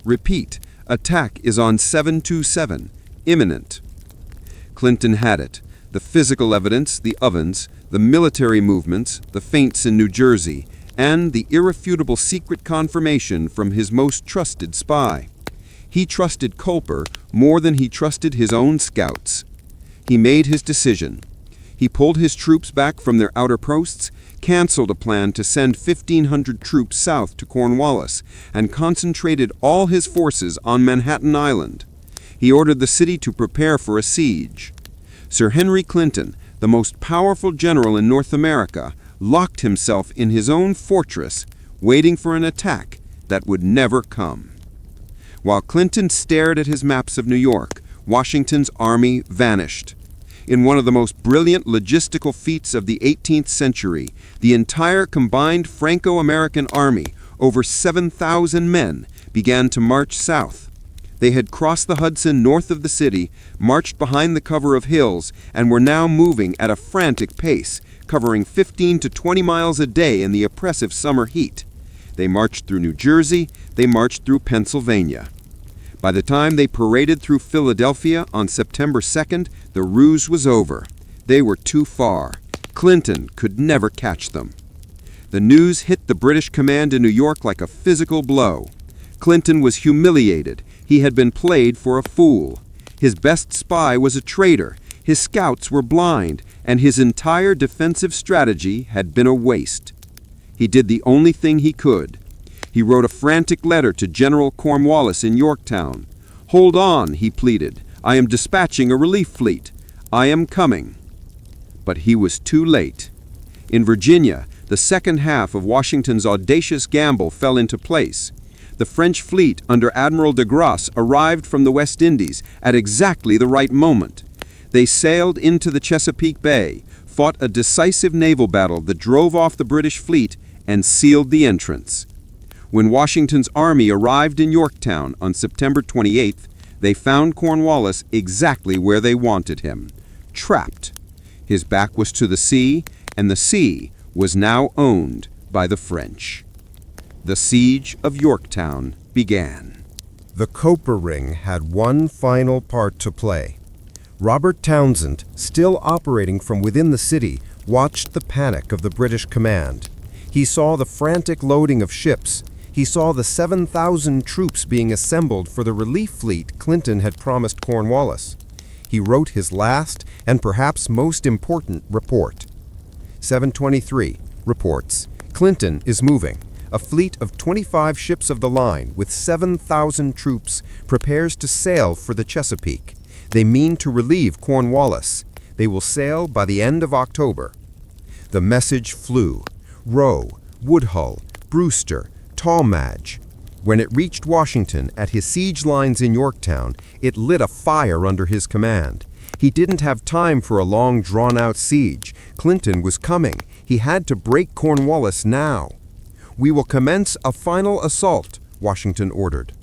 S2: Repeat, attack is on 727. Imminent. Clinton had it. The physical evidence, the ovens, the military movements, the feints in New Jersey, and the irrefutable secret confirmation from his most trusted spy. He trusted Culper more than he trusted his own scouts. He made his decision. He pulled his troops back from their outer posts, canceled a plan to send 1,500 troops south to Cornwallis, and concentrated all his forces on Manhattan Island. He ordered the city to prepare for a siege. Sir Henry Clinton, the most powerful general in North America, locked himself in his own fortress, waiting for an attack that would never come. While Clinton stared at his maps of New York, Washington's army vanished. In one of the most brilliant logistical feats of the 18th century, the entire combined Franco-American army, over 7,000 men, began to march south. They had crossed the Hudson north of the city, marched behind the cover of hills, and were now moving at a frantic pace, covering 15 to 20 miles a day in the oppressive summer heat. They marched through New Jersey, they marched through Pennsylvania. By the time they paraded through Philadelphia on September 2nd, the ruse was over. They were too far. Clinton could never catch them. The news hit the British command in New York like a physical blow. Clinton was humiliated. He had been played for a fool. His best spy was a traitor. His scouts were blind, and his entire defensive strategy had been a waste. He did the only thing he could. He wrote a frantic letter to General Cornwallis in Yorktown. "Hold on," he pleaded. "I am dispatching a relief fleet. I am coming." But he was too late. In Virginia, the second half of Washington's audacious gamble fell into place. The French fleet under Admiral de Grasse arrived from the West Indies at exactly the right moment. They sailed into the Chesapeake Bay, fought a decisive naval battle that drove off the British fleet, and sealed the entrance. When Washington's army arrived in Yorktown on September 28th, they found Cornwallis exactly where they wanted him, trapped. His back was to the sea, and the sea was now owned by the French. The siege of Yorktown began. The Culper Ring had one final part to play. Robert Townsend, still operating from within the city, watched the panic of the British command. He saw the frantic loading of ships. He saw the 7,000 troops being assembled for the relief fleet Clinton had promised Cornwallis. He wrote his last and perhaps most important report. 723 reports, Clinton is moving. A fleet of 25 ships of the line with 7,000 troops prepares to sail for the Chesapeake. They mean to relieve Cornwallis. They will sail by the end of October. The message flew. Rowe, Woodhull, Brewster, Tallmadge. When it reached Washington at his siege lines in Yorktown, it lit a fire under his command. He didn't have time for a long, drawn-out siege. Clinton was coming. He had to break Cornwallis now. "We will commence a final assault," Washington ordered.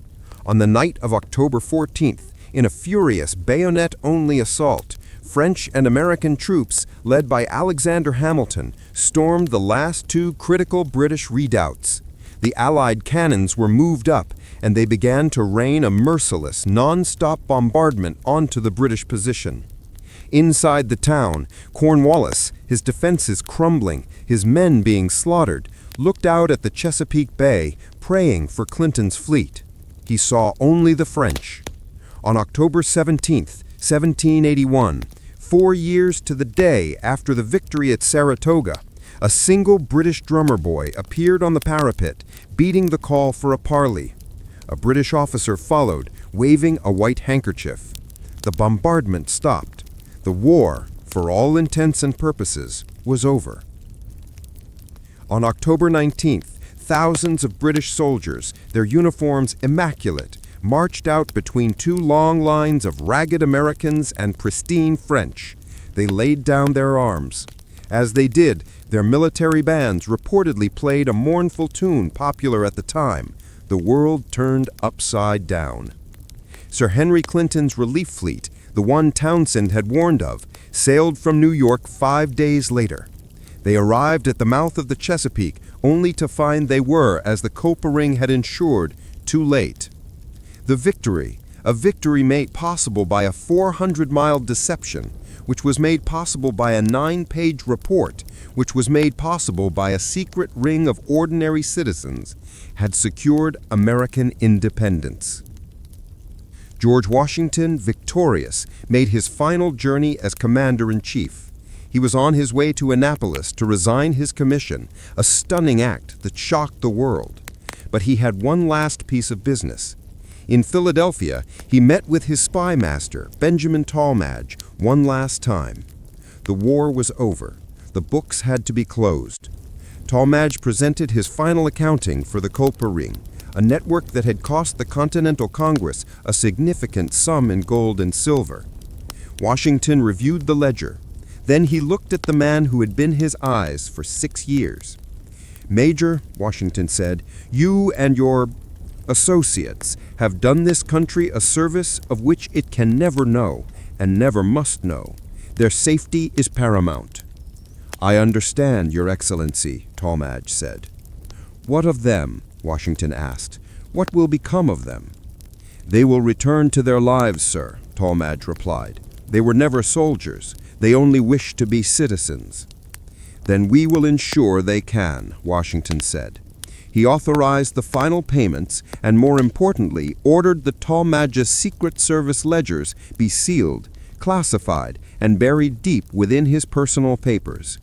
S2: On the night of October 14th, in a furious bayonet-only assault, French and American troops, led by Alexander Hamilton, stormed the last two critical British redoubts. The Allied cannons were moved up, and they began to rain a merciless, non-stop bombardment onto the British position. Inside the town, Cornwallis, his defenses crumbling, his men being slaughtered, looked out at the Chesapeake Bay, praying for Clinton's fleet. He saw only the French. On October 17th, 1781, 4 years to the day after the victory at Saratoga, a single British drummer boy appeared on the parapet, beating the call for a parley. A British officer followed, waving a white handkerchief. The bombardment stopped. The war, for all intents and purposes, was over. On October 19th, thousands of British soldiers, their uniforms immaculate, marched out between two long lines of ragged Americans and pristine French. They laid down their arms. As they did, their military bands reportedly played a mournful tune popular at the time, "The World Turned Upside Down." Sir Henry Clinton's relief fleet, the one Townsend had warned of, sailed from New York 5 days later. They arrived at the mouth of the Chesapeake only to find they were, as the Culper Ring had ensured, too late. The victory, a victory made possible by a 400-mile deception, which was made possible by a 9-page report, which was made possible by a secret ring of ordinary citizens, had secured American independence. George Washington, victorious, made his final journey as commander-in-chief. He was on his way to Annapolis to resign his commission, a stunning act that shocked the world. But he had one last piece of business. In Philadelphia, he met with his spy master, Benjamin Tallmadge, one last time. The war was over. The books had to be closed. Tallmadge presented his final accounting for the Culper Ring, a network that had cost the Continental Congress a significant sum in gold and silver. Washington reviewed the ledger. Then he looked at the man who had been his eyes for 6 years. "Major," Washington said, "you and your associates have done this country a service of which it can never know, and never must know. Their safety is paramount." "I understand, Your Excellency," Tallmadge said. "What of them?" Washington asked. "What will become of them?" "They will return to their lives, sir," Tallmadge replied. "They were never soldiers. They only wish to be citizens." "Then we will ensure they can," Washington said. He authorized the final payments and, more importantly, ordered the Tallmadge's Secret Service ledgers be sealed, classified, and buried deep within his personal papers.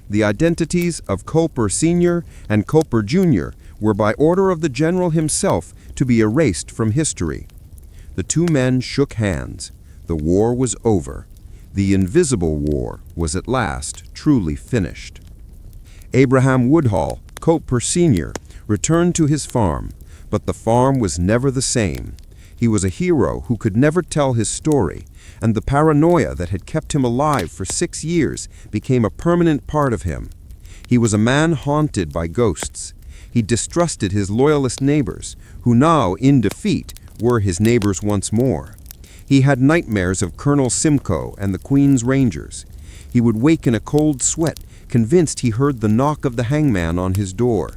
S2: The identities of Culper Sr. and Culper Jr. were by order of the general himself to be erased from history. The two men shook hands. The war was over. The invisible war was at last truly finished. Abraham Woodhull, Culper Sr., returned to his farm, but the farm was never the same. He was a hero who could never tell his story, and the paranoia that had kept him alive for 6 years became a permanent part of him. He was a man haunted by ghosts. He distrusted his loyalist neighbors, who now, in defeat, were his neighbors once more. He had nightmares of Colonel Simcoe and the Queen's Rangers. He would wake in a cold sweat, convinced he heard the knock of the hangman on his door.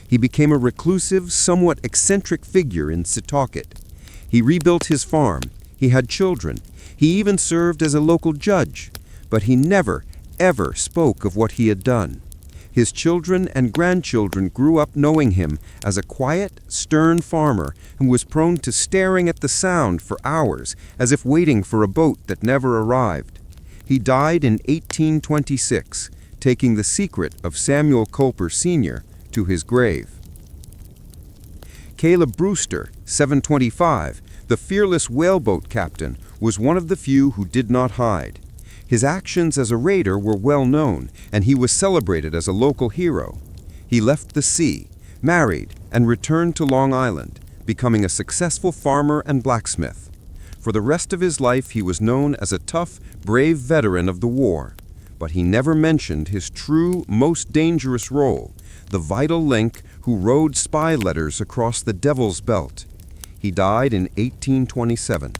S2: He became a reclusive, somewhat eccentric figure in Setauket. He rebuilt his farm. He had children. He even served as a local judge. But he never, ever spoke of what he had done. His children and grandchildren grew up knowing him as a quiet, stern farmer who was prone to staring at the Sound for hours as if waiting for a boat that never arrived. He died in 1826, taking the secret of Samuel Culper Sr. to his grave. Caleb Brewster, 725, the fearless whaleboat captain, was one of the few who did not hide. His actions as a raider were well known, and he was celebrated as a local hero. He left the sea, married, and returned to Long Island, becoming a successful farmer and blacksmith. For the rest of his life, he was known as a tough, brave veteran of the war. But he never mentioned his true, most dangerous role, the vital link who rode spy letters across the Devil's Belt. He died in 1827.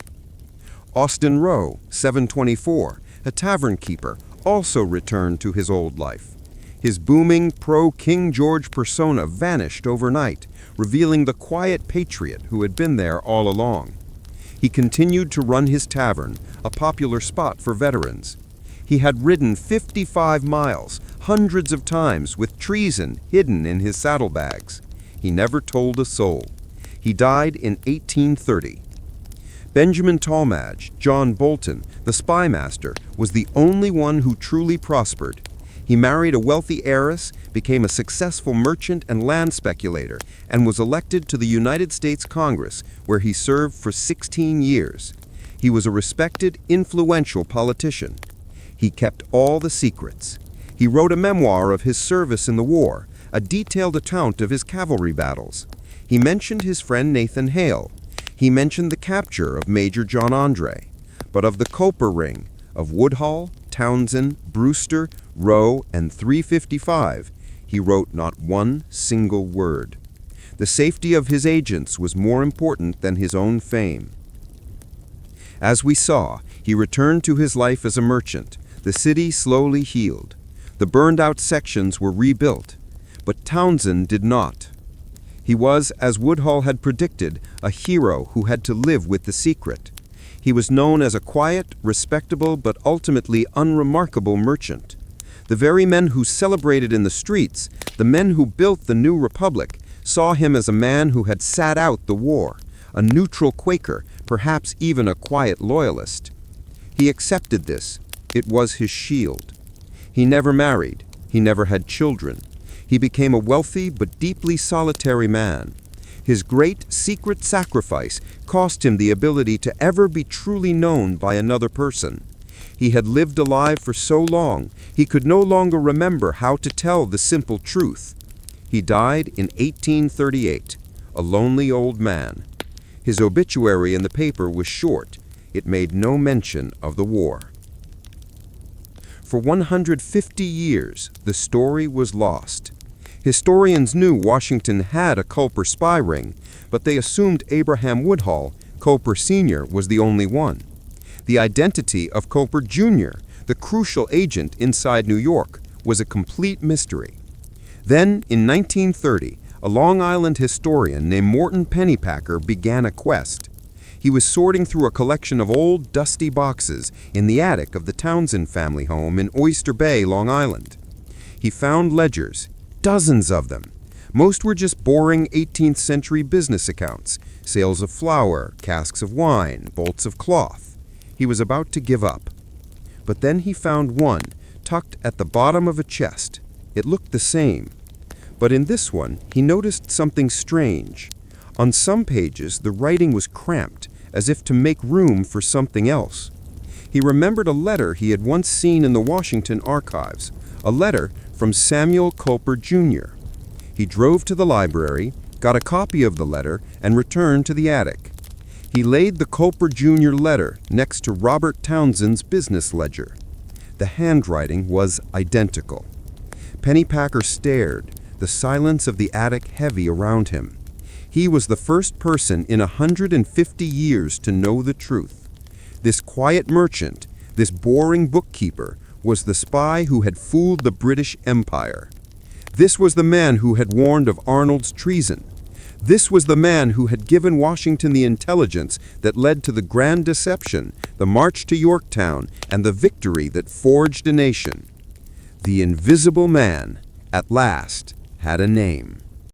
S2: Austin Rowe, 724, a tavern keeper, also returned to his old life. His booming pro-King George persona vanished overnight, revealing the quiet patriot who had been there all along. He continued to run his tavern, a popular spot for veterans. He had ridden 55 miles, hundreds of times, with treason hidden in his saddlebags. He never told a soul. He died in 1830. Benjamin Tallmadge, John Bolton, the spy master, was the only one who truly prospered. He married a wealthy heiress, became a successful merchant and land speculator, and was elected to the United States Congress, where he served for 16 years. He was a respected, influential politician. He kept all the secrets. He wrote a memoir of his service in the war, a detailed account of his cavalry battles. He mentioned his friend Nathan Hale. He mentioned the capture of Major John Andre. But of the Culper Ring, of Woodhull, Townsend, Brewster, Rowe, and 355, he wrote not one single word. The safety of his agents was more important than his own fame. As we saw, he returned to his life as a merchant. The city slowly healed. The burned-out sections were rebuilt. But Townsend did not. He was, as Woodhull had predicted, a hero who had to live with the secret. He was known as a quiet, respectable, but ultimately unremarkable merchant. The very men who celebrated in the streets, the men who built the new republic, saw him as a man who had sat out the war, a neutral Quaker, perhaps even a quiet loyalist. He accepted this. It was his shield. He never married. He never had children. He became a wealthy but deeply solitary man. His great secret sacrifice cost him the ability to ever be truly known by another person. He had lived alive for so long, he could no longer remember how to tell the simple truth. He died in 1838, a lonely old man. His obituary in the paper was short. It made no mention of the war. For 150 years, the story was lost. Historians knew Washington had a Culper Spy Ring, but they assumed Abraham Woodhull, Culper Sr., was the only one. The identity of Culper Jr., the crucial agent inside New York, was a complete mystery. Then, in 1930, a Long Island historian named Morton Pennypacker began a quest. He was sorting through a collection of old, dusty boxes in the attic of the Townsend family home in Oyster Bay, Long Island. He found ledgers, dozens of them. Most were just boring 18th century business accounts, sales of flour, casks of wine, bolts of cloth. He was about to give up. But then he found one, tucked at the bottom of a chest. It looked the same. But in this one, he noticed something strange. On some pages, the writing was cramped, as if to make room for something else. He remembered a letter he had once seen in the Washington archives, a letter from Samuel Culper Jr. He drove to the library, got a copy of the letter, and returned to the attic. He laid the Culper Jr. letter next to Robert Townsend's business ledger. The handwriting was identical. Pennypacker stared, the silence of the attic heavy around him. He was the first person in 150 years to know the truth. This quiet merchant, this boring bookkeeper, was the spy who had fooled the British Empire. This was the man who had warned of Arnold's treason. This was the man who had given Washington the intelligence that led to the Grand Deception, the march to Yorktown, and the victory that forged a nation. The Invisible Man,
S1: at last had a name.